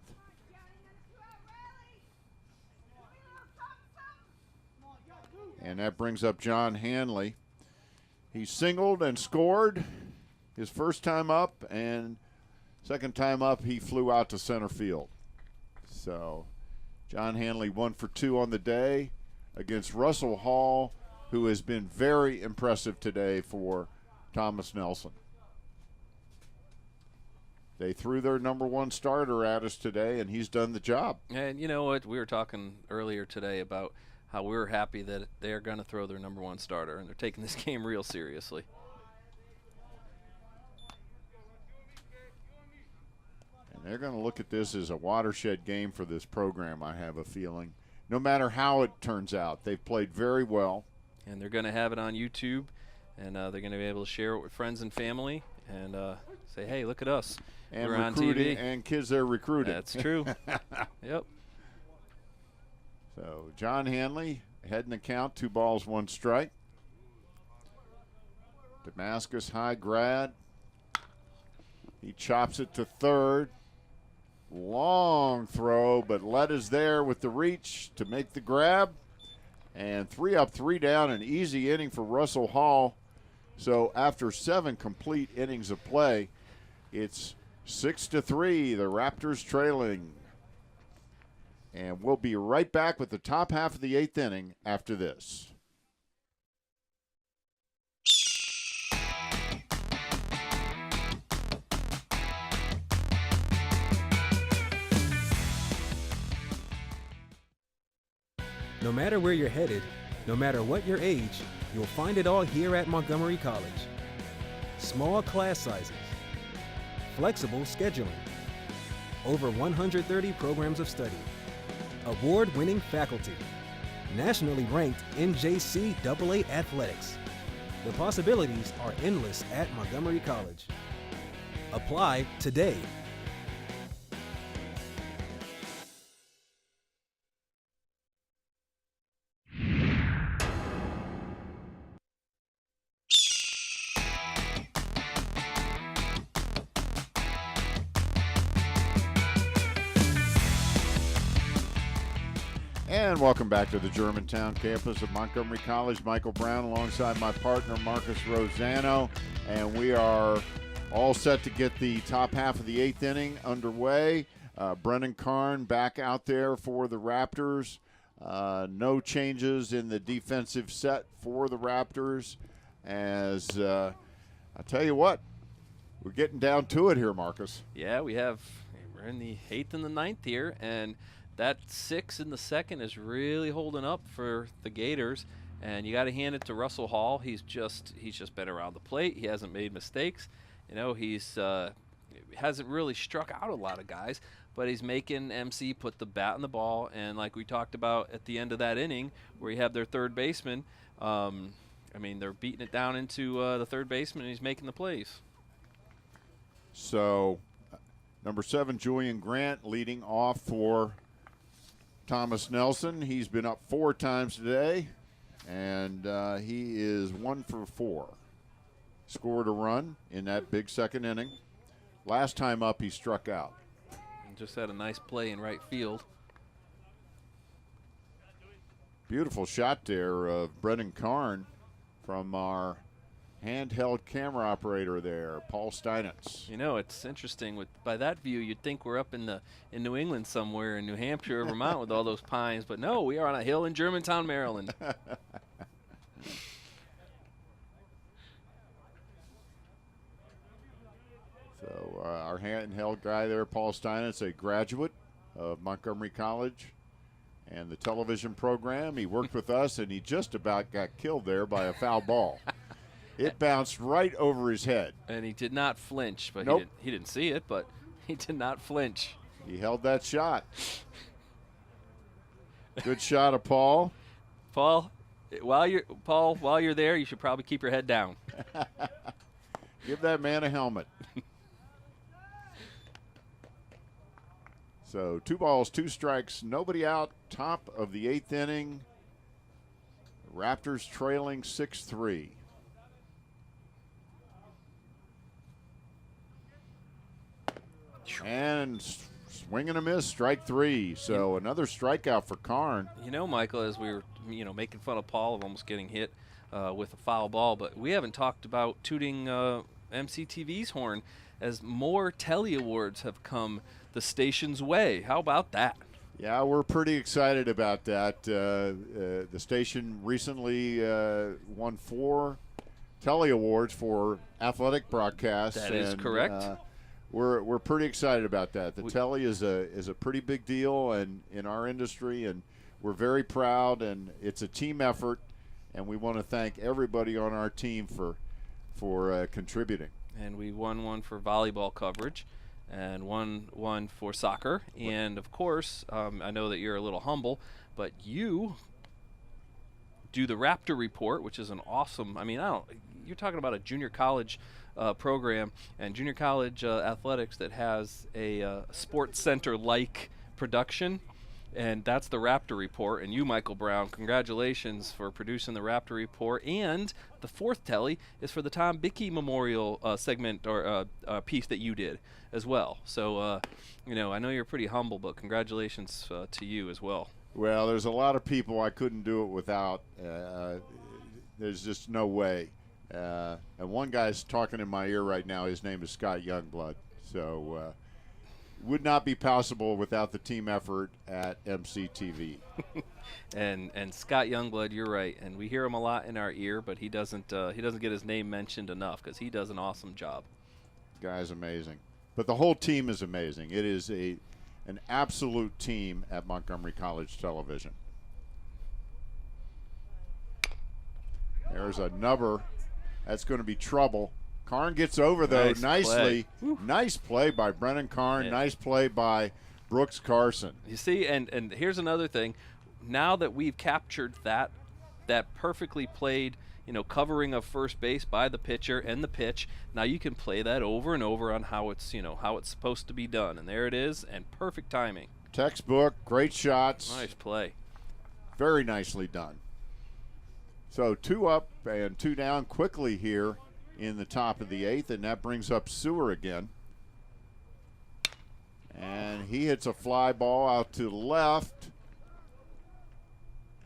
And that brings up John Hanley. He singled and scored his first time up, and second time up he flew out to center field. So John Hanley 1 for 2 on the day against Russell Hall, who has been very impressive today for Thomas Nelson. They threw their number 1 starter at us today, and he's done the job. And you know what? We were talking earlier today about how we were happy that they're going to throw their number 1 starter, and they're taking this game real seriously. And they're going to look at this as a watershed game for this program, I have a feeling. No matter how it turns out, they've played very well. And they're going to have it on YouTube, and they're going to be able to share it with friends and family and say, hey, look at us. And we're on TV. And kids they're recruiting. That's true. Yep. So John Hanley, head in the count, 2 balls, 1 strike. Damascus High grad. He chops it to third. Long throw, but Lett is there with the reach to make the grab. And 3 up, 3 down, an easy inning for Russell Hall. So after 7 complete innings of play, it's 6-3, the Raptors trailing. And we'll be right back with the top half of the 8th inning after this. No matter where you're headed, no matter what your age, you'll find it all here at Montgomery College. Small class sizes, flexible scheduling, over 130 programs of study, award-winning faculty, nationally ranked NJCAA athletics. The possibilities are endless at Montgomery College. Apply today. And welcome back to the Germantown campus of Montgomery College. Michael Brown alongside my partner Marcus Rosano, and we are all set to get the top half of the 8th inning underway. Brennan Karn back out there for the Raptors. No changes in the defensive set for the Raptors. As I tell you what, we're getting down to it here, Marcus. Yeah, we're in the 8th and the 9th here, and that 6 in the second is really holding up for the Gators, and you got to hand it to Russell Hall. He's just been around the plate. He hasn't made mistakes. You know, he's hasn't really struck out a lot of guys, but he's making MC put the bat in the ball. And like we talked about at the end of that inning, where you have their third baseman, I mean, they're beating it down into the third baseman, and he's making the plays. So, number 7, Julian Grant leading off for Thomas Nelson. He's been up 4 times today, and he is 1 for 4. Scored a run in that big second inning. Last time up, he struck out. And just had a nice play in right field. Beautiful shot there of Brendan Karn from our handheld camera operator there, Paul Steinitz. You know, it's interesting. By that view, you'd think we're up in New England somewhere, in New Hampshire or Vermont with all those pines, but no, we are on a hill in Germantown, Maryland. So our handheld guy there, Paul Steinitz, a graduate of Montgomery College and the television program. He worked with us, and he just about got killed there by a foul ball. It bounced right over his head. And he did not flinch, but Nope. he didn't see it, but he did not flinch. He held that shot. Good shot of Paul. Paul, while you're there, you should probably keep your head down. Give that man a helmet. So 2 balls, 2 strikes, nobody out, top of the 8th inning. Raptors trailing 6-3. And swing and a miss, strike 3. So another strikeout for Karn. You know, Michael, as we were, making fun of Paul of almost getting hit with a foul ball, but we haven't talked about tooting MCTV's horn as more Telly Awards have come the station's way. How about that? Yeah, we're pretty excited about that. The station recently won 4 Telly Awards for athletic broadcasts. That is correct. We're pretty excited about that. The Telly is a pretty big deal in our industry, and we're very proud. And it's a team effort, and we want to thank everybody on our team for contributing. And we won one for volleyball coverage, and one for soccer. And of course, I know that you're a little humble, but you do the Raptor Report, which is an awesome. I mean, you're talking about a junior college program and junior college athletics that has a sports center like production, and that's the Raptor Report. And you, Michael Brown, congratulations for producing the Raptor Report. And the 4th Telly is for the Tom Bickey Memorial segment or piece that you did as well. So I know you're pretty humble, but congratulations to you as well. Well, there's a lot of people I couldn't do it without. There's just no way. And one guy's talking in my ear right now. His name is Scott Youngblood. So would not be possible without the team effort at MCTV. and Scott Youngblood, you're right. And we hear him a lot in our ear, but he doesn't get his name mentioned enough because he does an awesome job. Guy's amazing. But the whole team is amazing. It is an absolute team at Montgomery College Television. There's a number. That's going to be trouble. Karn gets over, though, nicely. Nice play by Brennan Karn. Yeah. Nice play by Brooks Carson. You see, and here's another thing. Now that we've captured that perfectly played, covering of first base by the pitcher and the pitch, now you can play that over and over on how it's supposed to be done. And there it is, and perfect timing. Textbook, great shots. Nice play. Very nicely done. So 2 up and 2 down quickly here in the top of the 8th, and that brings up Sewer again. And he hits a fly ball out to the left.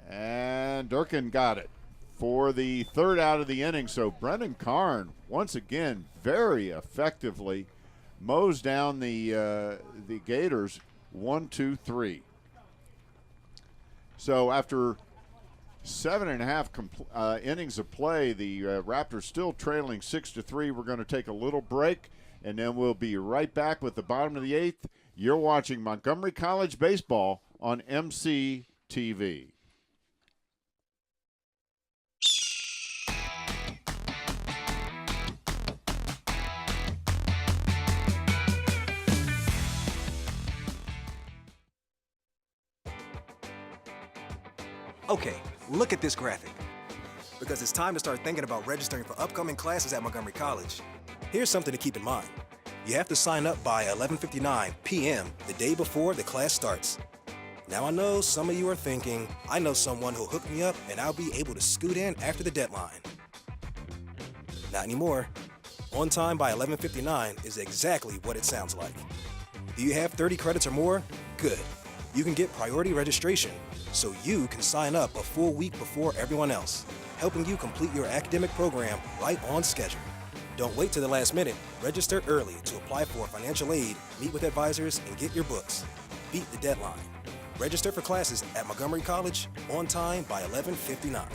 And Durkin got it for the 3rd out of the inning. So Brendan Karn, once again, very effectively mows down the Gators 1, 2, 3. So after 7.5 innings of play, the Raptors still trailing 6-3. We're going to take a little break, and then we'll be right back with the bottom of the 8th. You're watching Montgomery College Baseball on MCTV. Okay, look at this graphic. Because it's time to start thinking about registering for upcoming classes at Montgomery College. Here's something to keep in mind. You have to sign up by 11:59 p.m. the day before the class starts. Now I know some of you are thinking, I know someone who'll hook me up and I'll be able to scoot in after the deadline. Not anymore. On time by 11:59 is exactly what it sounds like. Do you have 30 credits or more? Good. You can get priority registration, so you can sign up a full week before everyone else, helping you complete your academic program right on schedule. Don't wait till the last minute. Register early to apply for financial aid, meet with advisors, and get your books. Beat the deadline. Register for classes at Montgomery College on time by 11:59.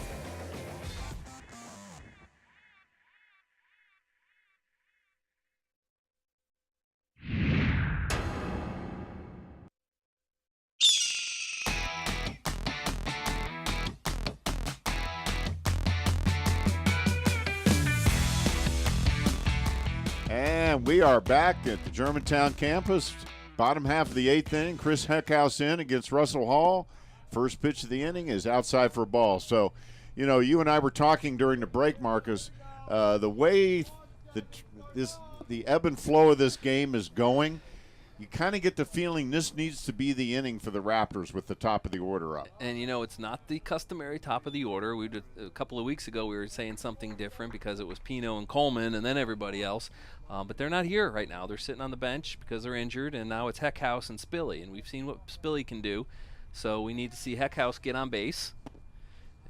And we are back at the Germantown campus. Bottom half of the 8th inning. Chris Heckhouse in against Russell Hall. First pitch of the inning is outside for a ball. So, you and I were talking during the break, Marcus. The way the ebb and flow of this game is going, you kind of get the feeling this needs to be the inning for the Raptors with the top of the order up. And, it's not the customary top of the order. A couple of weeks ago we were saying something different because it was Pino and Coleman and then everybody else. But they're not here right now. They're sitting on the bench because they're injured, and now it's Heckhouse and Spilly. And we've seen what Spilly can do. So we need to see Heckhouse get on base.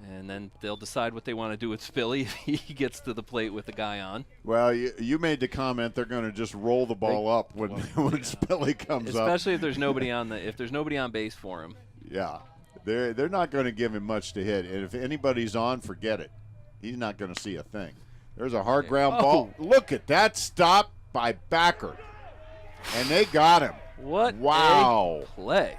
And then they'll decide what they want to do with Spilly if he gets to the plate with the guy on. Well, you made the comment they're going to just roll the ball up when Spilly comes up. Especially if there's nobody on base for him. Yeah. They're not going to give him much to hit. And if anybody's on, forget it. He's not going to see a thing. There's a hard ground ball. Look at that stop by Backer. And they got him. What a play.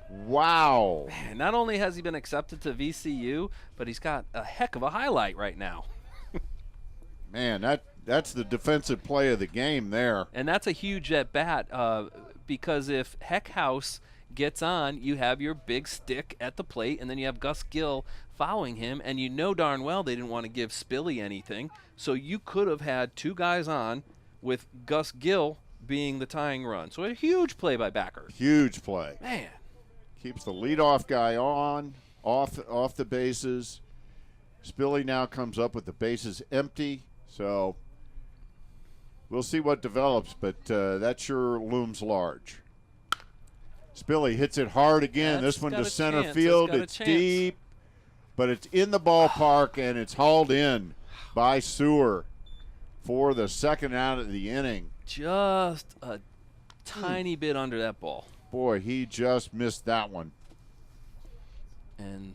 Wow. Man, not only has he been accepted to VCU, but he's got a heck of a highlight right now. Man, that's the defensive play of the game there. And that's a huge at-bat because if Heckhouse gets on, you have your big stick at the plate, and then you have Gus Gill following him, and darn well they didn't want to give Spilly anything. So you could have had 2 guys on with Gus Gill being the tying run. So a huge play by Backer. Huge play. Man. Keeps the leadoff guy off the bases. Spilly now comes up with the bases empty. So we'll see what develops, but that sure looms large. Spilly hits it hard again. This one to center field. It's deep, but it's in the ballpark, and it's hauled in by Sewer for the 2nd out of the inning. Just a tiny bit under that ball. Boy, he just missed that one. And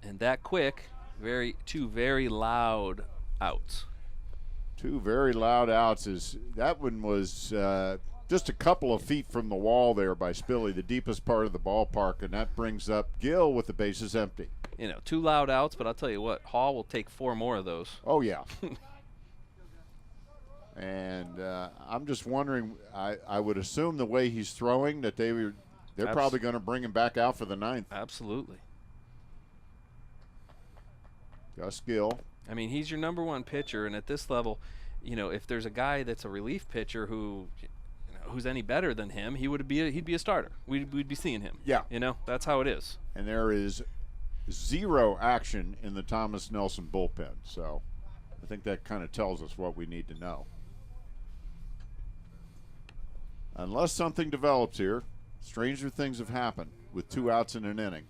that quick, 2 very loud outs. 2 very loud outs. That one was just a couple of feet from the wall there by Spilly, the deepest part of the ballpark, and that brings up Gill with the bases empty. 2 loud outs, but I'll tell you what, Hall will take 4 more of those. Oh, yeah. And I'm just wondering, I would assume the way he's throwing that they're probably going to bring him back out for the 9th. Absolutely. Gus Gill. I mean, he's your number 1 pitcher, and at this level, if there's a guy that's a relief pitcher who's any better than him, he'd be a starter. We'd be seeing him. Yeah. That's how it is. And there is 0 action in the Thomas Nelson bullpen, so I think that kind of tells us what we need to know. Unless something develops here, stranger things have happened with 2 outs in an inning.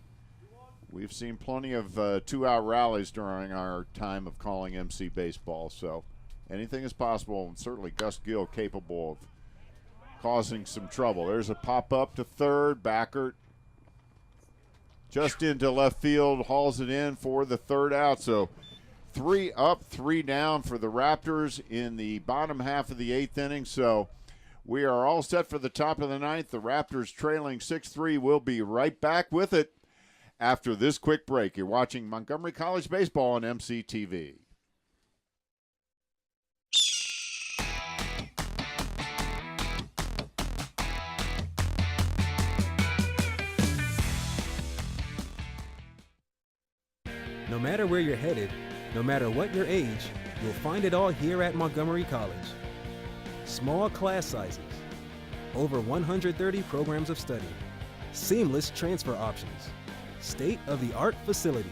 We've seen plenty of 2-out rallies during our time of calling MC baseball, so anything is possible, and certainly Gus Gill capable of causing some trouble. There's a pop-up to third. Backert just into left field, hauls it in for the 3rd out. So 3 up, 3 down for the Raptors in the bottom half of the 8th inning. So we are all set for the top of the 9th. The Raptors trailing 6-3. We'll be right back with it after this quick break. You're watching Montgomery College Baseball on MCTV. No matter where you're headed, no matter what your age, you'll find it all here at Montgomery College. Small class sizes, over 130 programs of study, seamless transfer options, state-of-the-art facilities,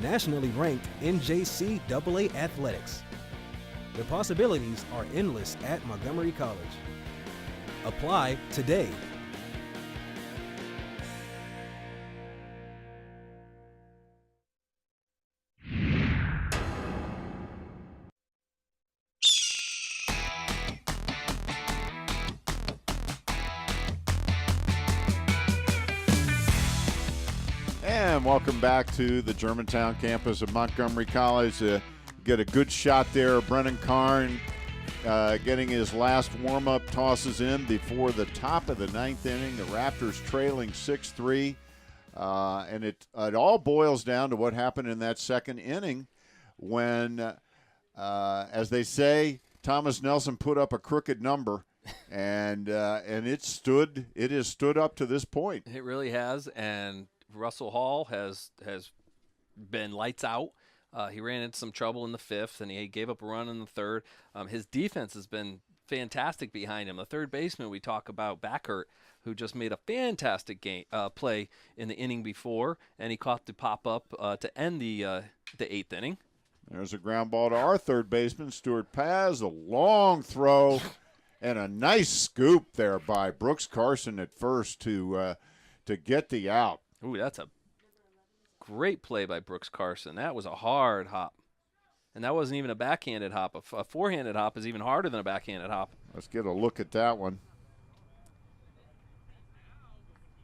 nationally ranked NJCAA athletics. The possibilities are endless at Montgomery College. Apply today. And welcome back to the Germantown campus of Montgomery College. Get a good shot there. Brennan Karn getting his last warm-up tosses in before the top of the 9th inning. The Raptors trailing 6-3. And it all boils down to what happened in that 2nd inning when, as they say, Thomas Nelson put up a crooked number. And it has stood up to this point. It really has, and Russell Hall has been lights out. He ran into some trouble in the 5th, and he gave up a run in the 3rd. His defense has been fantastic behind him. The third baseman we talk about, Backert, who just made a fantastic play in the inning before, and he caught the pop-up to end the 8th inning. There's a ground ball to our third baseman, Stuart Paz, a long throw, and a nice scoop there by Brooks Carson at first to get the out. Ooh, that's a great play by Brooks Carson. That was a hard hop. And that wasn't even a backhanded hop. A forehanded hop is even harder than a backhanded hop. Let's get a look at that one.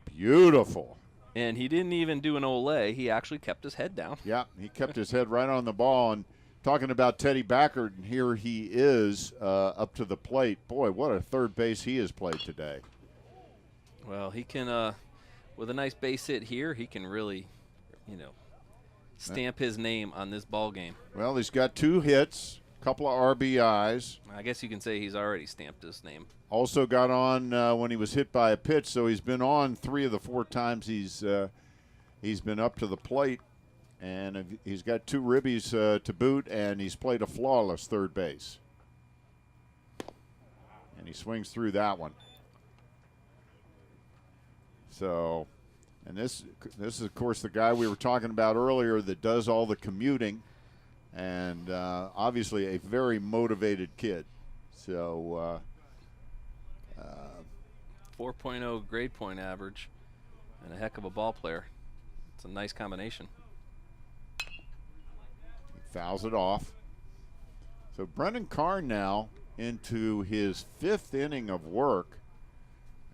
Beautiful. And he didn't even do an ole. He actually kept his head down. Yeah, he kept his head right on the ball. And talking about Teddy Backert, and here he is up to the plate. Boy, what a third base he has played today. Well, he can, with a nice base hit here, he can really, stamp his name on this ball game. Well, he's got 2 hits, a couple of RBIs. I guess you can say he's already stamped his name. Also got on when he was hit by a pitch, so he's been on 3 of the 4 times he's been up to the plate, and he's got 2 ribbies to boot, and he's played a flawless third base. And he swings through that one. So, and this is of course the guy we were talking about earlier that does all the commuting, and obviously a very motivated kid. So 4.0 grade point average and a heck of a ball player. It's a nice combination. He fouls it off. So Brendan Carr now into his 5th inning of work.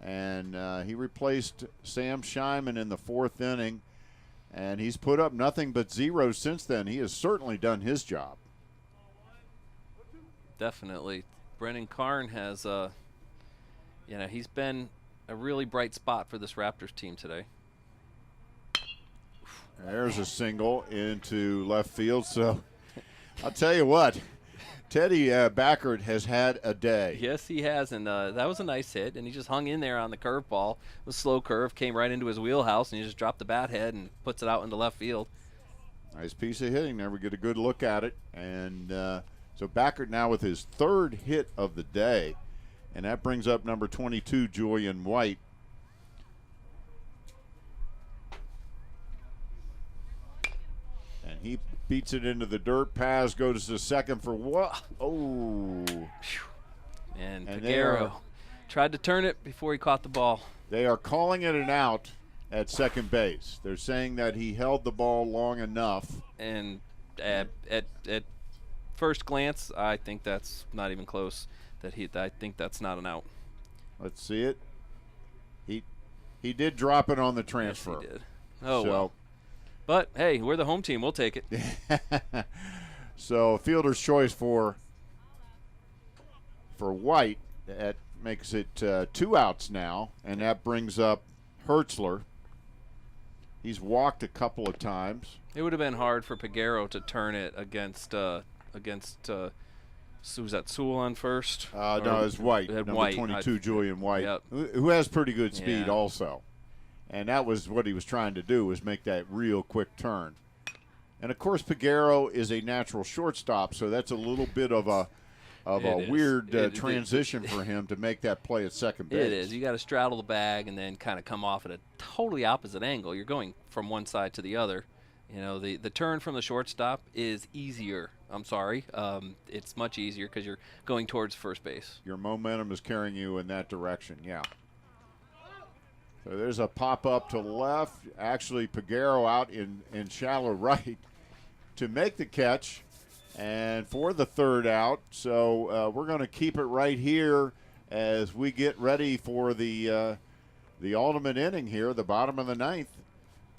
And he replaced Sam Scheinman in the 4th inning, and he's put up nothing but zeros since then. He has certainly done his job. Definitely. Brennan Karn has he's been a really bright spot for this Raptors team today. There's a single into left field. So I'll tell you what, Teddy Backert has had a day. Yes, he has, and that was a nice hit, and he just hung in there on the curveball. The slow curve came right into his wheelhouse, and he just dropped the bat head and puts it out into left field. Nice piece of hitting there. We get a good look at it. And so Backert now with his 3rd hit of the day, and that brings up number 22, Julian White. And he beats it into the dirt. Paz goes to second for what? Oh. And And Peguero tried to turn it before he caught the ball. They are calling it an out at second base. They're saying that he held the ball long enough. And at first glance, I think that's not even close. I think that's not an out. Let's see it. He did drop it on the transfer. Yes, he did. Oh, So- well. But, hey, we're the home team. We'll take it. So fielder's choice for White. That makes it 2 outs now, and that brings up Hertzler. He's walked a couple of times. It would have been hard for Peguero to turn it against who's that, Sewell on first? No, it's White, number White. 22, Julian White, Yep. who has pretty good speed Yeah. also. And that was what he was trying to do, was make that real quick turn. And, of course, Peguero is a natural shortstop, so that's a little bit of a It is. weird transition for him to make that play at second base. It is. You got to straddle the bag and then kind of come off at a totally opposite angle. You're going from one side to the other. The turn from the shortstop is easier. I'm sorry. It's much easier because you're going towards first base. Your momentum is carrying you in that direction, yeah. So there's a pop-up to left. Actually, Peguero out in shallow right to make the catch and for the 3rd out. So we're going to keep it right here as we get ready for the ultimate inning here, the bottom of the 9th.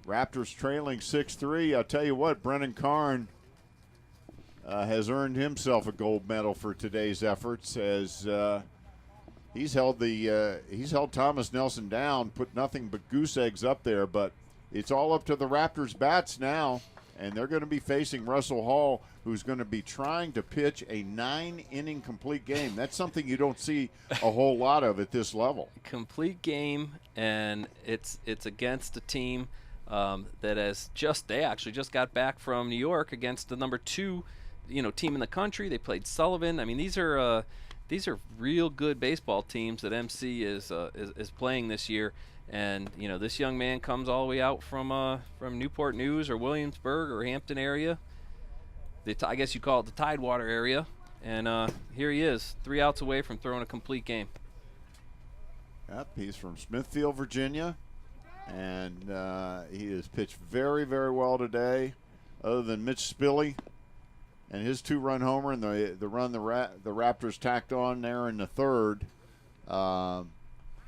Raptors trailing 6-3. I'll tell you what, Brennan Karn has earned himself a gold medal for today's efforts as he's held Thomas Nelson down, put nothing but goose eggs up there, but it's all up to the Raptors bats now, and they're going to be facing Russell Hall, who's going to be trying to pitch a 9-inning complete game. That's something you don't see a whole lot of at this level. Complete game, and it's against a team that they actually just got back from New York against the number 2 team in the country. They played Sullivan. I mean, these are real good baseball teams that MC is playing this year. And this young man comes all the way out from Newport News or Williamsburg or Hampton area. I guess you call it the Tidewater area. And here he is, 3 outs away from throwing a complete game. Yep, he's from Smithfield, Virginia, and he has pitched very, very well today. Other than Mitch Spilley and his 2-run homer and the run the Raptors tacked on there in the 3rd,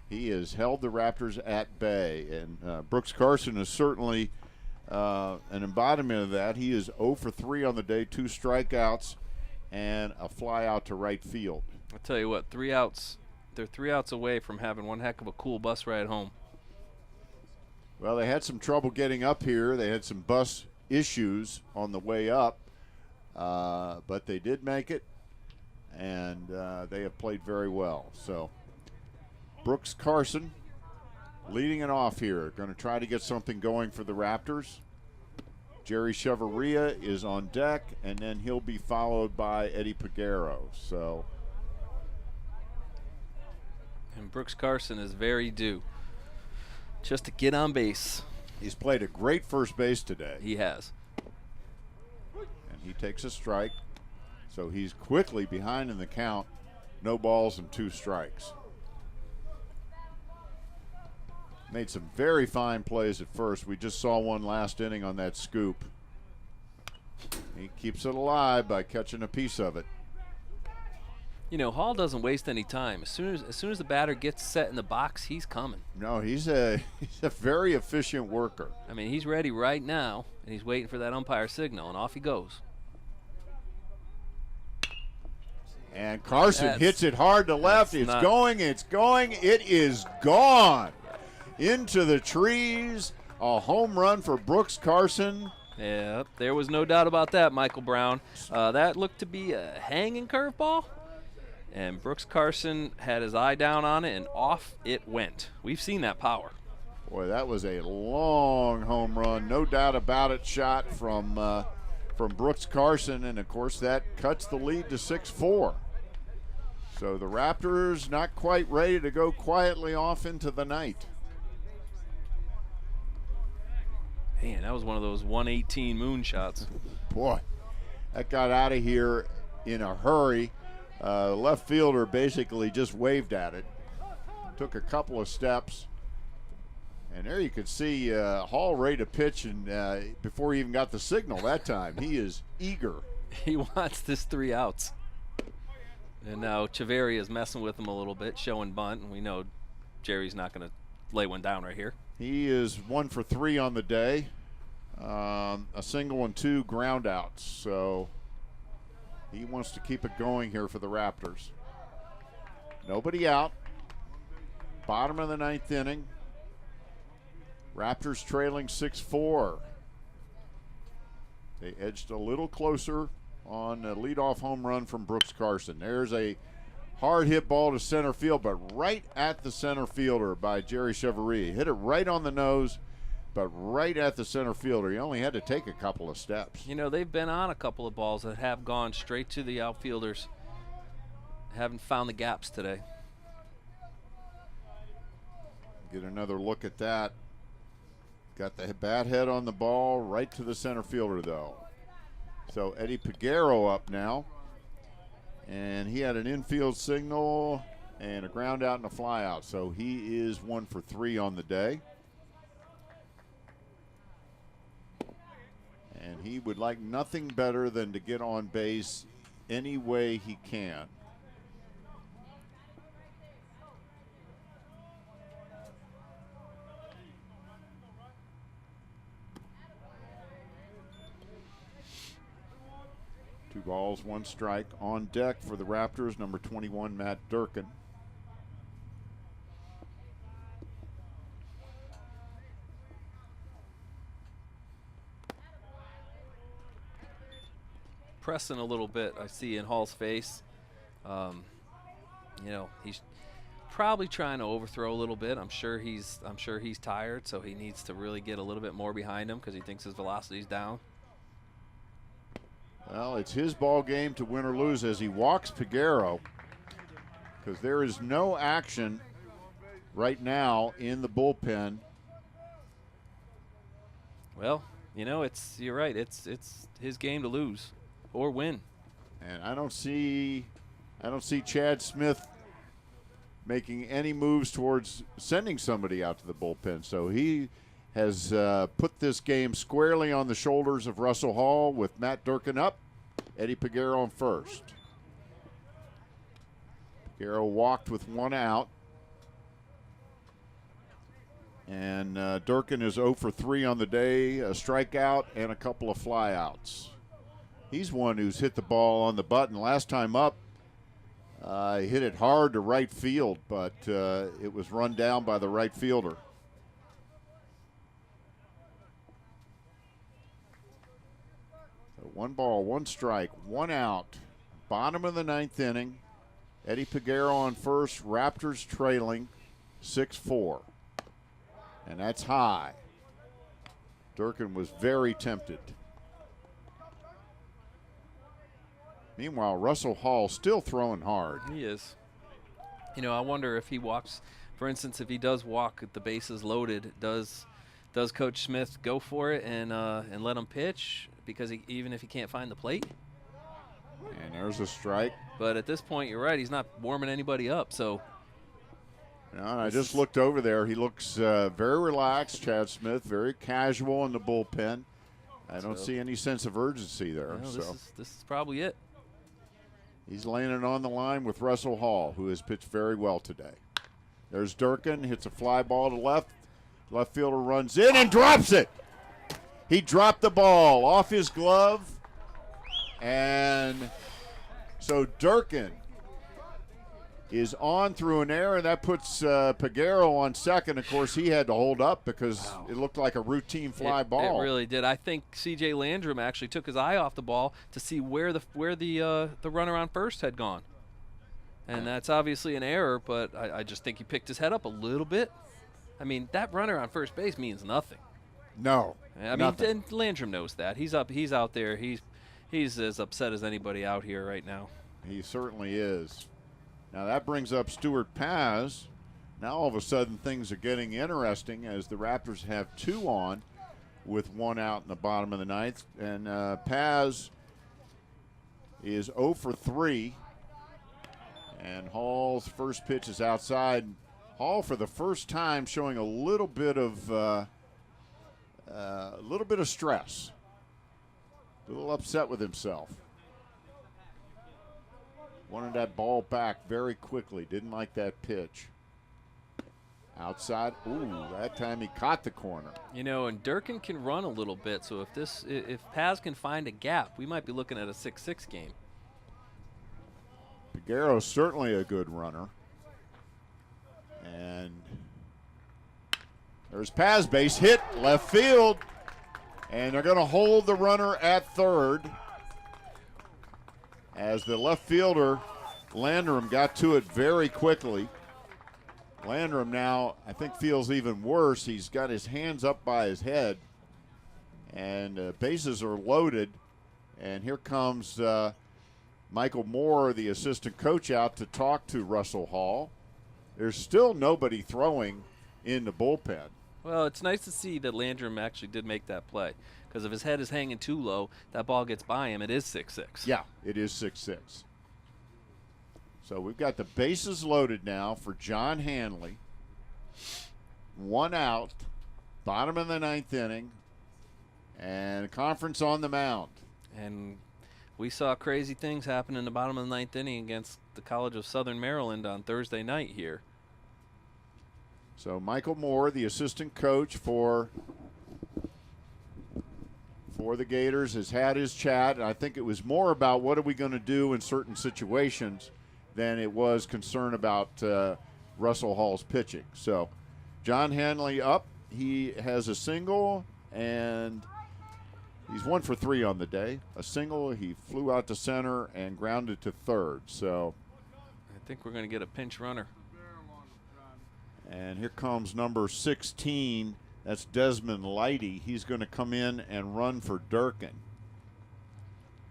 he has held the Raptors at bay. And Brooks Carson is certainly an embodiment of that. He is 0 for 3 on the day, 2 strikeouts, and a fly out to right field. I'll tell you what, 3 outs. They're 3 outs away from having one heck of a cool bus ride home. Well, they had some trouble getting up here. They had some bus issues on the way up, but they did make it, and they have played very well. So Brooks Carson leading it off here. Going to try to get something going for the Raptors. Jerry Chevarria is on deck, and then he'll be followed by Eddie Peguero. So, and Brooks Carson is very due just to get on base. He's played a great first base today. He has. And he takes a strike. So he's quickly behind in the count. No balls and 2 strikes. Made some very fine plays at first. We just saw one last inning on that scoop. He keeps it alive by catching a piece of it. Hall doesn't waste any time. As soon as the batter gets set in the box, he's coming. No, he's a very efficient worker. I mean, he's ready right now, and he's waiting for that umpire signal, and off he goes. And Carson hits it hard to left. It's going. It is gone. Into the trees. A home run for Brooks Carson. Yeah, there was no doubt about that, Michael Brown. That looked to be a hanging curveball. And Brooks Carson had his eye down on it, and off it went. We've seen that power. Boy, that was a long home run. No doubt about it. Shot from Brooks Carson. And, of course, that cuts the lead to 6-4. So the Raptors not quite ready to go quietly off into the night. Man, that was one of those 118 moon shots. Boy, that got out of here in a hurry. Left fielder basically just waved at it. Took a couple of steps. And there you could see Hall ready to pitch, and before he even got the signal that time. He is eager. He wants this 3 outs. And now Chavarria is messing with him a little bit, showing bunt. And we know Jerry's not going to lay one down right here. He is 1 for 3 on the day. A single and 2 ground outs. So he wants to keep it going here for the Raptors. Nobody out. Bottom of the 9th inning. Raptors trailing 6-4. They edged a little closer on a leadoff home run from Brooks Carson. There's a hard hit ball to center field, but right at the center fielder by Jerry Chevalier. Hit it right on the nose, but right at the center fielder. He only had to take a couple of steps. You know, they've been on a couple of balls that have gone straight to the outfielders. Haven't found the gaps today. Get another look at that. Got the bat head on the ball, right to the center fielder, though. So Eddie Peguero up now. And he had an infield signal and a ground out and a fly out. So he is 1 for 3 on the day. And he would like nothing better than to get on base any way he can. Two balls, 1 strike. On deck for the Raptors, number 21, Matt Durkin. Pressing a little bit, I see in Hall's face. You know, he's probably trying to overthrow a little bit. I'm sure he's tired, so he needs to really get a little bit more behind him because he thinks his velocity's down. Well, it's his ball game to win or lose as he walks Peguero, because there is no action right now in the bullpen. Well, you know, you're right. It's his game to lose or win. And I don't see Chad Smith making any moves towards sending somebody out to the bullpen. So he has put this game squarely on the shoulders of Russell Hall with Matt Durkin up, Eddie Peguero on first. Peguero walked with 1 out. And Durkin is 0 for 3 on the day, a strikeout and a couple of flyouts. He's one who's hit the ball on the button. Last time up, he hit it hard to right field, but it was run down by the right fielder. So 1 ball, 1 strike, 1 out. Bottom of the 9th inning. Eddie Peguero on first. Raptors trailing 6-4. And that's high. Durkin was very tempted. Meanwhile, Russell Hall still throwing hard. He is. You know, I wonder if he walks, for instance, if he does walk with the bases loaded, does Coach Smith go for it and let him pitch because even if he can't find the plate? And there's a strike. But at this point, you're right. He's not warming anybody up, so. No, and I just looked over there. He looks very relaxed, Chad Smith, very casual in the bullpen. I don't see any sense of urgency there. You know, this is probably it. He's laying it on the line with Russell Hall, who has pitched very well today. There's Durkin, hits a fly ball to left. Left fielder runs in and drops it. He dropped the ball off his glove. And So Durkin is on through an error, and that puts Peguero on second. Of course, he had to hold up because it looked like a routine fly ball. It really did. I think C.J. Landrum actually took his eye off the ball to see where the runner on first had gone. And that's obviously an error, but I just think he picked his head up a little bit. I mean, that runner on first base means nothing. No, I mean, and Landrum knows that. He's out there. He's as upset as anybody out here right now. He certainly is. Now that brings up Stuart Paz. Now all of a sudden things are getting interesting as the Raptors have 2 on with 1 out in the bottom of the ninth. And Paz is 0 for 3. And Hall's first pitch is outside. Hall for the first time showing a little bit of stress. A little upset with himself. Wanted that ball back very quickly. Didn't like that pitch. Outside. Ooh, that time he caught the corner. You know, and Durkin can run a little bit, so if Paz can find a gap, we might be looking at a 6-6 game. Peguero's certainly a good runner. And there's Paz, base hit, left field. And they're going to hold the runner at third as the left fielder, Landrum, got to it very quickly. Landrum now, I think, feels even worse. He's got his hands up by his head, and bases are loaded. And here comes Michael Moore, the assistant coach, out to talk to Russell Hall. There's still nobody throwing in the bullpen. Well, it's nice to see that Landrum actually did make that play, because if his head is hanging too low, that ball gets by him. It is 6-6. Yeah, it is 6-6. So we've got the bases loaded now for John Hanley. 1 out, bottom of the ninth inning, and conference on the mound. And we saw crazy things happen in the bottom of the ninth inning against the College of Southern Maryland on Thursday night here. So Michael Moore, the assistant coach for the Gators, has had his chat. And I think it was more about what are we going to do in certain situations than it was concern about Russell Hall's pitching. So John Hanley up. He has a single, and he's 1 for 3 on the day. A single, he flew out to center and grounded to third. So I think we're going to get a pinch runner. And here comes number 16. That's Desmond Leidy. He's going to come in and run for Durkin.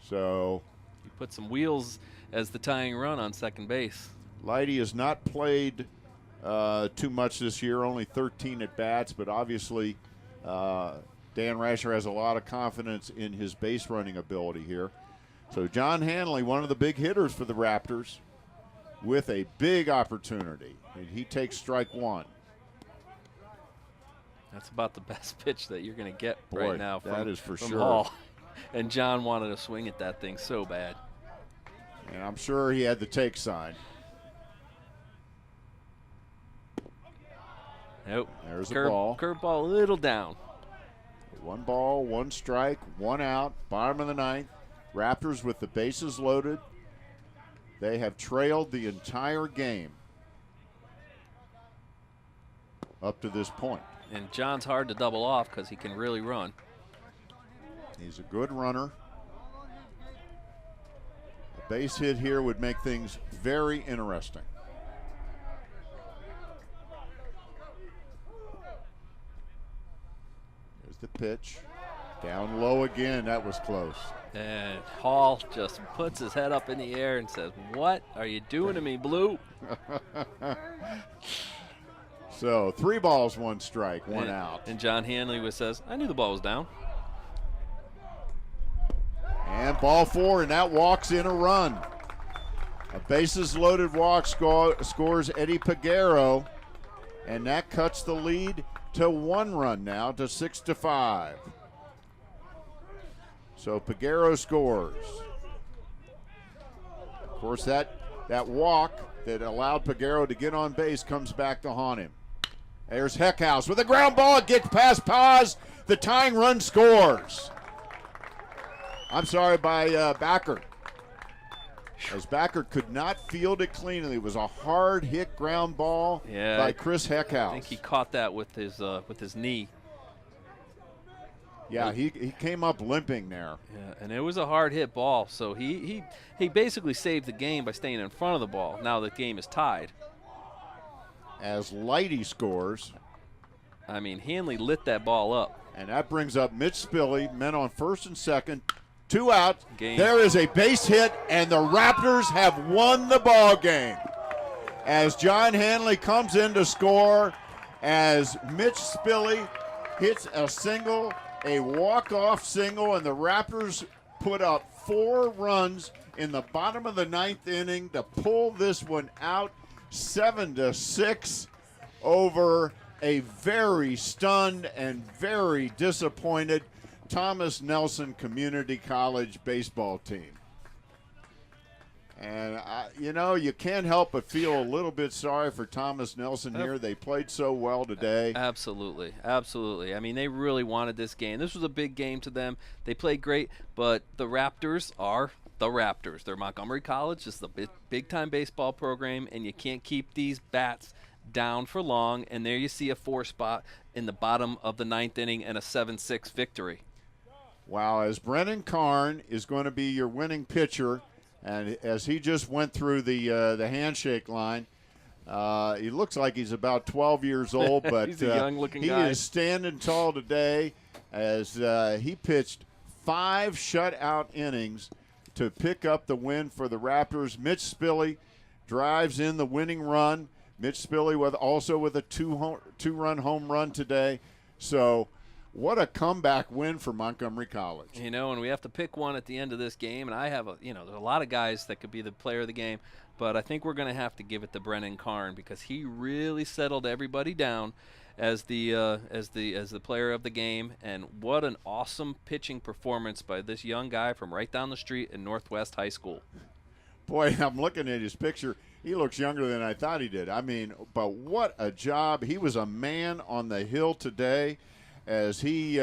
So he put some wheels as the tying run on second base. Leidy has not played too much this year, only 13 at bats, but obviously Dan Rasher has a lot of confidence in his base running ability here. So John Hanley, one of the big hitters for the Raptors, with a big opportunity. And he takes strike 1. That's about the best pitch that you're going to get Boy, right now that is for from sure. Hall. And John wanted to swing at that thing so bad. And I'm sure he had the take sign. Nope. There's a ball. Curveball a little down. 1 ball, 1 strike, 1 out, bottom of the ninth. Raptors with the bases loaded. They have trailed the entire game up to this point. And John's hard to double off because he can really run. He's a good runner. A base hit here would make things very interesting. There's the pitch. Down low again. That was close. And Hall just puts his head up in the air and says, "What are you doing to me, Blue?" So 3 balls, 1 strike, 1 out. And John Hanley says, "I knew the ball was down." And ball 4, and that walks in a run. A bases loaded walk scores Eddie Peguero, and that cuts the lead to 1 run now to 6-5. So Peguero scores. Of course, that walk that allowed Peguero to get on base comes back to haunt him. There's Heckhouse with a ground ball. It gets past Paz. The tying run scores. I'm sorry, by Backer. as Backert could not field it cleanly. It was a hard hit ground ball by Chris Heckhouse. I think he caught that with his knee. Yeah, he came up limping there. Yeah, and it was a hard hit ball, so he basically saved the game by staying in front of the ball. Now the game is tied. As Lighty scores. I mean, Hanley lit that ball up. And that brings up Mitch Spilley, men on first and second. 2 out. Game. There is a base hit, and the Raptors have won the ball game. As John Hanley comes in to score, as Mitch Spilley hits a single, a walk-off single, and the Raptors put up 4 runs in the bottom of the 9th inning to pull this one out 7-6 over a very stunned and very disappointed Thomas Nelson Community College baseball team. And, you can't help but feel a little bit sorry for Thomas Nelson here. They played so well today. Absolutely. Absolutely. I mean, they really wanted this game. This was a big game to them. They played great, but the Raptors are the Raptors. They're Montgomery College. It's the big-time baseball program, and you can't keep these bats down for long. And there you see a 4 spot in the bottom of the 9th inning and a 7-6 victory. Wow, as Brennan Karn is going to be your winning pitcher, and as he just went through the handshake line, he looks like he's about 12 years old, but he's a young-looking he guy. is standing tall today as he pitched 5 shutout innings to pick up the win for the Raptors. Mitch Spilley drives in the winning run. Mitch Spilley also with a 2-run home run today. So what a comeback win for Montgomery College. And we have to pick one at the end of this game, and I have there's a lot of guys that could be the player of the game, but I think we're going to have to give it to Brennan Karn because he really settled everybody down as the player of the game, and what an awesome pitching performance by this young guy from right down the street in Northwest High School. Boy, I'm looking at his picture. He looks younger than I thought he did. I mean, but what a job. He was a man on the hill today as he,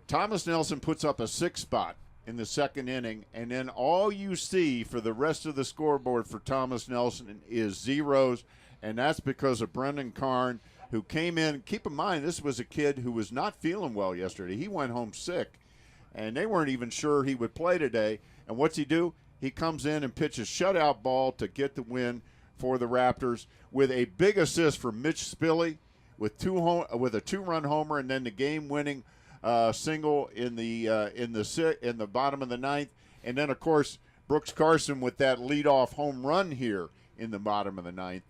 Thomas Nelson puts up a 6 spot in the 2nd inning, and then all you see for the rest of the scoreboard for Thomas Nelson is zeros, and that's because of Brendan Karn, who came in. Keep in mind, this was a kid who was not feeling well yesterday. He went home sick, and they weren't even sure he would play today. And what's he do? He comes in and pitches shutout ball to get the win for the Raptors with a big assist from Mitch Spilley with a 2-run homer, and then the game-winning single in the bottom of the 9th, and then of course Brooks Carson with that leadoff home run here in the bottom of the 9th.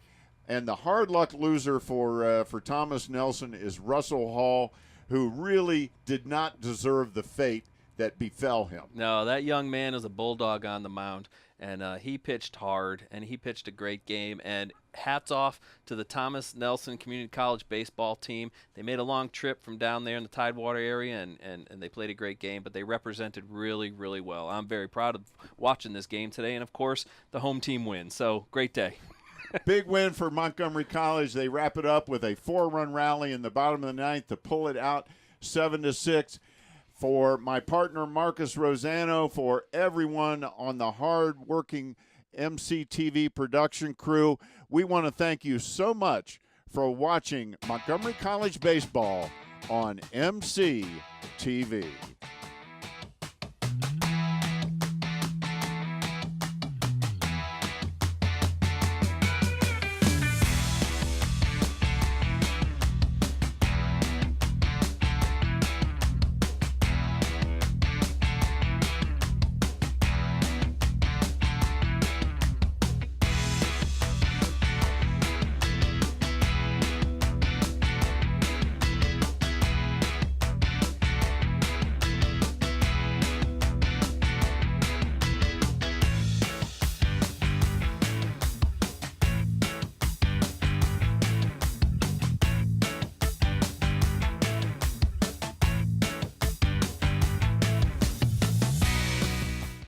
And the hard luck loser for Thomas Nelson is Russell Hall, who really did not deserve the fate that befell him. No, that young man is a bulldog on the mound, and he pitched hard, and he pitched a great game. And hats off to the Thomas Nelson Community College baseball team. They made a long trip from down there in the Tidewater area, and they played a great game, but they represented really, really well. I'm very proud of watching this game today, and, of course, the home team wins. So, great day. Big win for Montgomery College. They wrap it up with a 4-run rally in the bottom of the 9th to pull it out 7-6. For my partner, Marcus Rosano, for everyone on the hard-working MCTV production crew, we want to thank you so much for watching Montgomery College baseball on MCTV.